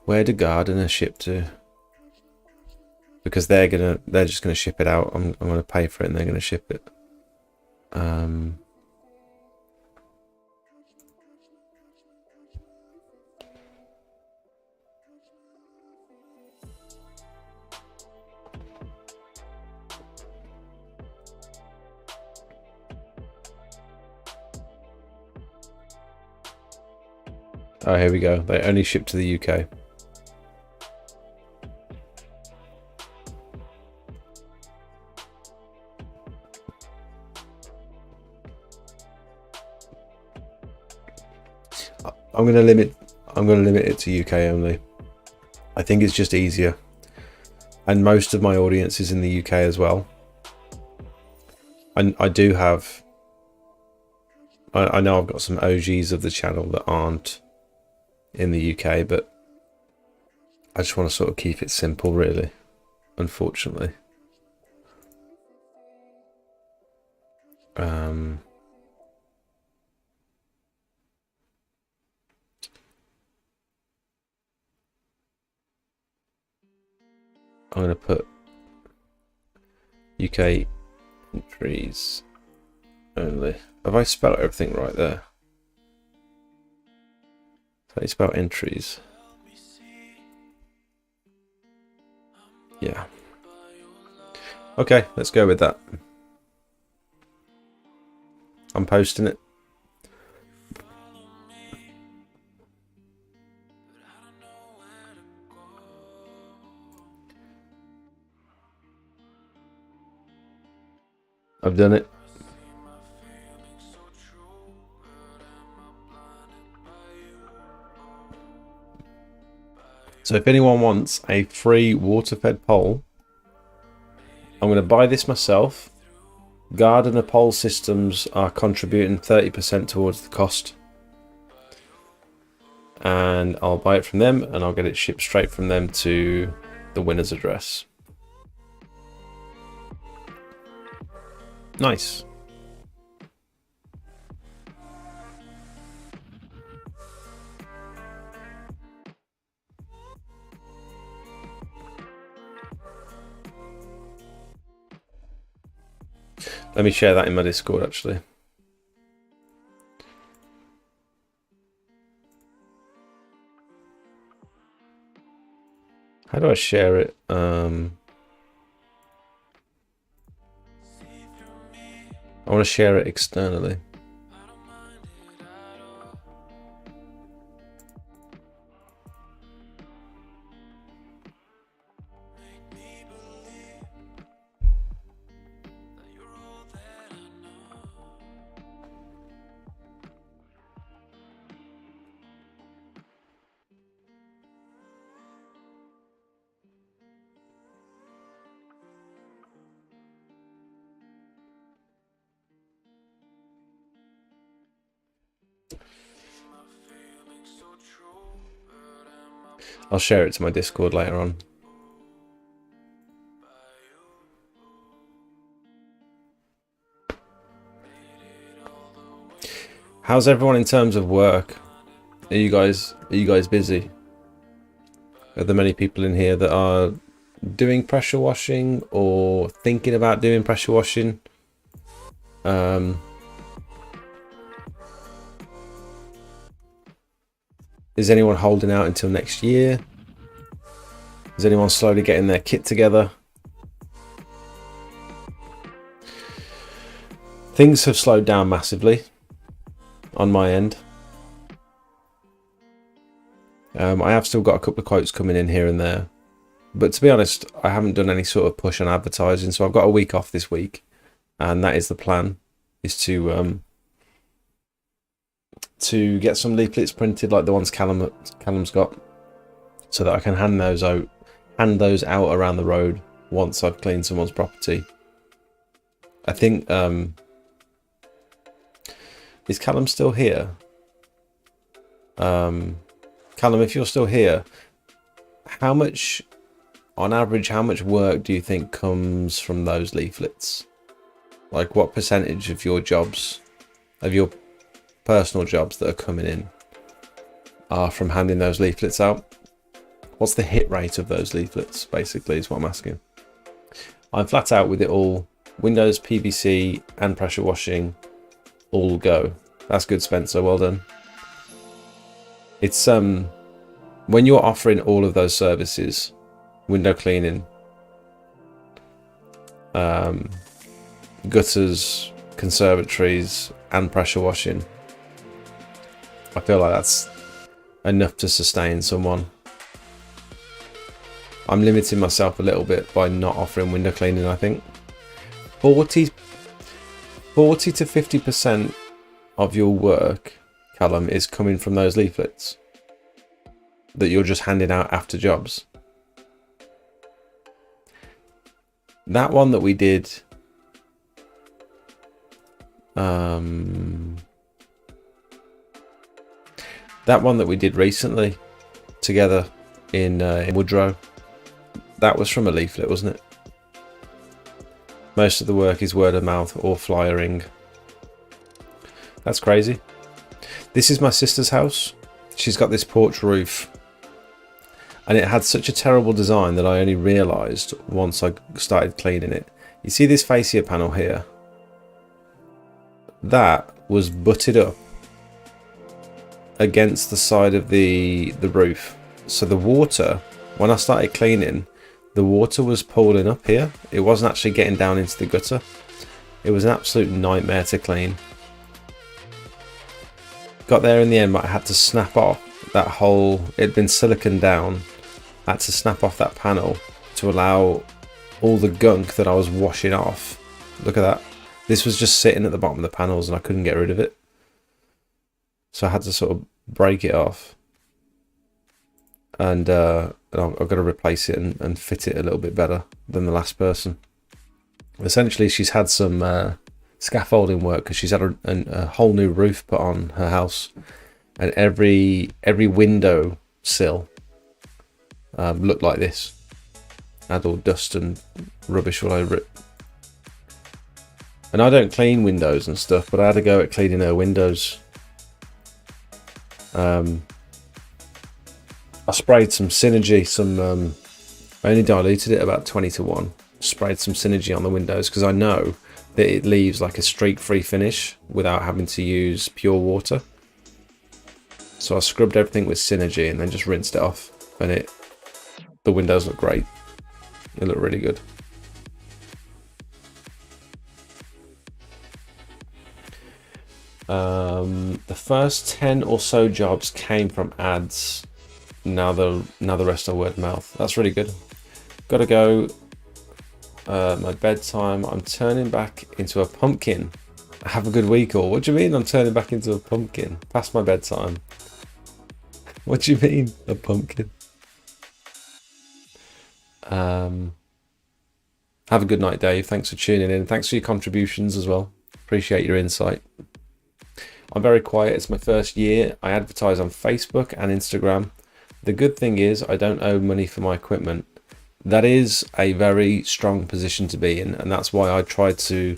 Where do gardeners ship to? Because they're just gonna ship it out. I'm gonna pay for it and they're gonna ship it. Oh, here we go. They only ship to the UK. I'm gonna limit it to UK only. I think it's just easier. And most of my audience is in the UK as well. I do have... I know I've got some OGs of the channel that aren't in the UK, but I just want to sort of keep it simple, really, unfortunately. I'm going to put UK entries only. Have I spelled everything right there? How do you spell entries? Yeah. Okay, let's go with that. I'm posting it. I've done it. So if anyone wants a free water-fed pole, I'm going to buy this myself. Gardener pole systems are contributing 30% towards the cost. And I'll buy it from them and I'll get it shipped straight from them to the winner's address. Nice. Let me share that in my Discord actually. How do I share it? I want to share it externally. I'll share it to my Discord later on. How's everyone in terms of work? Are you guys busy? Are there many people in here that are doing pressure washing or thinking about doing pressure washing? Is anyone holding out until next year? Is anyone slowly getting their kit together? Things have slowed down massively on my end. I have still got a couple of quotes coming in here and there. But to be honest, I haven't done any sort of push on advertising. So I've got a week off this week. And that is the plan, is to get some leaflets printed like the ones Callum's got, so that I can hand those out around the road once I've cleaned someone's property. I think is Callum still here? Callum, if you're still here, how much work do you think comes from those leaflets? Like, what percentage of your jobs, of your personal jobs that are coming in, are from handing those leaflets out? What's the hit rate of those leaflets, basically, is what I'm asking. I'm flat out with it all. Windows, PVC, and pressure washing, all go. That's good, Spencer. Well done. It's when you're offering all of those services, window cleaning, gutters, conservatories, and pressure washing, I feel like that's enough to sustain someone. I'm limiting myself a little bit by not offering window cleaning. I think 40 to 50% of your work, Callum, is coming from those leaflets that you're just handing out after jobs. That one that we did, recently together in Woodrow, that was from a leaflet, wasn't it? Most of the work is word of mouth or flyering. That's crazy. This is my sister's house. She's got this porch roof, and it had such a terrible design that I only realised once I started cleaning it. You see this fascia panel here? That was butted up against the side of the roof. So the water, when I started cleaning, the water was pooling up here. It wasn't actually getting down into the gutter. It was an absolute nightmare to clean. Got there in the end, but I had to snap off that whole, it'd been silicone down. I had to snap off that panel to allow all the gunk that I was washing off. Look at that. This was just sitting at the bottom of the panels and I couldn't get rid of it. So I had to sort of break it off. and I've got to replace it and fit it a little bit better than the last person. Essentially, she's had some scaffolding work because she's had a whole new roof put on her house, and every window sill looked like this. Had all dust and rubbish all over it. And I don't clean windows and stuff, but I had to go at cleaning her windows. I sprayed some Synergy, I only diluted it about 20-1. Sprayed some Synergy on the windows because I know that it leaves like a streak-free finish without having to use pure water. So I scrubbed everything with Synergy and then just rinsed it off, and the windows look great. They look really good. The first 10 or so jobs came from ads. Now the rest are word of mouth. That's really good. Gotta go. My bedtime. I'm turning back into a pumpkin. Have a good week, or what do you mean I'm turning back into a pumpkin? Past my bedtime. What do you mean, a pumpkin? Have a good night, Dave. Thanks for tuning in. Thanks for your contributions as well. Appreciate your insight. I'm very quiet. It's my first year. I advertise on Facebook and Instagram. The good thing is I don't owe money for my equipment. That is a very strong position to be in, and that's why I tried to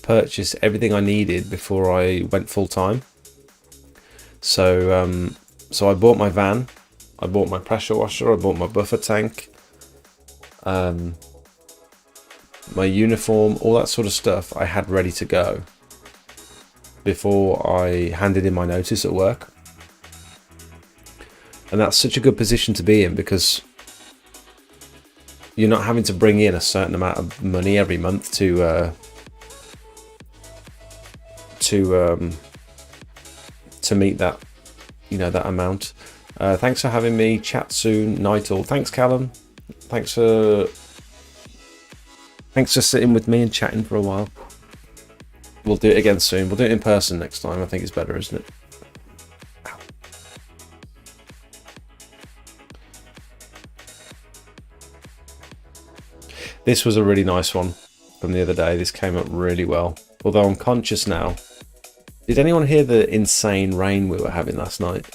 purchase everything I needed before I went full time. So I bought my van, I bought my pressure washer, I bought my buffer tank, my uniform, all that sort of stuff I had ready to go before I handed in my notice at work. And that's such a good position to be in because you're not having to bring in a certain amount of money every month to meet that, that amount. Thanks for having me. Chat soon. Night all. Thanks, Callum. Thanks for sitting with me and chatting for a while. We'll do it again soon. We'll do it in person next time. I think it's better, isn't it? Ow. This was a really nice one from the other day. This came up really well. Although I'm conscious now. Did anyone hear the insane rain we were having last night?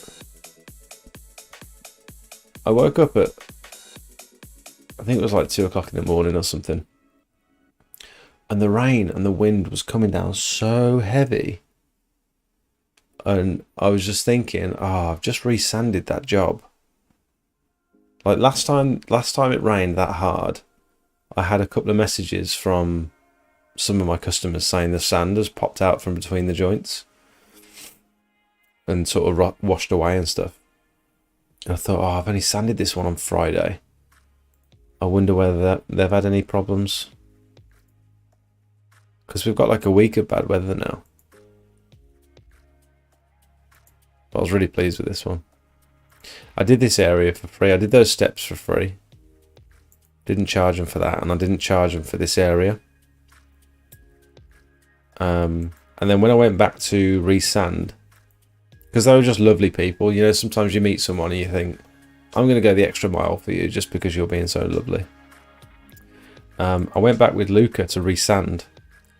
I woke up at, I think it was like 2 o'clock in the morning or something. And the rain and the wind was coming down so heavy. And I was just thinking, I've just resanded that job. Like last time it rained that hard, I had a couple of messages from some of my customers saying the sand has popped out from between the joints and sort of washed away and stuff. And I thought, I've only sanded this one on Friday. I wonder whether they've had any problems. Because we've got like a week of bad weather now. But I was really pleased with this one. I did this area for free. I did those steps for free. Didn't charge them for that, and I didn't charge them for this area. And then when I went back to resand, because they were just lovely people, sometimes you meet someone and you think, I'm going to go the extra mile for you just because you're being so lovely. I went back with Luca to resand,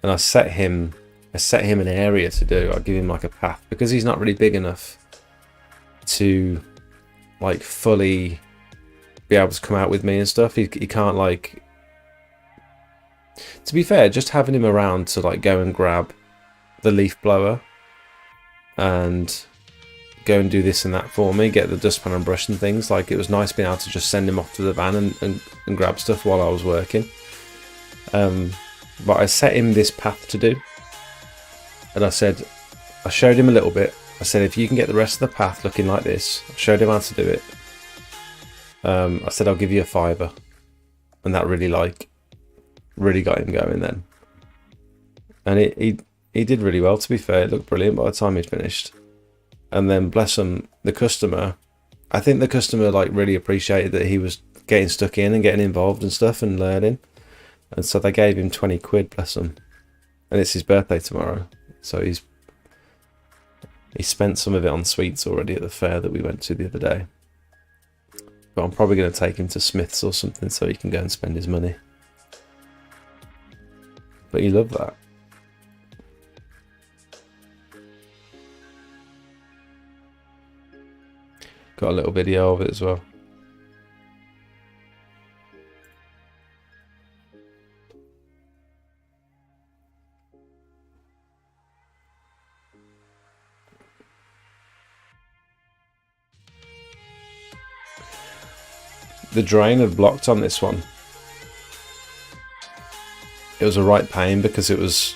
and I set him an area to do. I give him like a path because he's not really big enough to like fully be able to come out with me and stuff. He can't like. To be fair, just having him around to like go and grab the leaf blower and go and do this and that for me, get the dustpan and brush and things. Like, it was nice being able to just send him off to the van and grab stuff while I was working. But I set him this path to do, and I showed him a little bit. I said, if you can get the rest of the path looking like this, I showed him how to do it. I said, I'll give you a £5, and that really got him going then. And he did really well, to be fair. It looked brilliant by the time he'd finished. And then, bless him, the customer, I think the customer like really appreciated that he was getting stuck in and getting involved and stuff and learning. And so they gave him 20 quid, bless him. And it's his birthday tomorrow. So he spent some of it on sweets already at the fair that we went to the other day. But I'm probably going to take him to Smith's or something so he can go and spend his money. But you love that. Got a little video of it as well. The drain had blocked on this one. It was a right pain because it was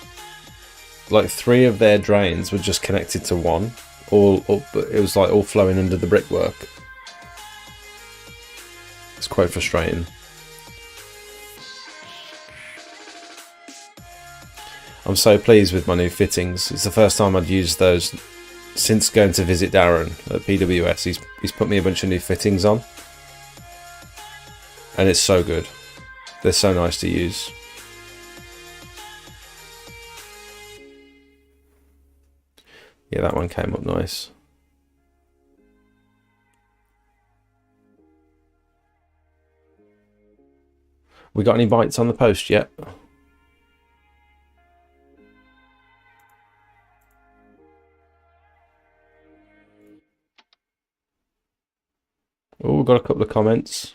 like 3 of their drains were just connected to one. It was like all flowing under the brickwork. It's quite frustrating. I'm so pleased with my new fittings. It's the first time I'd used those since going to visit Darren at PWS. He's put me a bunch of new fittings on. And it's so good. They're so nice to use. Yeah, that one came up nice. We got any bites on the post yet? Oh, we've got a couple of comments.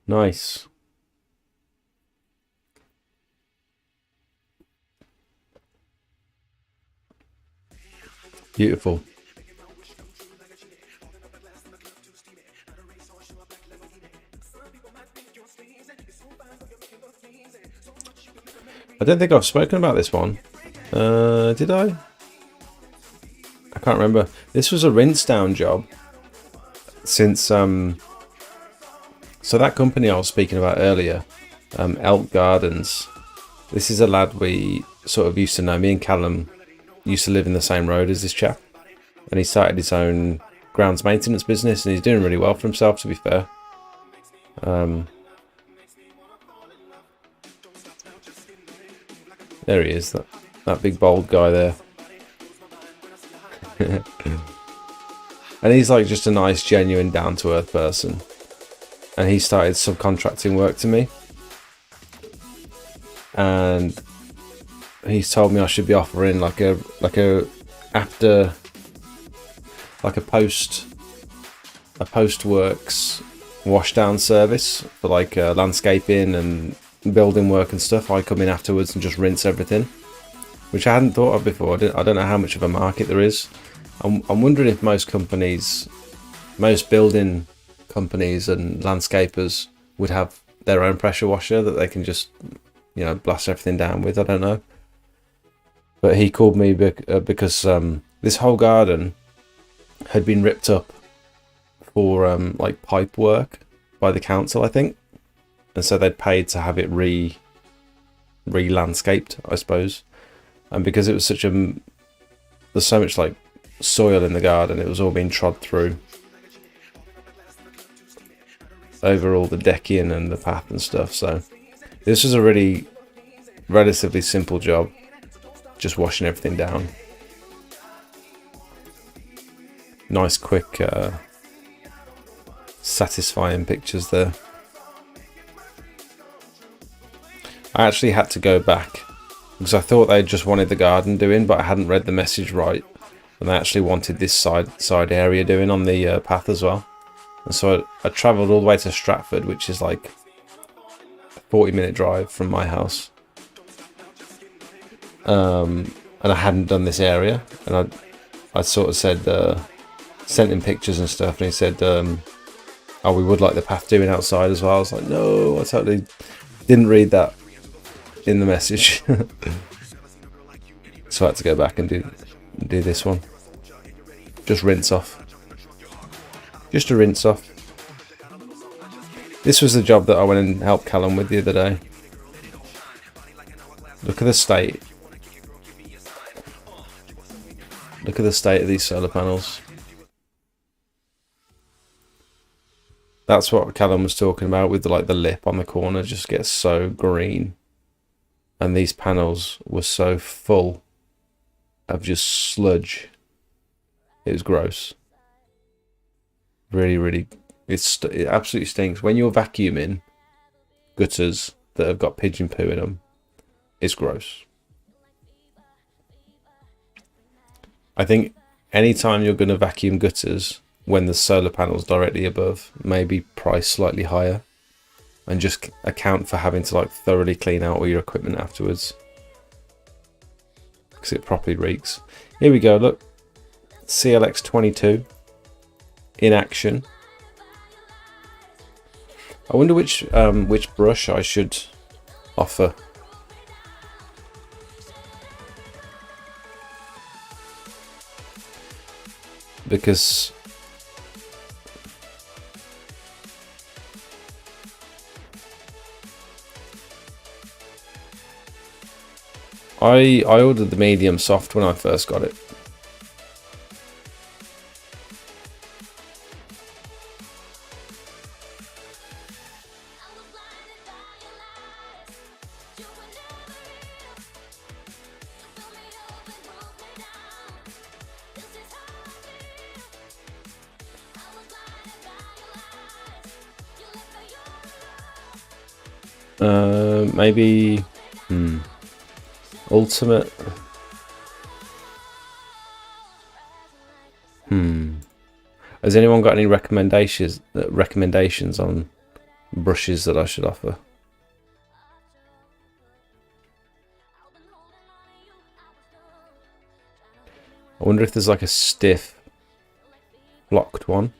Nice. Beautiful. I don't think I've spoken about this one. Did I? I can't remember. This was a rinse down job. Since so that company I was speaking about earlier, Elk Gardens. This is a lad we sort of used to know. Me and Callum used to live in the same road as this chap, and he started his own grounds maintenance business, and he's doing really well for himself, to be fair. There he is, that big bold guy there. And he's like just a nice, genuine, down-to-earth person. And he started subcontracting work to me. And he's told me I should be offering like a post works washdown service for like landscaping and building work and stuff. I come in afterwards and just rinse everything, which I hadn't thought of before. I don't know how much of a market there is. I'm wondering if most building companies and landscapers would have their own pressure washer that they can just, blast everything down with. I don't know. But he called me because this whole garden had been ripped up for like pipe work by the council, I think. And so they'd paid to have it re-landscaped, I suppose. And because it was there's so much like soil in the garden, it was all being trod through over all the decking and the path and stuff. So this was a relatively simple job, just washing everything down. Nice, quick, satisfying pictures there. I actually had to go back because I thought they just wanted the garden doing, but I hadn't read the message right, and they actually wanted this side area doing on the path as well. And so I travelled all the way to Stratford, which is like a 40-minute drive from my house. And I hadn't done this area, and I sort of said, sent him pictures and stuff, and he said, oh, we would like the path doing outside as well. I was like, no, I totally didn't read that in the message. So I had to go back and do this one. Just rinse off. Just a rinse off. This was the job that I went and helped Callum with the other day. Look at the state. Look at the state of these solar panels. That's what Callum was talking about with the lip on the corner just gets so green. And these panels were so full of just sludge. It was gross. Really, it absolutely stinks. When you're vacuuming gutters that have got pigeon poo in them, it's gross. I think anytime you're going to vacuum gutters when the solar panel's directly above, maybe price slightly higher, and just account for having to like thoroughly clean out all your equipment afterwards, because it properly reeks. Here we go, look, CLX 22 in action. I wonder which brush I should offer. Because I ordered the medium soft when I first got it. Maybe ultimate. Has anyone got any recommendations on brushes that I should offer? I wonder if there's like a stiff blocked one.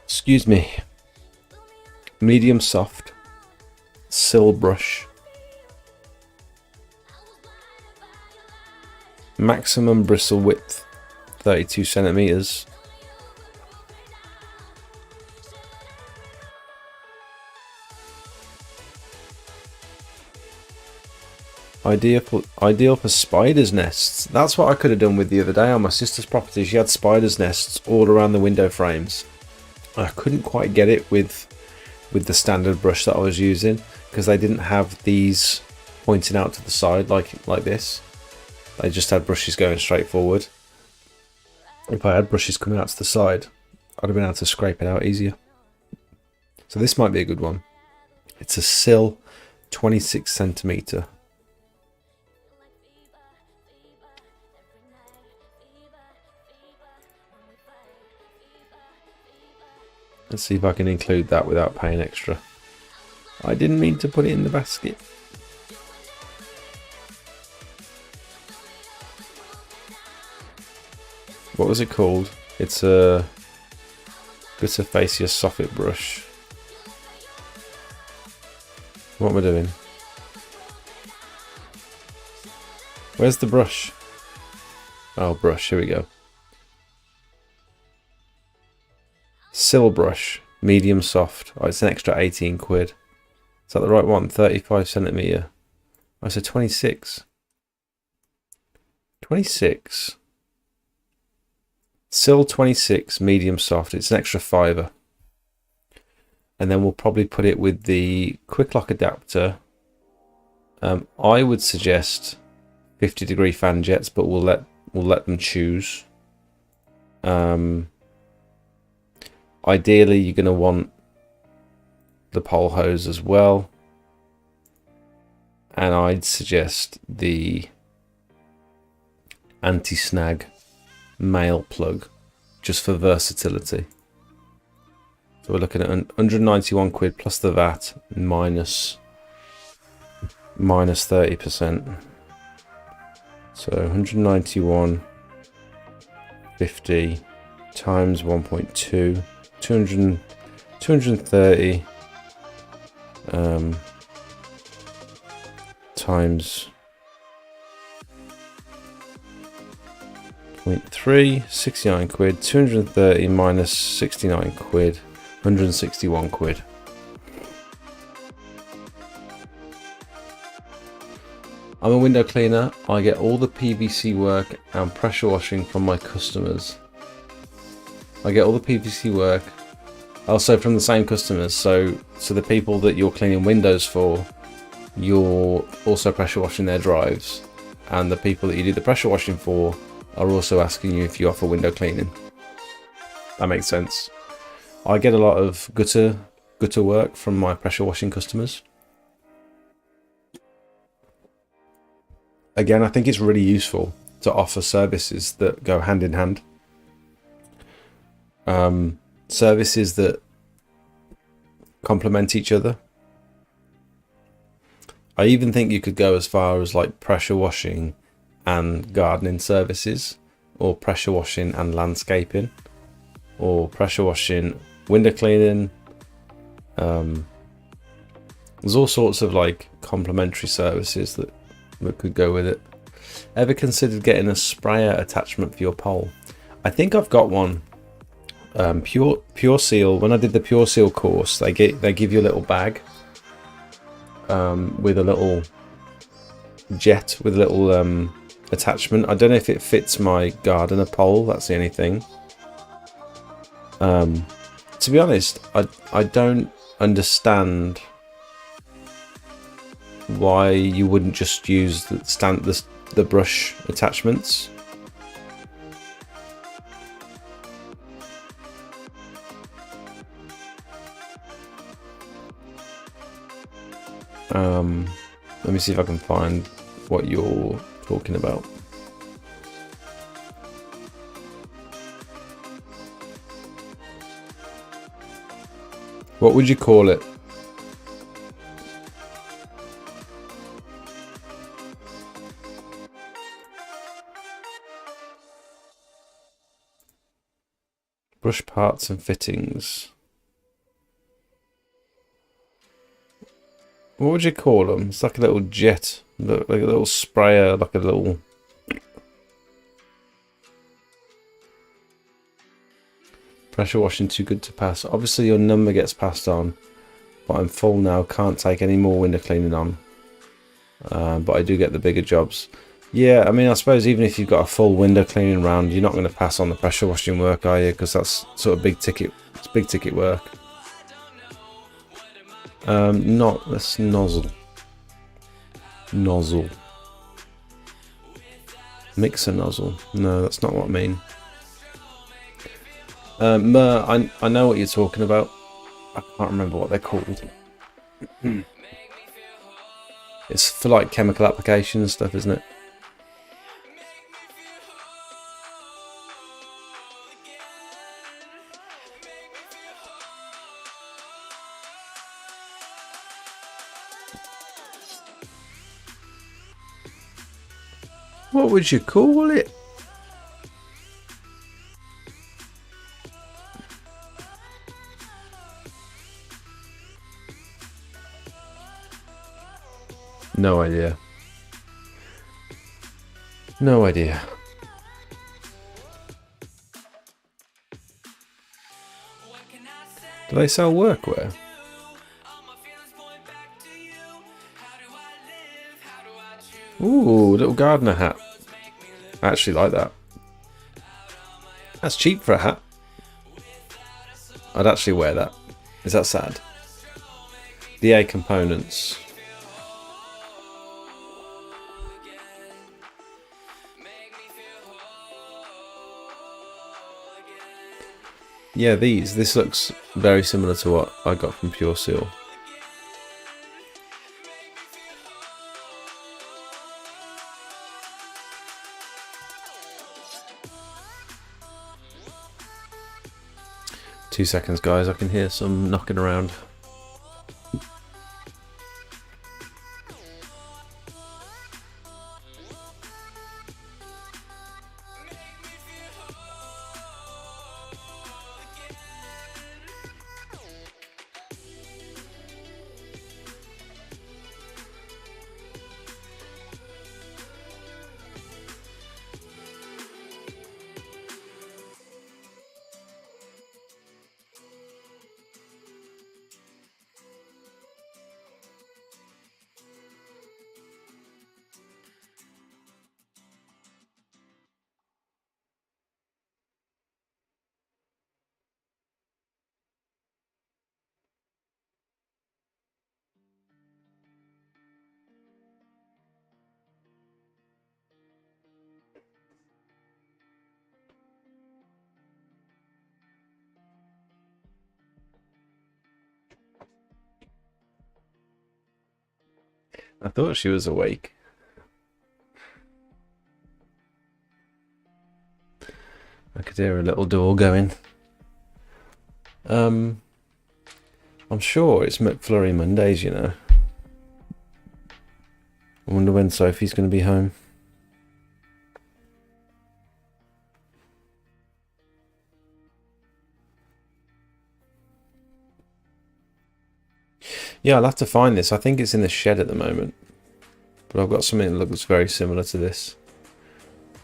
Excuse me. Medium soft sill brush. Maximum bristle width 32 centimeters. Ideal for spiders' nests. That's what I could have done with the other day on my sister's property. She had spiders' nests all around the window frames. I couldn't quite get it with the standard brush that I was using, because they didn't have these pointing out to the side like this. They just had brushes going straight forward. If I had brushes coming out to the side, I'd have been able to scrape it out easier. So this might be a good one. It's a sill 26 centimeter. Let's see if I can include that without paying extra. I didn't mean to put it in the basket. What was it called? It's a Gutter Facier soffit brush. What am I doing? Where's the brush? Oh, brush, here we go. Sill brush, medium soft. Oh, it's an extra 18 quid. Is that the right one? 35 centimeter. I said 26. 26. Sill 26, medium soft. It's an extra fiver. And then we'll probably put it with the quick lock adapter. I would suggest 50-degree fan jets, but we'll let them choose. Ideally, you're going to want the pole hose as well. And I'd suggest the anti-snag male plug, just for versatility. So we're looking at 191 quid plus the VAT minus 30%. So 191.50 times 1.2. 230 times 0.3, 69 quid. 230 minus 69 quid, 161 quid. I'm a window cleaner. I get all the PVC work and pressure washing from my customers. I get all the PVC work also from the same customers, so the people that you're cleaning windows for, you're also pressure washing their drives. and the people that you do the pressure washing for are also asking you if you offer window cleaning. That makes sense. I get a lot of gutter work from my pressure washing customers. Again, I think it's really useful to offer services that go hand in hand. Services that complement each other. I even think you could go as far as like pressure washing and gardening services, or pressure washing and landscaping, or pressure washing, window cleaning. There's all sorts of like complementary services that could go with it. Ever considered getting a sprayer attachment for your pole? I think I've got one. Pure Seal. When I did the Pure Seal course, they give you a little bag with a little jet with a little attachment. I don't know if it fits my gardener pole. That's the only thing. To be honest, I don't understand why you wouldn't just use the brush attachments. Let me see if I can find what you're talking about. What would you call it? Brush parts and fittings. What would you call them? It's like a little jet, like a little sprayer, like a little... Pressure washing too good to pass. Obviously your number gets passed on, but I'm full now, can't take any more window cleaning on. But I do get the bigger jobs. Yeah, I mean, I suppose even if you've got a full window cleaning round, you're not going to pass on the pressure washing work, are you? Because that's sort of big ticket. It's big ticket work. That's nozzle. Nozzle. Mixer nozzle. No, that's not what I mean. I know what you're talking about. I can't remember what they're called. It's for like chemical application and stuff, isn't it? What would you call it? No idea. No idea. Do they sell workwear? Ooh, little gardener hat. I actually like that. That's cheap for a hat. I'd actually wear that. Is that sad? DA components. Yeah, this looks very similar to what I got from Pure Seal. Two seconds, guys. I can hear some knocking around. I thought she was awake. I could hear a little door going. I'm sure it's McFlurry Mondays, you know. I wonder when Sophie's going to be home. Yeah, I'll have to find this. I think it's in the shed at the moment. But I've got something that looks very similar to this.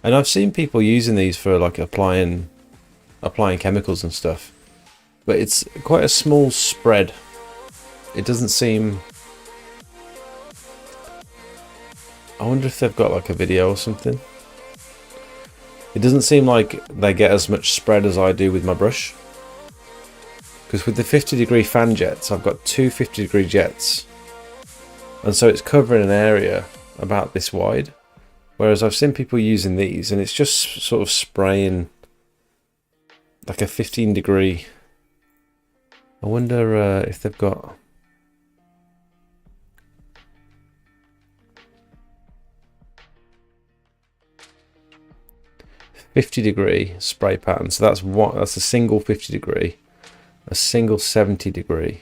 And I've seen people using these for like applying chemicals and stuff. But it's quite a small spread. It doesn't seem... I wonder if they've got like a video or something. It doesn't seem like they get as much spread as I do with my brush. Because with the 50-degree fan jets, I've got two 50-degree jets. And so it's covering an area about this wide. Whereas I've seen people using these and it's just sort of spraying like a 15-degree. I wonder if they've got... ...50-degree spray pattern. So that's what, that's a single 50-degree. A single 70-degree.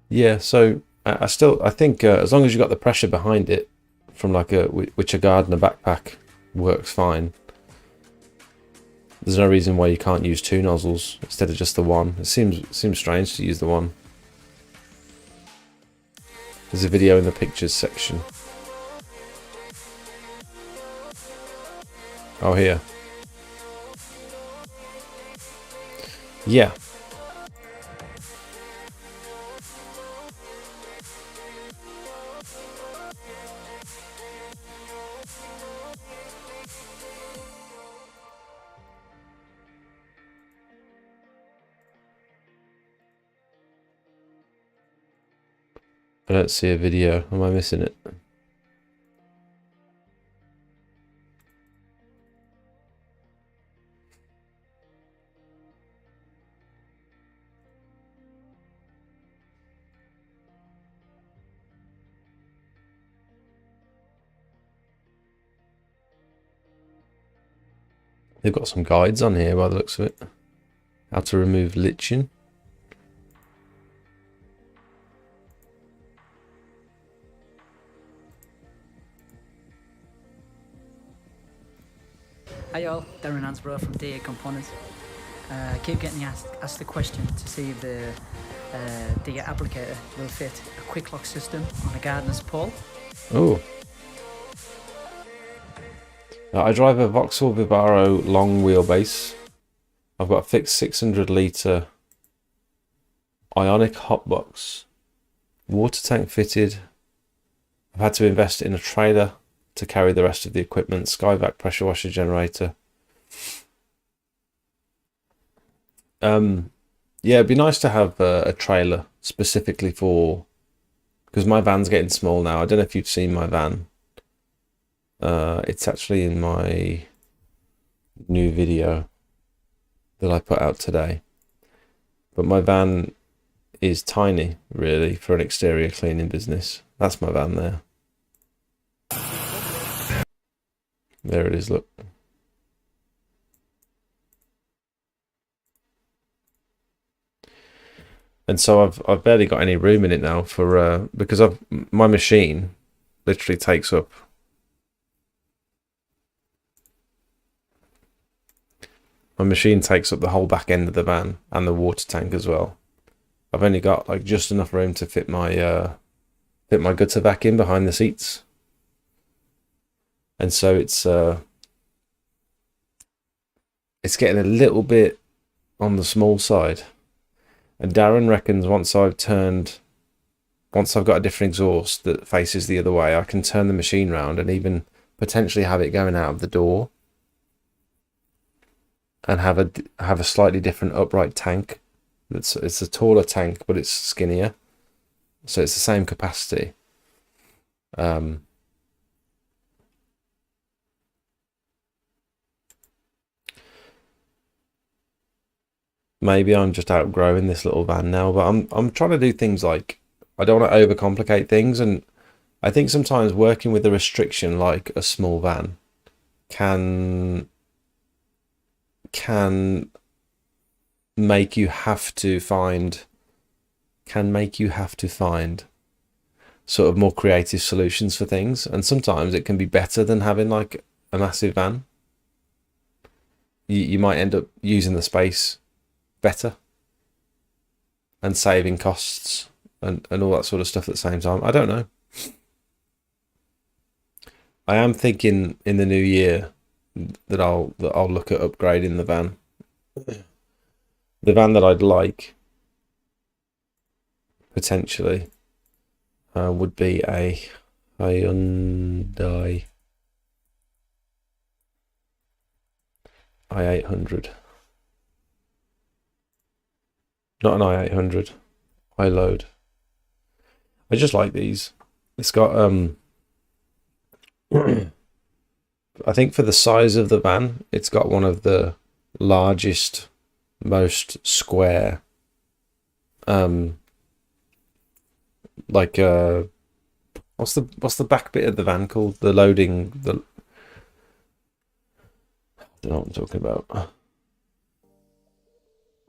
Yeah, so I think as long as you got the pressure behind it from like a Witcher Gardener backpack works fine. There's no reason why you can't use two nozzles instead of just the one. It seems strange to use the one. There's a video in the pictures section. Oh, here. Yeah. I don't see a video. Am I missing it? They've got some guides on here by the looks of it. How to remove lichen. Hi y'all, Darren Ansborough from DA Components. Keep getting asked the question to see if the DA applicator will fit a quick lock system on a gardener's pole. Oh. I drive a Vauxhall Vivaro long wheelbase. I've got a fixed 600 litre ionic hotbox. Water tank fitted. I've had to invest in a trailer to carry the rest of the equipment. Skyvac pressure washer generator. Yeah, it'd be nice to have a trailer specifically for... Because my van's getting small now. I don't know if you've seen my van. It's actually in my new video that I put out today. But my van is tiny, really, for an exterior cleaning business. That's my van there. There it is, look. And so I've barely got any room in it now for because my machine literally takes up the whole back end of the van and the water tank as well. I've only got like just enough room to fit my gutter back in behind the seats. And so it's getting a little bit on the small side. And Darren reckons once I've got a different exhaust that faces the other way, I can turn the machine round and even potentially have it going out of the door and have a slightly different upright tank. It's a taller tank, but it's skinnier. So it's the same capacity. maybe I'm just outgrowing this little van now, but I'm trying to do things like, I don't want to overcomplicate things, and I think sometimes working with a restriction like a small van can make you have to find sort of more creative solutions for things, and sometimes it can be better than having like a massive van. You might end up using the space better and saving costs and all that sort of stuff at the same time. I don't know. I am thinking in the new year that I'll look at upgrading the van. The van that I'd like potentially would be a Hyundai i800. Not an i800, iLoad. I just like these. It's got I think for the size of the van, it's got one of the largest, most square like what's the back bit of the van called? The loading, I don't know what I'm talking about.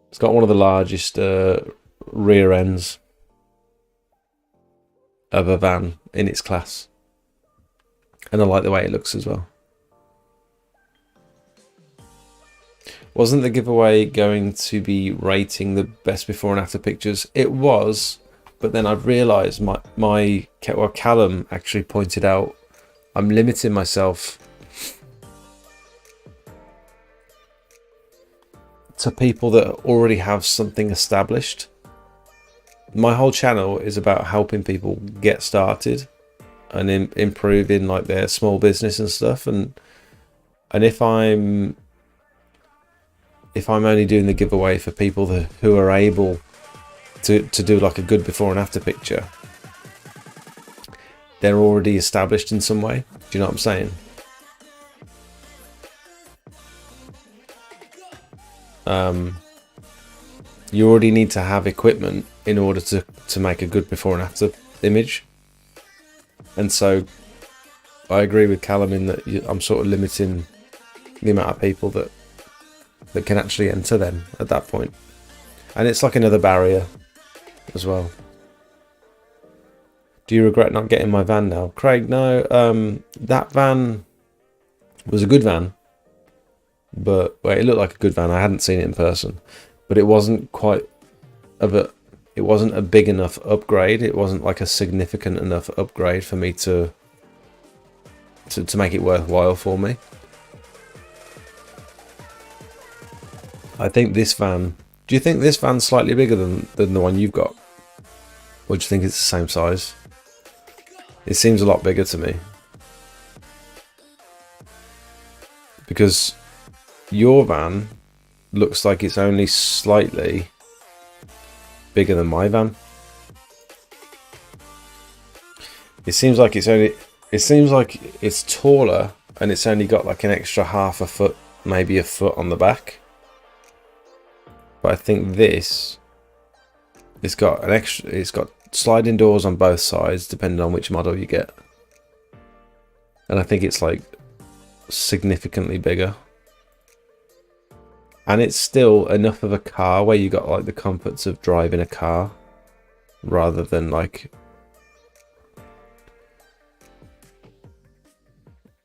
It's got one of the largest rear ends of a van in its class. And I like the way it looks as well. Wasn't the giveaway going to be rating the best before and after pictures? It was, but then I've realised Callum actually pointed out I'm limiting myself to people that already have something established. My whole channel is about helping people get started and improving like their small business and stuff, and if I'm only doing the giveaway for people who are able to do like a good before and after picture, they're already established in some way. Do you know what I'm saying? You already need to have equipment in order to make a good before and after image. And so I agree with Callum in that I'm sort of limiting the amount of people that can actually enter then at that point. And it's like another barrier as well. Do you regret not getting my van now? Craig, no. That van was a good van. But it looked like a good van. I hadn't seen it in person. But it wasn't it wasn't a big enough upgrade. It wasn't like a significant enough upgrade for me to make it worthwhile for me. I think this van... Do you think this van's slightly bigger than the one you've got? Or do you think it's the same size? It seems a lot bigger to me. Because your van looks like it's only slightly bigger than my van. It seems like it's taller and it's only got like an extra half a foot, maybe a foot on the back. But I think it's got sliding doors on both sides depending on which model you get. And I think it's like significantly bigger. And it's still enough of a car where you got like the comforts of driving a car rather than like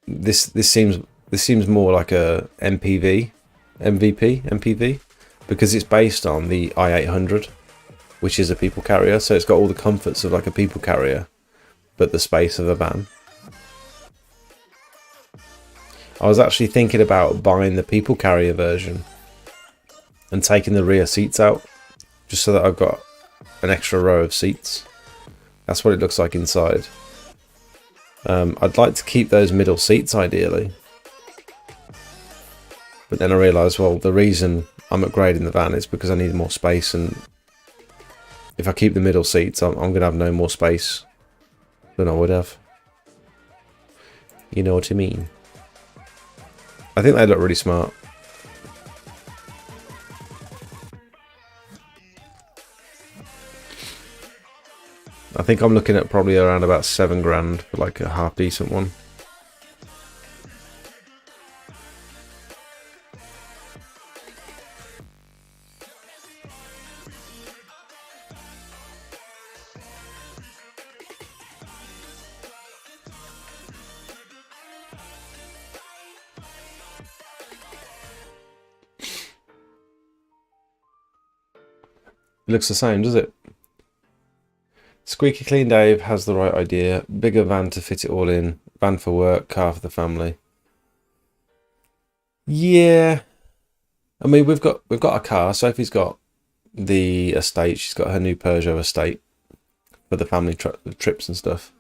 this seems more like a MPV because it's based on the i800, which is a people carrier, so it's got all the comforts of like a people carrier but the space of a van. I was actually thinking about buying the people carrier version and taking the rear seats out, just so that I've got an extra row of seats. That's what it looks like inside. I'd like to keep those middle seats ideally. But then I realised, well, the reason I'm upgrading the van is because I need more space, and if I keep the middle seats, I'm going to have no more space than I would have. You know what I mean? I think they look really smart. I think I'm looking at probably around about $7 for like a half decent one. It looks the same, does it? Squeaky Clean Dave has the right idea. Bigger van to fit it all in. Van for work, car for the family. Yeah. I mean, we've got a car. Sophie's got the estate. She's got her new Peugeot estate for the family trips and stuff.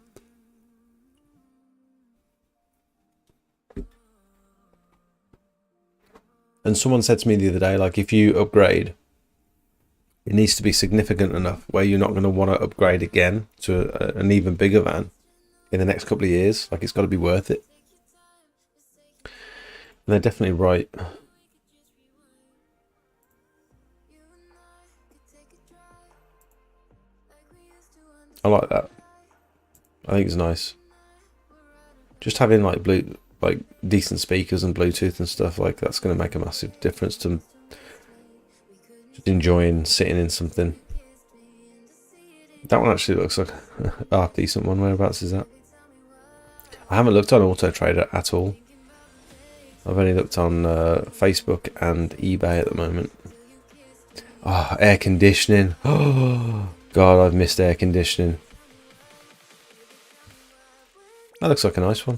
And someone said to me the other day, like, if you upgrade, it needs to be significant enough where you're not going to want to upgrade again to an even bigger van in the next couple of years. Like, it's got to be worth it. And they're definitely right. I like that. I think it's nice. Just having like decent speakers and Bluetooth and stuff, like that's going to make a massive difference to just enjoying sitting in something. That one actually looks like a half decent one. Whereabouts is that? I haven't looked on Auto Trader at all. I've only looked on Facebook and eBay at the moment. Oh, air conditioning. Oh, God, I've missed air conditioning. That looks like a nice one.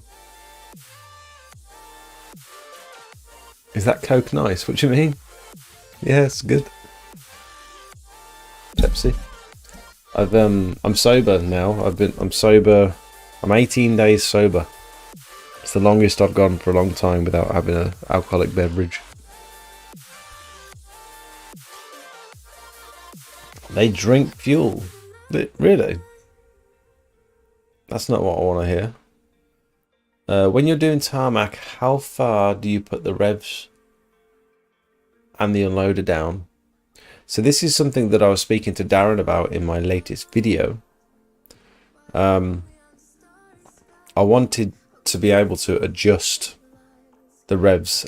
Is that Coke nice? What do you mean? Yeah, it's good. Pepsi. I'm sober now. I'm sober. I'm 18 days sober. It's the longest I've gone for a long time without having an alcoholic beverage. They drink fuel. Really? That's not what I want to hear. When you're doing tarmac, how far do you put the revs and the unloader down? So this is something that I was speaking to Darren about in my latest video. I wanted to be able to adjust the revs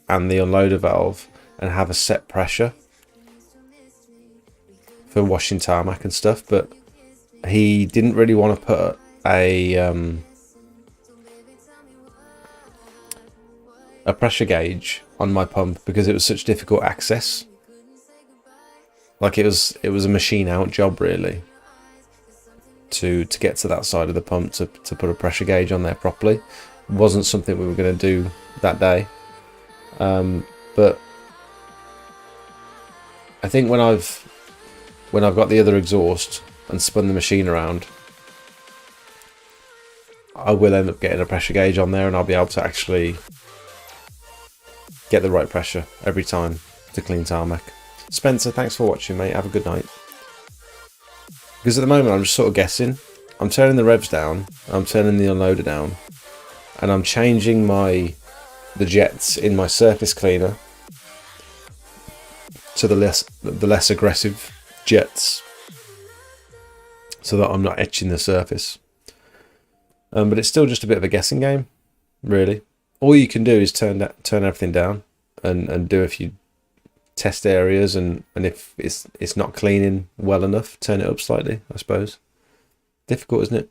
and the unloader valve and have a set pressure for washing tarmac and stuff, but he didn't really want to put a pressure gauge on my pump because it was such difficult access. Like it was a machine out job really to get to that side of the pump to put a pressure gauge on there properly. It wasn't something we were going to do that day, but I think when I've got the other exhaust and spun the machine around, I will end up getting a pressure gauge on there and I'll be able to actually get the right pressure every time to clean tarmac. Spencer, thanks for watching, mate. Have a good night. Because at the moment I'm just sort of guessing. I'm turning the revs down, I'm turning the unloader down, and I'm changing the jets in my surface cleaner to the less aggressive jets, so that I'm not etching the surface. But it's still just a bit of a guessing game, really. All you can do is turn everything down and do a few test areas, and if it's not cleaning well enough, turn it up slightly, I suppose. Difficult, isn't it?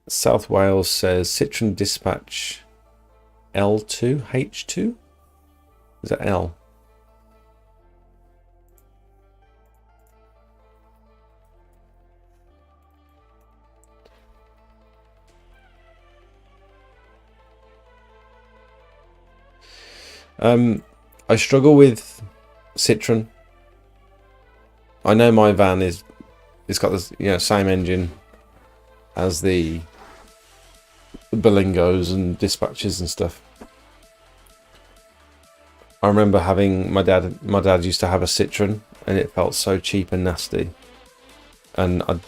South Wales says Citroen Dispatch L2H2. Is that L? I struggle with Citroen. I know my van it's got the same engine as the Berlingos and Dispatches and stuff. I remember having my dad used to have a Citroen and it felt so cheap and nasty. And to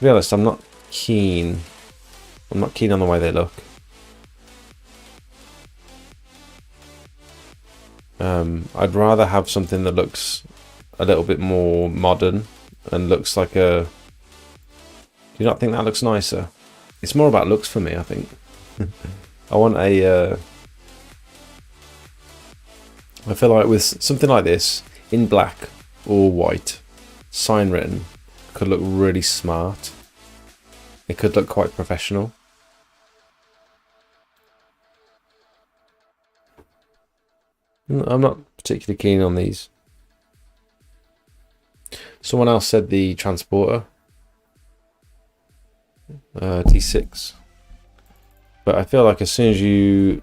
be honest, I'm not keen on the way they look. I'd rather have something that looks a little bit more modern and looks like a... Do you not think that looks nicer? It's more about looks for me, I think. I want a... I feel like with something like this, in black or white, sign written, could look really smart. It could look quite professional. I'm not particularly keen on these. Someone else said the transporter. T6. But I feel like as soon as you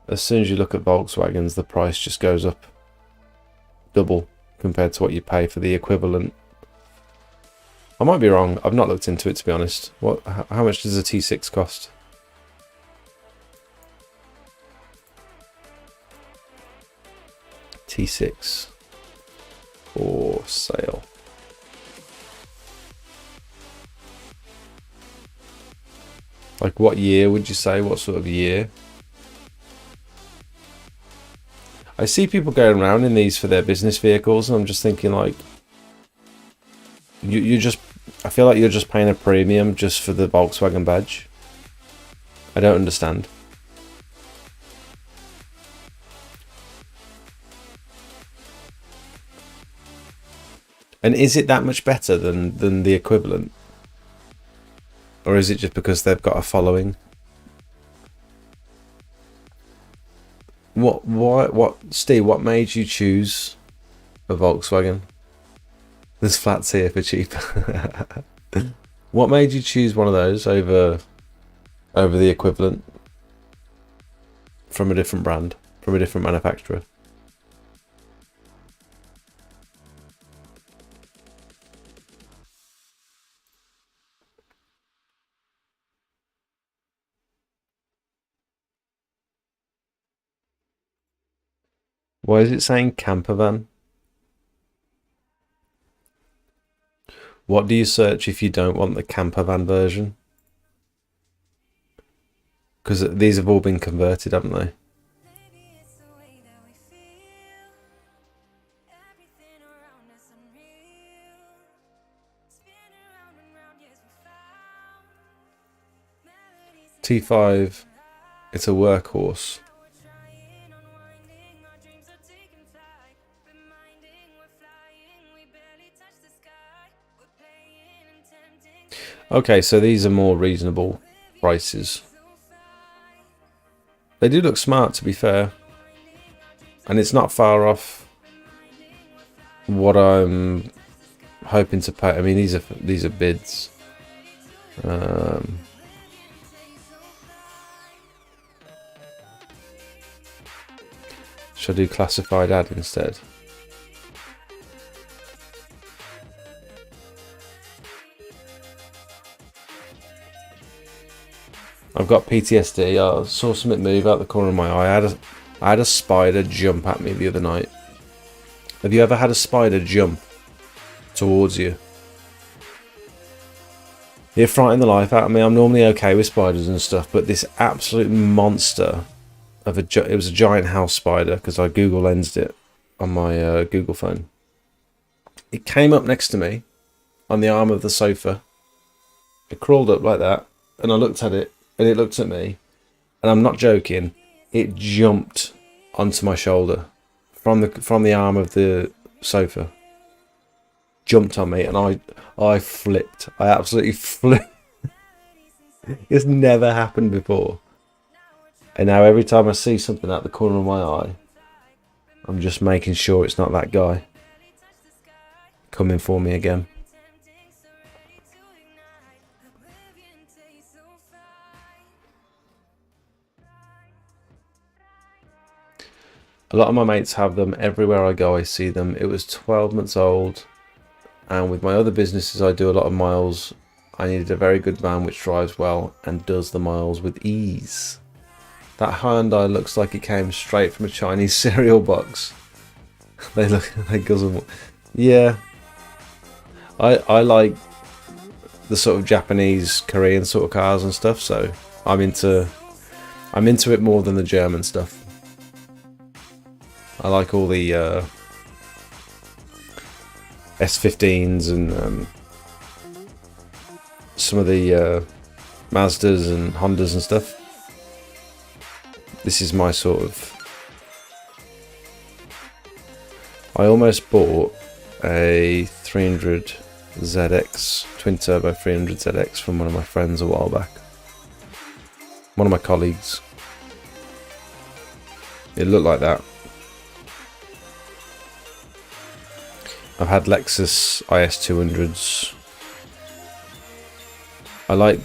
look at Volkswagens, the price just goes up double compared to what you pay for the equivalent. I might be wrong. I've not looked into it, to be honest. How much does a T6 cost? T6 for sale. Like, what year would you say? What sort of year? I see people going around in these for their business vehicles, and I'm just thinking, like, I feel like you're just paying a premium just for the Volkswagen badge. I don't understand. And is it that much better than the equivalent? Or is it just because they've got a following? Steve, what made you choose a Volkswagen? There's flats here for cheap. What made you choose one of those over the equivalent from a different brand, from a different manufacturer? Why is it saying camper van? What do you search if you don't want the camper van version? Because these have all been converted, haven't they? T5, it's a workhorse. Okay, so these are more reasonable prices. They do look smart, to be fair. And it's not far off what I'm hoping to pay. I mean, these are bids. Should I do classified ad instead? I've got PTSD. I saw something move out the corner of my eye. I had a spider jump at me the other night. Have you ever had a spider jump towards you? It frightened the life out of me. I'm normally okay with spiders and stuff, but this absolute monster of it was a giant house spider, because I Google lensed it on my Google phone. It came up next to me on the arm of the sofa. It crawled up like that, and I looked at it. And it looked at me, and I'm not joking, it jumped onto my shoulder from the arm of the sofa. Jumped on me, and I flipped. I absolutely flipped. It's never happened before. And now every time I see something out the corner of my eye, I'm just making sure it's not that guy coming for me again. A lot of my mates have them. Everywhere I go I see them. It was 12 months old, and with my other businesses I do a lot of miles. I needed a very good van which drives well and does the miles with ease. That Hyundai looks like it came straight from a Chinese cereal box. They guzzle. Yeah, I like the sort of Japanese, Korean sort of cars and stuff, so I'm into it more than the German stuff. I like all the S15s and some of the Mazdas and Hondas and stuff. This is my sort of... I almost bought a 300ZX, twin turbo 300ZX from one of my friends a while back. One of my colleagues. It looked like that. I've had Lexus IS200s. I like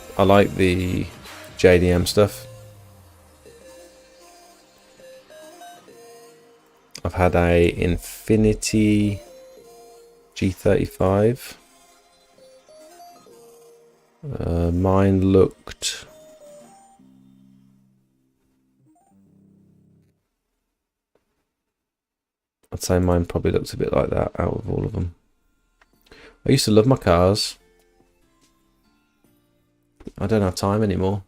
the JDM stuff. I've had a Infiniti G35. Mine looked... I'd say mine probably looks a bit like that out of all of them. I used to love my cars. I don't have time anymore.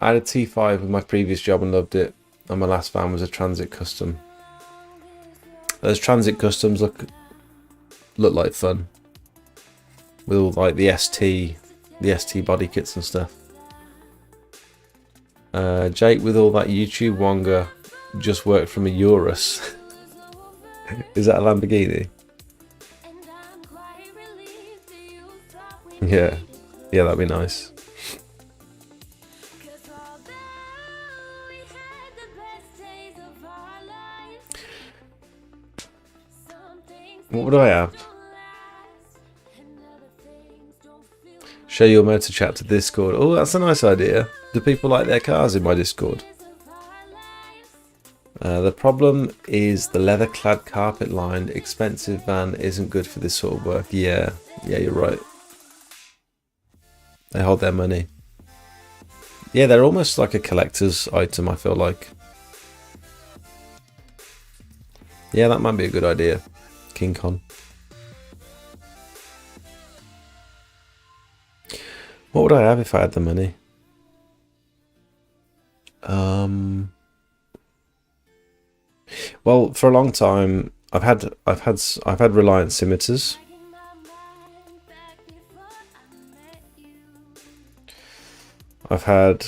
I had a T5 with my previous job and loved it, and my last van was a Transit Custom. Those Transit Customs look like fun, with all like the ST body kits and stuff. Jake with all that YouTube Wonga just worked from a Urus. Is that a Lamborghini? Yeah, that'd be nice. What would I have? Show your motor chat to Discord. Oh, that's a nice idea. Do people like their cars in my Discord? The problem is the leather-clad carpet-lined expensive van isn't good for this sort of work. Yeah, you're right. They hold their money. Yeah, they're almost like a collector's item, I feel like. Yeah, that might be a good idea. King Kong. What would I have if I had the money? Well, for a long time, I've had Reliant scimitars. I've had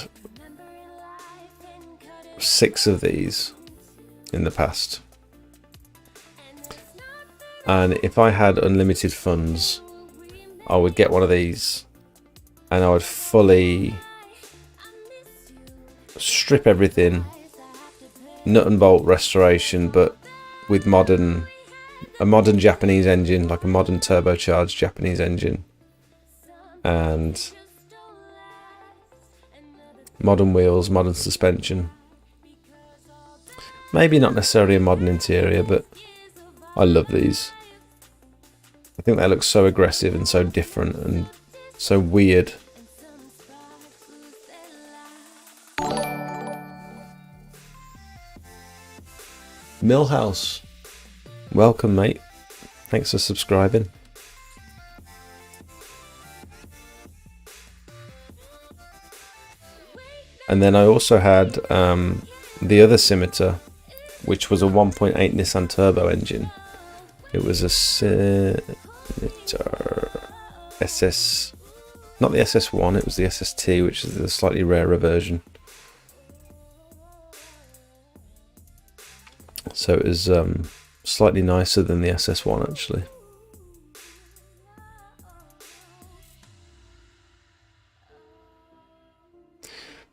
6 of these in the past. And if I had unlimited funds, I would get one of these and I would fully strip everything, nut and bolt restoration, but with a modern Japanese engine, like a modern turbocharged Japanese engine, and modern wheels, modern suspension. Maybe not necessarily a modern interior, but I love these. I think they look so aggressive and so different and so weird. Millhouse, welcome mate. Thanks for subscribing. And then I also had the other scimitar, which was a 1.8 Nissan Turbo engine. It was a scimitar SS, not the SS1, it was the SST, which is the slightly rarer version. So it was slightly nicer than the SS1 actually.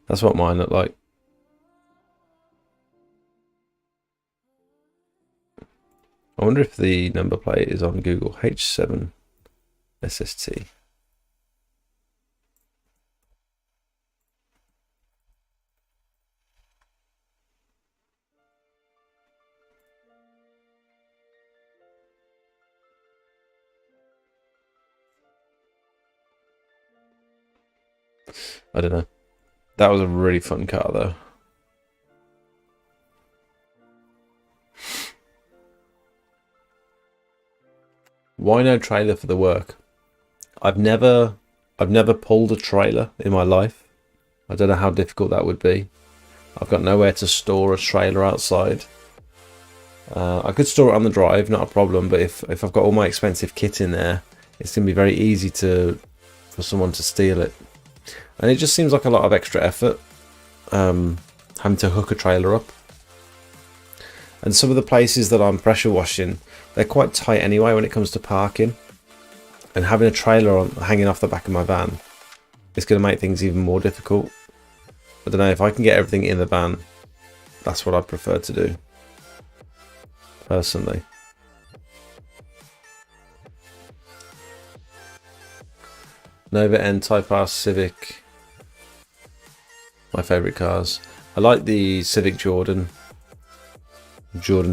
That's what mine looked like. I wonder if the number plate is on Google. H7 SST. I don't know. That was a really fun car though. Why no trailer for the work? I've never pulled a trailer in my life. I don't know how difficult that would be. I've got nowhere to store a trailer outside. I could store it on the drive, not a problem, but if I've got all my expensive kit in there, it's going to be very easy for someone to steal it. And it just seems like a lot of extra effort, having to hook a trailer up. And some of the places that I'm pressure washing, they're quite tight anyway when it comes to parking. And having a trailer hanging off the back of my van, it's going to make things even more difficult. I don't know, if I can get everything in the van, that's what I'd prefer to do, personally. Nova N Type R Civic, my favourite cars. I like the Civic Jordan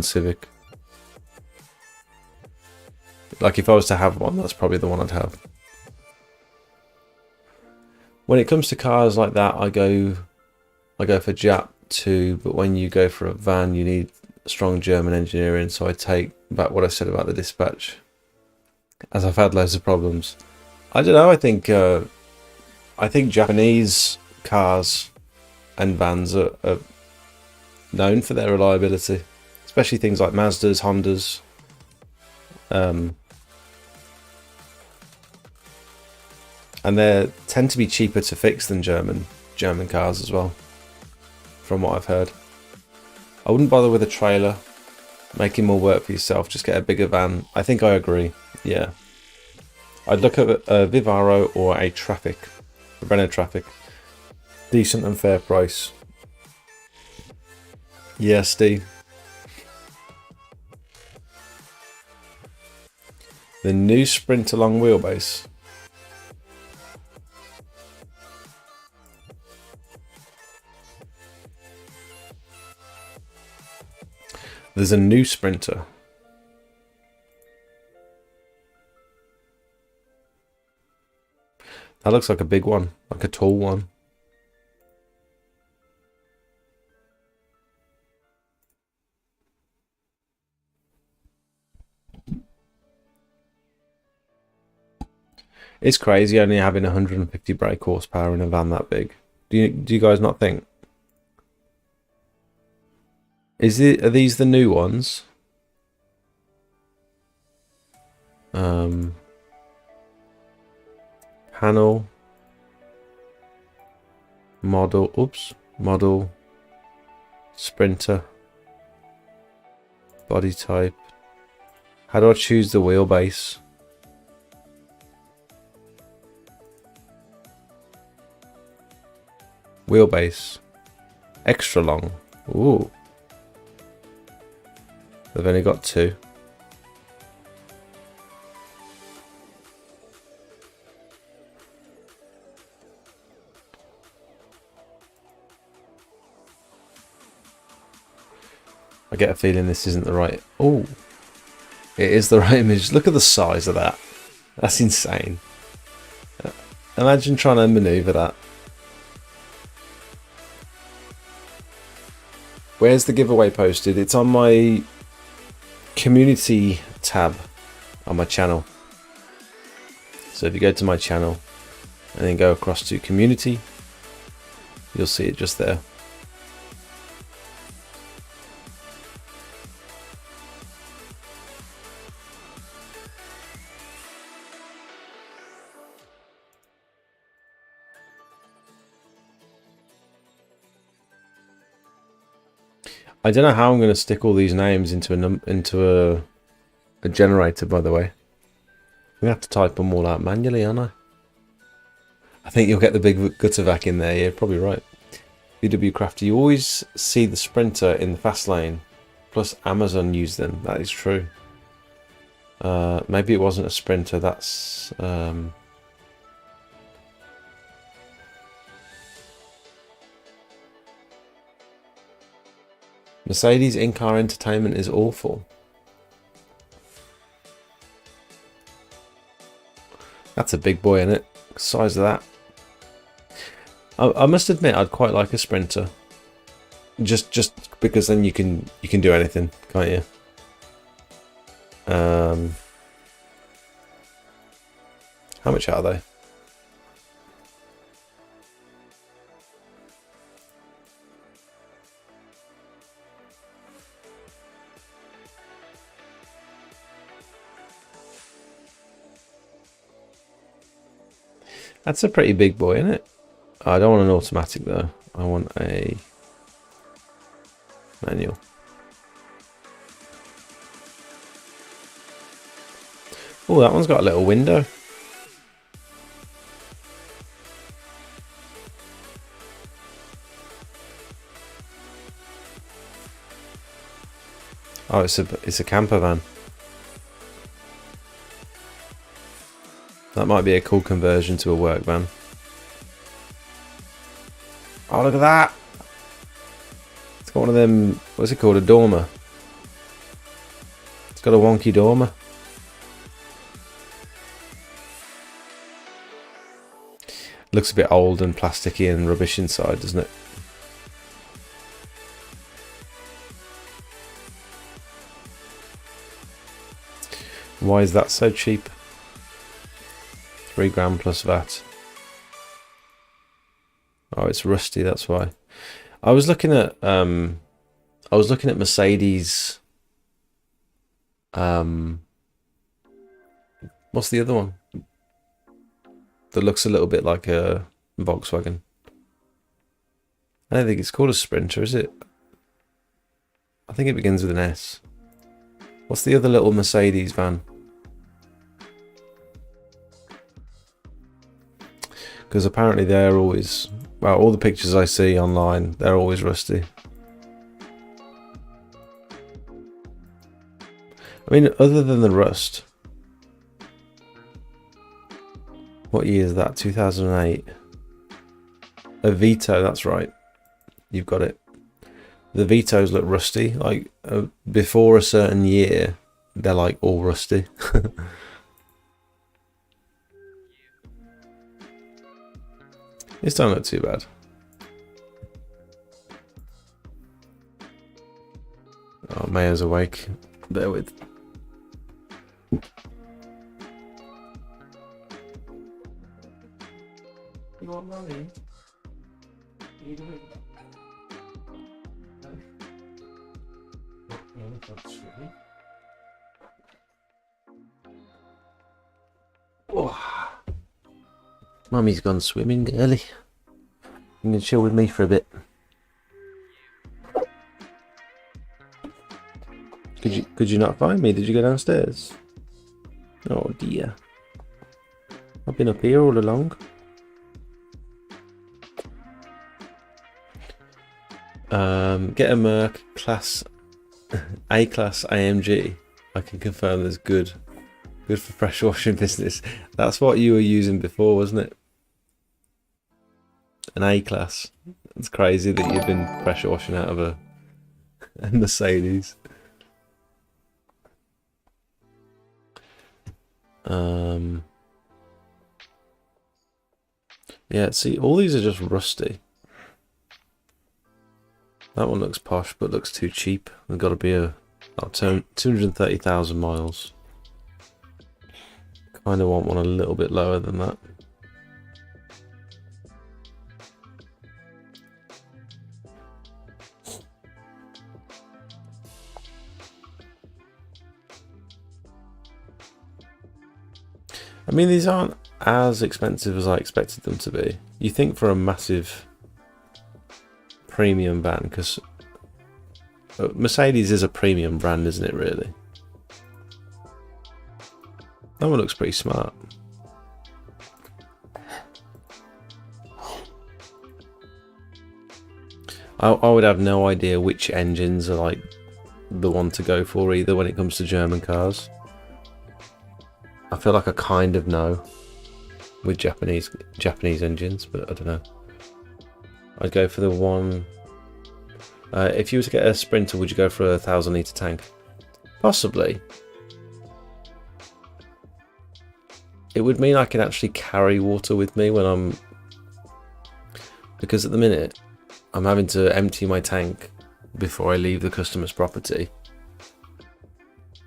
Civic. Like if I was to have one, that's probably the one I'd have. When it comes to cars like that, I go for Jap too, but when you go for a van, you need strong German engineering, so I take back what I said about the dispatch, as I've had loads of problems. I don't know, I think Japanese cars and vans are known for their reliability, especially things like Mazdas, Hondas. And they tend to be cheaper to fix than German cars as well, from what I've heard. I wouldn't bother with a trailer, making more work for yourself, just get a bigger van. I think I agree, yeah. I'd look at a Vivaro or a Renault Traffic. Decent and fair price. Yeah, Steve. The new Sprinter long wheelbase. There's a new Sprinter. That looks like a big one, like a tall one. It's crazy only having 150 brake horsepower in a van that big. Do you guys not think? Are these the new ones? Panel. Model. Sprinter. Body type. How do I choose the wheelbase? Wheelbase. Extra long. Ooh. They've only got 2. I get a feeling this isn't the right... Oh, it is the right image. Look at the size of that. That's insane. Imagine trying to maneuver that. Where's the giveaway posted? It's on my community tab on my channel. So if you go to my channel and then go across to community, you'll see it just there. I don't know how I'm going to stick all these names into a generator, by the way. I'm going to have to type them all out manually, aren't I? I think you'll get the big gutter vac in there, you're probably right. VW Crafter, you always see the Sprinter in the fast lane, plus Amazon use them, that is true. Maybe it wasn't a Sprinter, that's... Mercedes in-car entertainment is awful. That's a big boy, isn't it? Size of that. I must admit, I'd quite like a Sprinter. Just because then you can do anything, can't you? How much are they? That's a pretty big boy, isn't it? I don't want an automatic though. I want a manual. Oh, that one's got a little window. Oh, it's a camper van. That might be a cool conversion to a work van. Oh, look at that! It's got one of them. What's it called? A dormer. It's got a wonky dormer. Looks a bit old and plasticky and rubbish inside, doesn't it? Why is that so cheap? £3 plus VAT. Oh, it's rusty. That's why. I was looking at Mercedes. What's the other one? That looks a little bit like a Volkswagen. I don't think it's called a Sprinter, is it? I think it begins with an S. What's the other little Mercedes van? Because apparently they're always, well, all the pictures I see online, they're always rusty. I mean, other than the rust, what year is that? 2008. A Vito, that's right. You've got it. The Vitos look rusty. Like, before a certain year, they're like all rusty. This don't look too bad. Oh, Maya's awake. Bear with. You want money? Oh. Mummy's gone swimming, girly. You can chill with me for a bit. Could you not find me? Did you go downstairs? Oh dear. I've been up here all along. Get a Merc class A-class AMG. I can confirm there's good for pressure washing business. That's what you were using before, wasn't it? An A-class. It's crazy that you've been pressure washing out of a Mercedes. Yeah, see, all these are just rusty. That one looks posh, but looks too cheap. They've got to be about 230,000 miles. Kind of want one a little bit lower than that. I mean, these aren't as expensive as I expected them to be. You think for a massive premium van, because Mercedes is a premium brand, isn't it, really? That one looks pretty smart. I would have no idea which engines are like the one to go for either when it comes to German cars. I feel like I kind of know with Japanese engines, but I don't know. I'd go for the one. If you were to get a Sprinter, would you go for a 1,000 litre tank? Possibly. It would mean I can actually carry water with me when I'm... Because at the minute, I'm having to empty my tank before I leave the customer's property.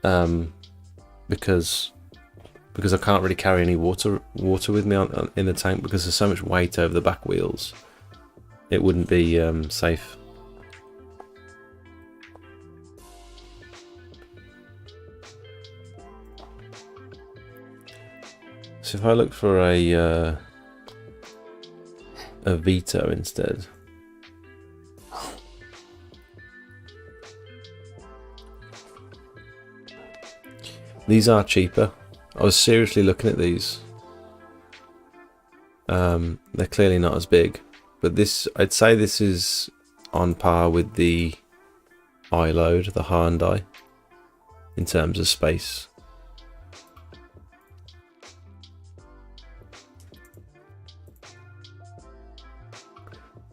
Because I can't really carry any water with me in the tank because there's so much weight over the back wheels. It wouldn't be safe. So if I look for a a Vito instead. These are cheaper. I was seriously looking at these. They're clearly not as big, but this, I'd say this is on par with the iLoad, the Hyundai, in terms of space.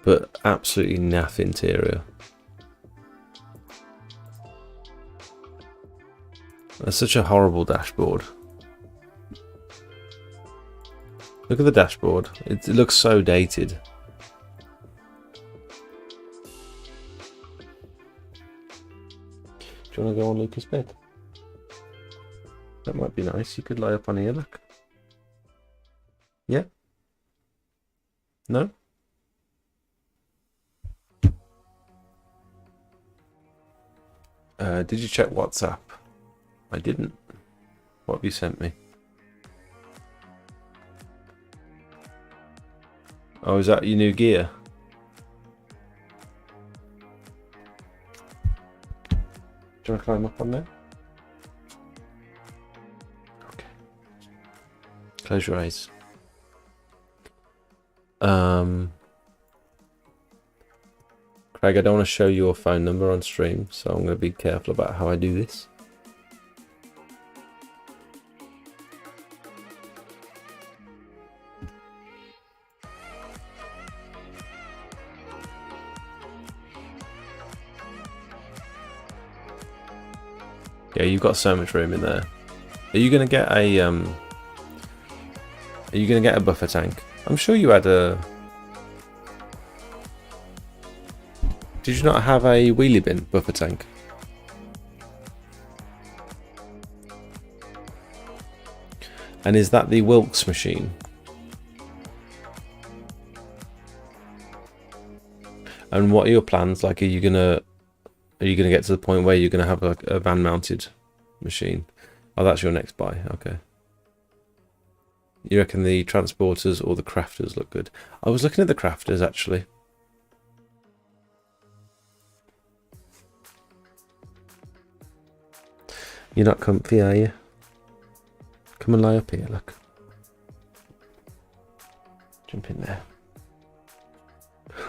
But absolutely naff interior. That's such a horrible dashboard. Look at the dashboard. It looks so dated. Do you want to go on Lucas' bed? That might be nice. You could lie up on here, look. Yeah? No? Did you check WhatsApp? I didn't. What have you sent me? Oh, is that your new gear? Do you want to climb up on there? Okay. Close your eyes. Craig, I don't want to show your phone number on stream, so I'm going to be careful about how I do this. Yeah, you've got so much room in there. Are you going to get a buffer tank? I'm sure you had a. Did you not have a wheelie bin buffer tank? And is that the Wilkes machine? And what are your plans? Like, are you gonna get to the point where you're gonna have a van mounted machine? Oh, that's your next buy. Okay. You reckon the transporters or the crafters look good? I was looking at the crafters actually. You're not comfy, are you? Come and lie up here, look. Jump in there.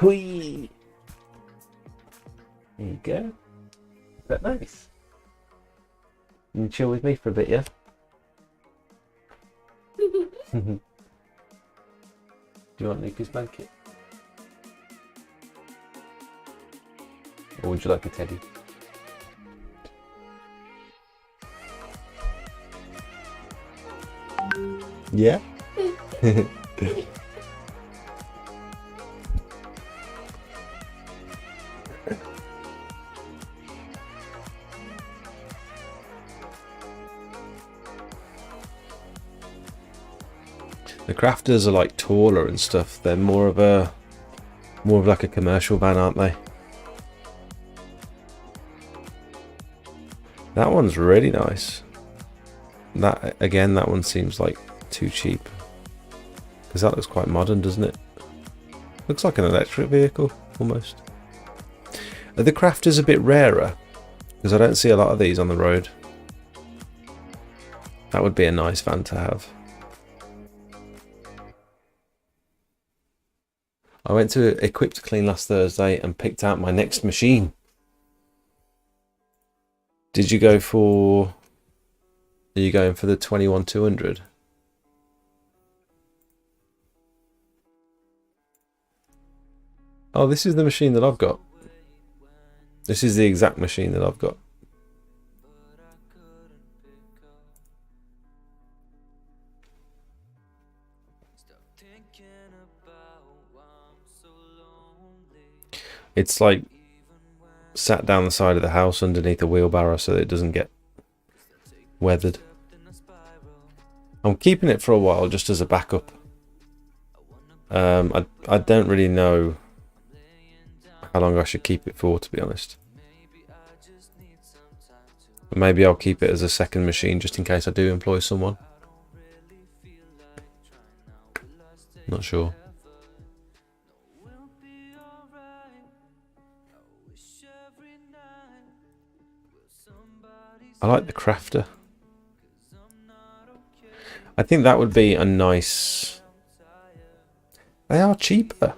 Whee! There you go. Is that nice? You can chill with me for a bit, yeah? Do you want Luca's blanket? Or would you like a teddy? Yeah? The crafters are like taller and stuff. They're more of like a commercial van, aren't they? That one's really nice. That again, that one seems like too cheap. Because that looks quite modern, doesn't it? Looks like an electric vehicle, almost. Are the crafters a bit rarer? Because I don't see a lot of these on the road. That would be a nice van to have. I went to Equip to Clean last Thursday and picked out my next machine. Did you go for... Are you going for the 21200? Oh, this is the machine that I've got. This is the exact machine that I've got. It's like sat down the side of the house underneath a wheelbarrow so that it doesn't get weathered. I'm keeping it for a while just as a backup. I don't really know how long I should keep it for, to be honest. But maybe I'll keep it as a second machine just in case I do employ someone. Not sure. I like the crafter. I think that would be a nice... They are cheaper.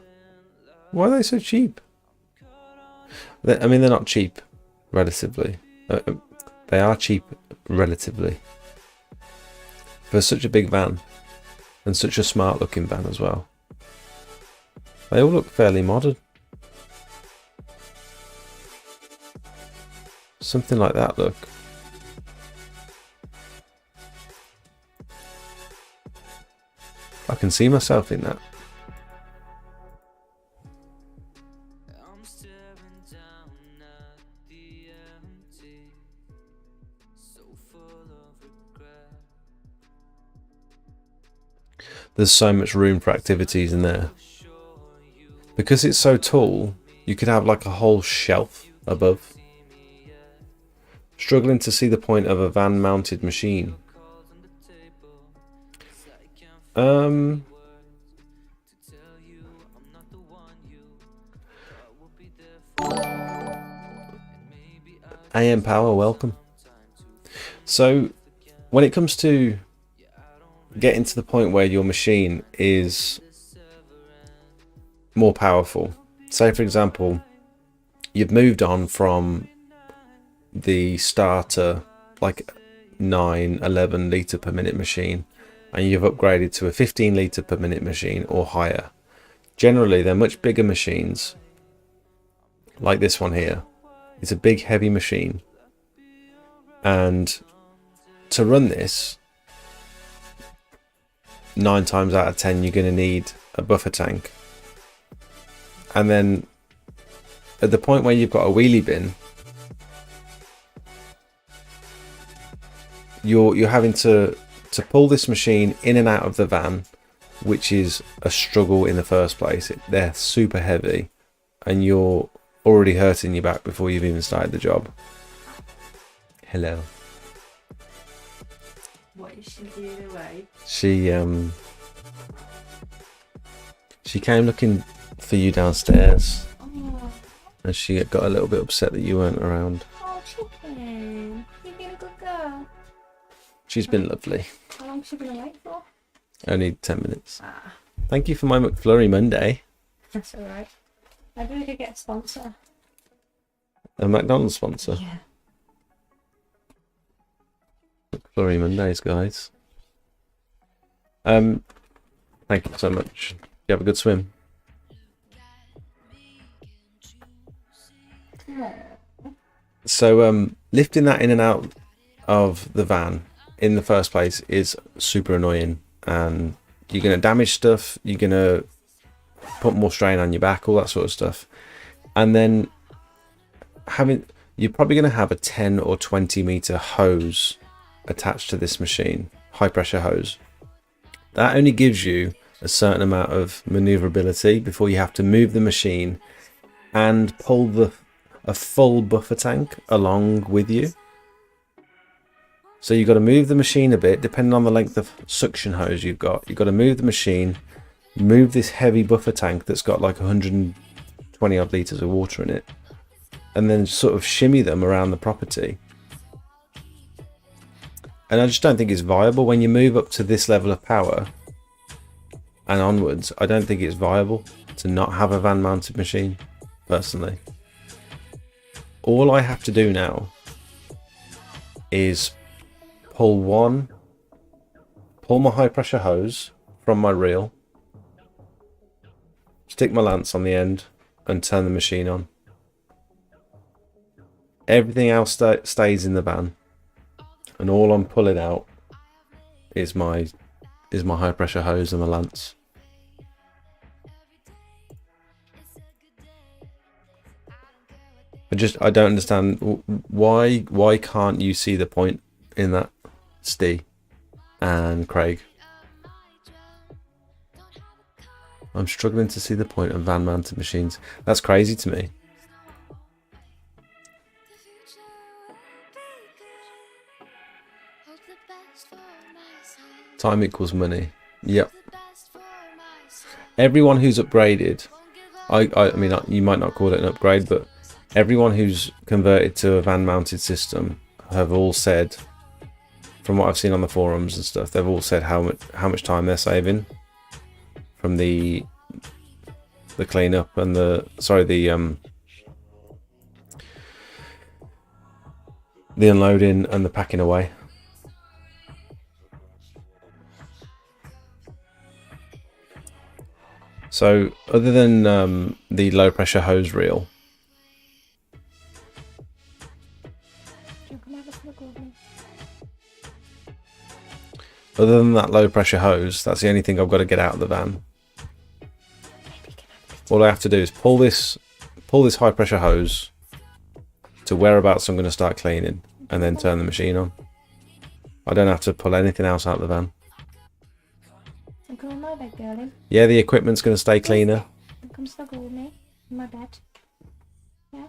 Why are they so cheap? I mean, they're not cheap, relatively. They are cheap, relatively. For such a big van. And such a smart looking van as well. They all look fairly modern. Something like that look. I can see myself in that. There's so much room for activities in there. Because it's so tall, you could have like a whole shelf above. Struggling to see the point of a van mounted machine. AM Power, welcome. So, when it comes to getting to the point where your machine is more powerful, say for example, you've moved on from the starter, like 9-11 litre per minute machine, and you've upgraded to a 15 litre per minute machine or higher. Generally, they're much bigger machines, like this one here. It's a big heavy machine, and to run this, 9 times out of 10 you're going to need a buffer tank. And then at the point where you've got a wheelie bin, you're having to pull this machine in and out of the van, which is a struggle in the first place. They're super heavy, and you're already hurting your back before you've even started the job. Hello. What is she doing away? She came looking for you downstairs. Oh, And she got a little bit upset that you weren't around. oh, chicken. You've been a good girl. She's been lovely. How long's she been awake for? Only 10 minutes. Ah, Thank you for my McFlurry Monday. that's alright. Maybe we could get a sponsor. A McDonald's sponsor. Yeah. McFlurry Mondays, guys. Thank you so much. You have a good swim. So lifting that in and out of the van in the first place is super annoying, and you're going to damage stuff, you're going to put more strain on your back, all that sort of stuff. And then you're probably going to have a 10 or 20 meter hose attached to this machine, high pressure hose. That only gives you a certain amount of maneuverability before you have to move the machine and pull a full buffer tank along with you. So you've got to move the machine a bit, depending on the length of suction hose you've got. You've got to move the machine, move this heavy buffer tank that's got like 120 odd litres of water in it, and then sort of shimmy them around the property. And I just don't think it's viable when you move up to this level of power and onwards. I don't think it's viable to not have a van mounted machine, personally. All I have to do now is pull my high pressure hose from my reel, stick my lance on the end, and turn the machine on. Everything else stays in the van, and all I'm pulling out is my high pressure hose and my lance. I don't understand why can't you see the point in that, Steve and Craig? I'm struggling to see the point of van mounted machines. That's crazy to me. Time equals money. Yep. Everyone who's upgraded, I mean, you might not call it an upgrade, but everyone who's converted to a van mounted system have all said, from what I've seen on the forums and stuff, they've all said how much time they're saving from the cleanup and the unloading and the packing away. So other than the low pressure hose reel, You can have a snuggle with me. other than that low pressure hose, that's the only thing I've got to get out of the van. All I have to do is pull this high pressure hose to whereabouts I'm going to start cleaning, and then turn the machine on. I don't have to pull anything else out of the van. So come on my bed, girlie. Yeah, the equipment's going to stay cleaner. Come snuggle with me in my bed. Yeah.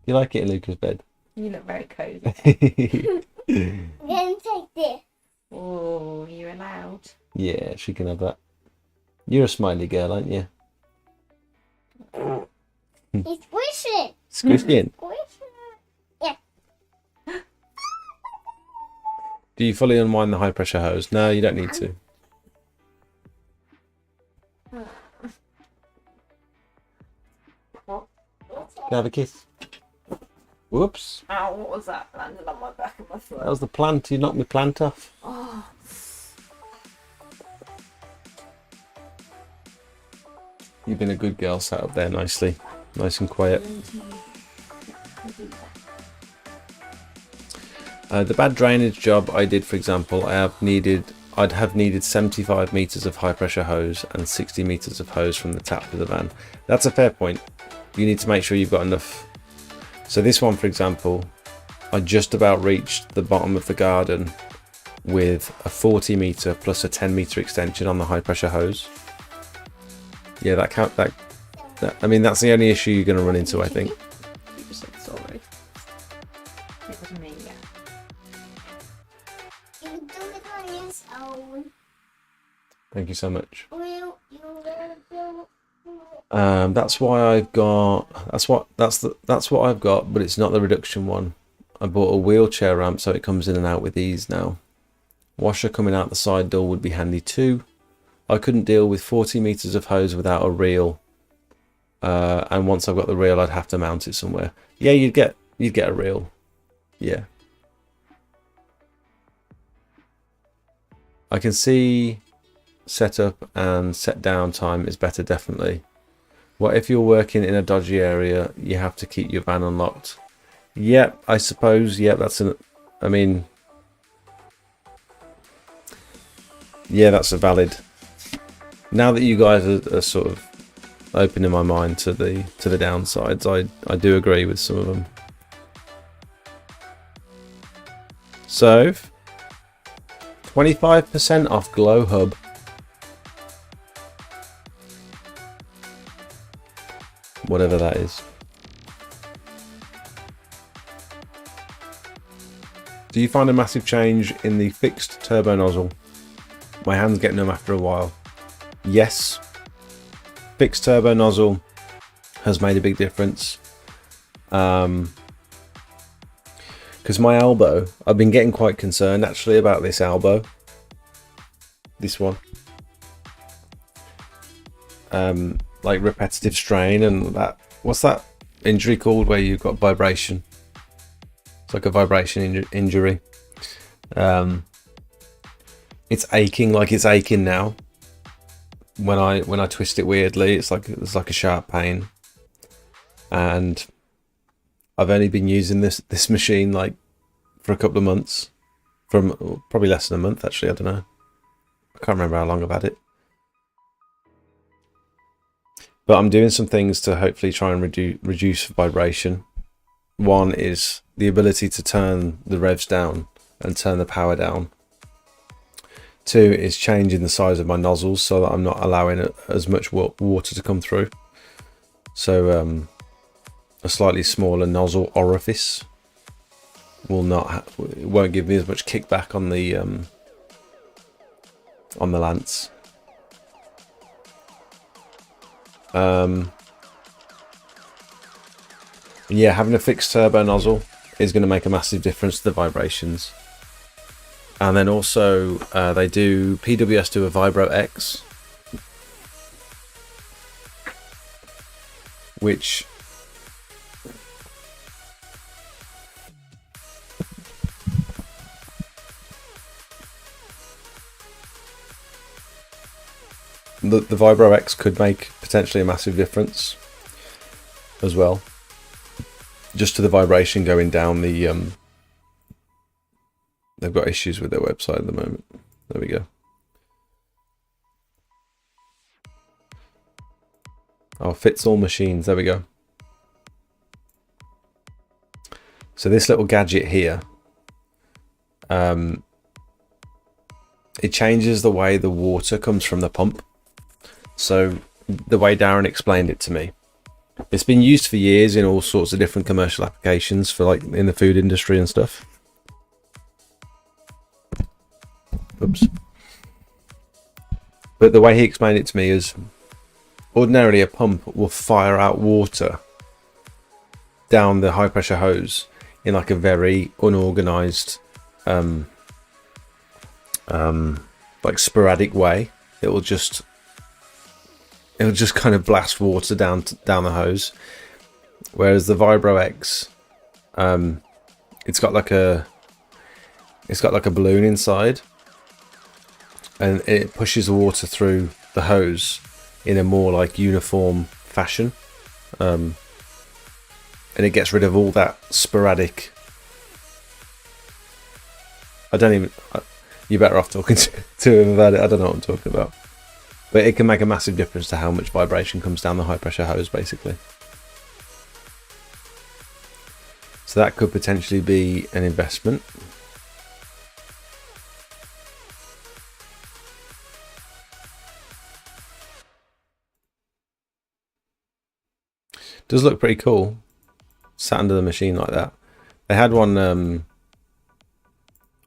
You like it in Luca's bed? You look very cozy. I'm gonna take this. Oh, you're allowed. Yeah, she can have that. You're a smiley girl, aren't you? He's squishing. Squishing. Squishing. Do you fully unwind the high pressure hose? No, you don't need to. Can I have a kiss? Whoops. Ow, what was that? Landed on my back and my throat. That was the plant. You knocked my plant off. Oh. You've been a good girl, sat up there nicely. Nice and quiet. The bad drainage job I did, for example, I'd have needed 75 meters of high pressure hose and 60 meters of hose from the tap of the van. That's a fair point. You need to make sure you've got enough. So this one, for example, I just about reached the bottom of the garden with a 40 meter plus a 10 meter extension on the high pressure hose. Yeah, I mean, that's the only issue you're going to run into, I think. You said sorry. It was me, yeah. You do it on your own. Thank you so much. Will you do That's why I've got. That's what I've got, but it's not the reduction one. I bought a wheelchair ramp, so it comes in and out with ease now. Washer coming out the side door would be handy too. I couldn't deal with 40 meters of hose without a reel, and once I've got the reel, I'd have to mount it somewhere. Yeah, you'd get a reel. Yeah, I can see setup and set down time is better, definitely. What if you're working in a dodgy area? You have to keep your van unlocked. Yep, I suppose. Yep, I mean, yeah, that's a valid. Now that you guys are sort of opening my mind to the downsides, I do agree with some of them. So, 25% off Glow Hub. Whatever that is. Do you find a massive change in the fixed turbo nozzle? My hand's getting them after a while. Yes. Fixed turbo nozzle has made a big difference. Because my elbow, I've been getting quite concerned actually about this elbow. This one. Like repetitive strain and that. What's that injury called where you've got vibration? It's like a vibration injury. It's aching, like it's aching now. When I twist it weirdly, it's like a sharp pain. And I've only been using this machine like for a couple of months, from probably less than a month actually. I don't know. I can't remember how long I've had it. But I'm doing some things to hopefully try and reduce vibration. One is the ability to turn the revs down and turn the power down. Two is changing the size of my nozzles so that I'm not allowing as much water to come through. So a slightly smaller nozzle orifice won't give me as much kickback on the lance. Yeah, having a fixed turbo nozzle is going to make a massive difference to the vibrations. And then also they do PWS do a Vibro X, which the Vibro X could make potentially a massive difference as well, just to the vibration going down the they've got issues with their website at the moment. There we go. Oh, fits all machines. There we go. So this little gadget here, it changes the way the water comes from the pump. So the way Darren explained it to me, it's been used for years in all sorts of different commercial applications for like in the food industry and stuff. Oops. But the way he explained it to me is ordinarily a pump will fire out water down the high pressure hose in like a very unorganized like sporadic way. It'll just kind of blast water down the hose, whereas the Vibro X, it's got like a balloon inside, and it pushes the water through the hose in a more like uniform fashion, and it gets rid of all that sporadic. You're better off talking to him about it. I don't know what I'm talking about, but it can make a massive difference to how much vibration comes down the high pressure hose, basically. So that could potentially be an investment. Does look pretty cool, sat under the machine like that. They had one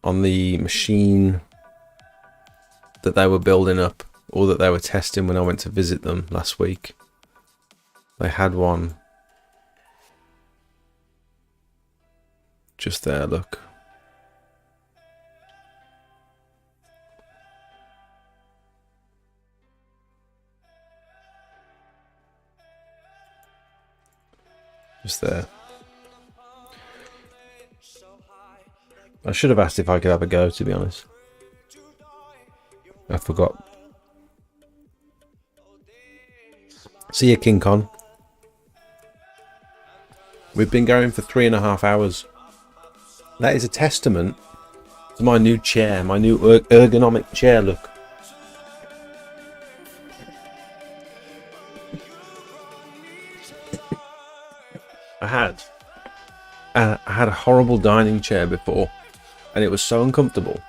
on the machine that they were building up, or that they were testing when I went to visit them last week. They had one just there, look. Just there. I should have asked if I could have a go, to be honest. I forgot. See you, King Con. We've been going for 3.5 hours. That is a testament to my new chair, my new ergonomic chair look. I had a horrible dining chair before, and it was so uncomfortable.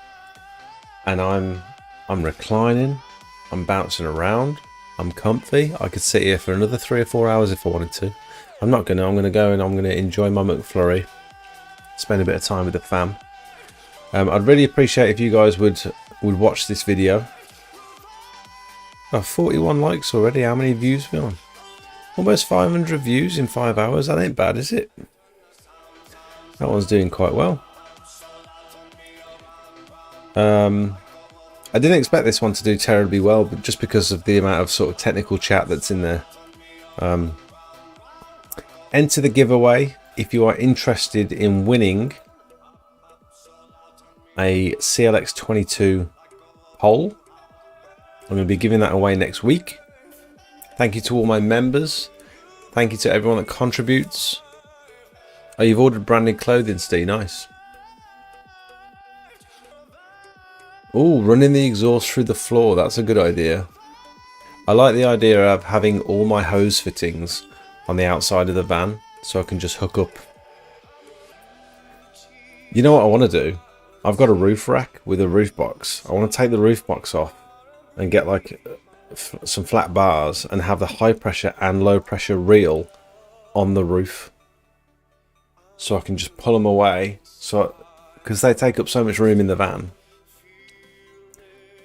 And I'm reclining, I'm bouncing around, I'm comfy. I could sit here for another 3 or 4 hours if I wanted to. I'm not gonna. I'm gonna go and I'm gonna enjoy my McFlurry, spend a bit of time with the fam. I'd really appreciate if you guys would watch this video. Oh, 41 likes already. How many views we on? Almost 500 views in 5 hours. That ain't bad, is it? That one's doing quite well. I didn't expect this one to do terribly well, but just because of the amount of sort of technical chat that's in there. Enter the giveaway if you are interested in winning a CLX22 pole. I'm going to be giving that away next week. Thank you to all my members. Thank you to everyone that contributes. Oh, you've ordered branded clothing, Steve. Nice. Oh, running the exhaust through the floor. That's a good idea. I like the idea of having all my hose fittings on the outside of the van, so I can just hook up. You know what I want to do? I've got a roof rack with a roof box. I want to take the roof box off and get like some flat bars and have the high pressure and low pressure reel on the roof, so I can just pull them away, so because they take up so much room in the van,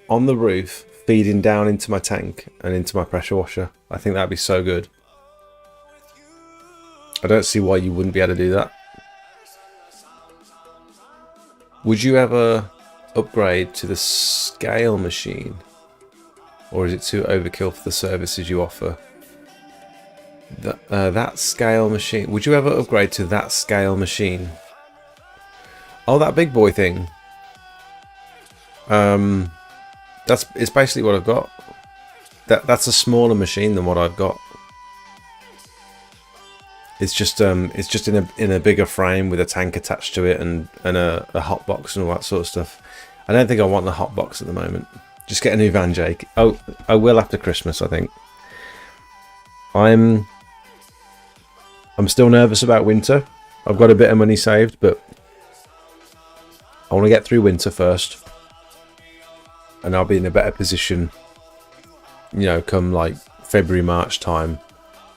on the roof, feeding down into my tank and into my pressure washer. I think that'd be so good. I don't see why you wouldn't be able to do that. Would you ever upgrade to the scale machine? Or is it too overkill for the services you offer? That scale machine. Would you ever upgrade to that scale machine? Oh, that big boy thing. It's basically what I've got. That's a smaller machine than what I've got. It's just in a bigger frame with a tank attached to it and a hot box and all that sort of stuff. I don't think I want the hot box at the moment. Just get a new van, Jake. Oh, I will after Christmas, I think. I'm still nervous about winter. I've got a bit of money saved, but I want to get through winter first, and I'll be in a better position, you know, come like February, March time,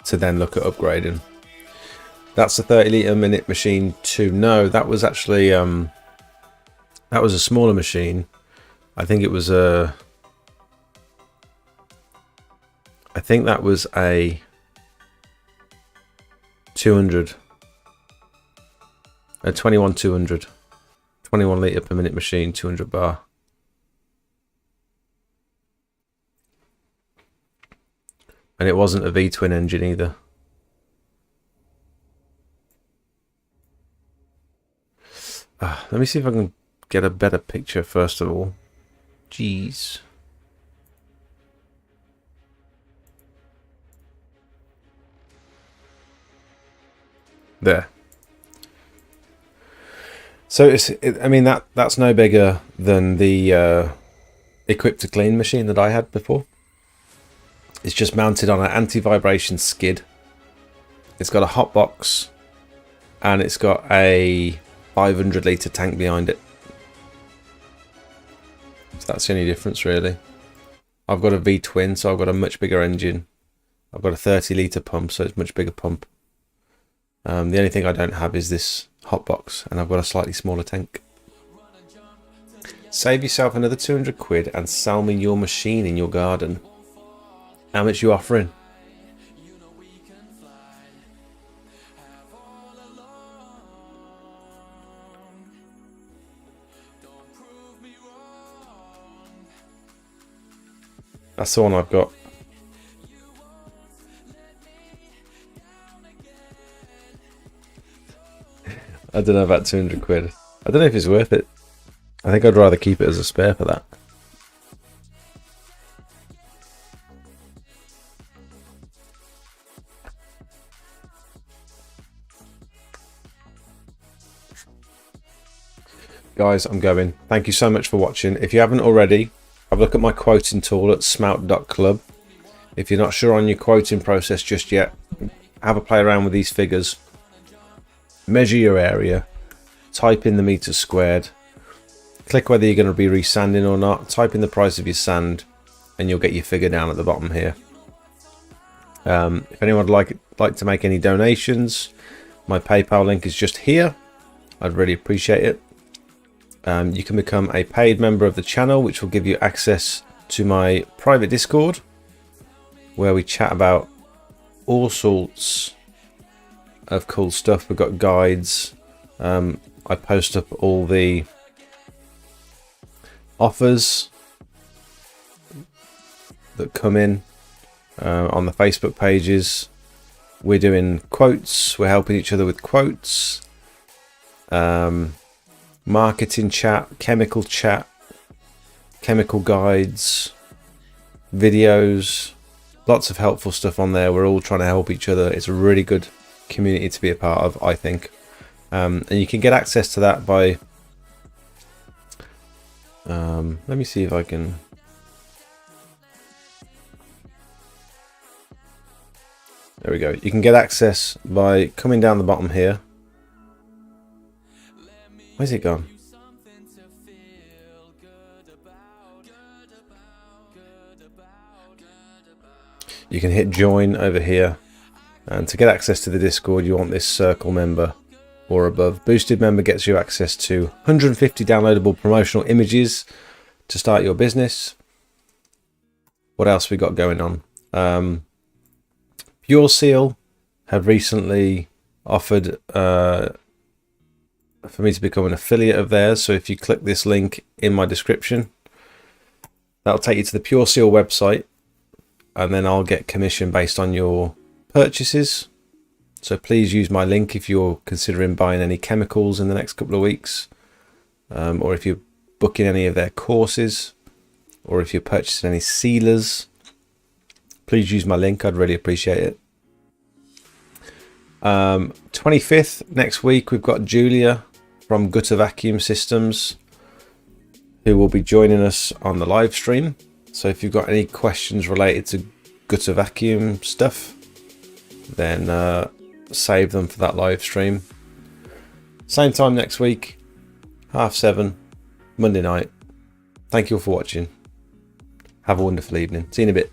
to then look at upgrading. That's a 30 litre minute machine too. No, that was actually that was a smaller machine. I think it was a. I think that was a 200, a 21 litre per minute machine, 200 bar. And it wasn't a V-twin engine either. Let me see if I can get a better picture first of all. Jeez. There. So I mean that's no bigger than the Equip to Clean machine that I had before. It's just mounted on an anti-vibration skid. It's got a hot box, and it's got a 500 litre tank behind it. So that's the only difference really. I've got a V-twin, so I've got a much bigger engine. I've got a 30 litre pump, so it's a much bigger pump. The only thing I don't have is this hot box, and I've got a slightly smaller tank. Save yourself another 200 quid and sell me your machine in your garden. How much are you offering? That's the one I've got. I don't know about 200 quid. I don't know if it's worth it. I think I'd rather keep it as a spare for that. Guys, I'm going. Thank you so much for watching. If you haven't already, have a look at my quoting tool at smelt.club. If you're not sure on your quoting process just yet, have a play around with these figures. Measure your area, type in the meters squared, click whether you're going to be resanding or not, type in the price of your sand, and you'll get your figure down at the bottom here. If anyone would like to make any donations, my PayPal link is just here. I'd really appreciate it. You can become a paid member of the channel, which will give you access to my private Discord, where we chat about all sorts of cool stuff. We've got guides. I post up all the offers that come in on the Facebook pages. We're doing quotes. We're helping each other with quotes. Marketing chat, chemical guides, videos, lots of helpful stuff on there. We're all trying to help each other. It's a really good community to be a part of, I think. And you can get access to that by let me see if I can. There we go. You can get access by coming down the bottom here. Where's it gone? You can hit join over here, and to get access to the Discord you want this circle member or above. Boosted member gets you access to 150 downloadable promotional images to start your business. What else we got going on? Pure Seal have recently offered for me to become an affiliate of theirs. So if you click this link in my description, that'll take you to the Pure Seal website, and then I'll get commission based on your purchases. So please use my link if you're considering buying any chemicals in the next couple of weeks, or if you're booking any of their courses, or if you're purchasing any sealers. Please use my link. I'd really appreciate it. 25th next week, we've got Julia from Gutter Vacuum Systems, who will be joining us on the live stream. So if you've got any questions related to gutter vacuum stuff, then save them for that live stream. Same time next week, 7:30, Monday night. Thank you all for watching. Have a wonderful evening. See you in a bit.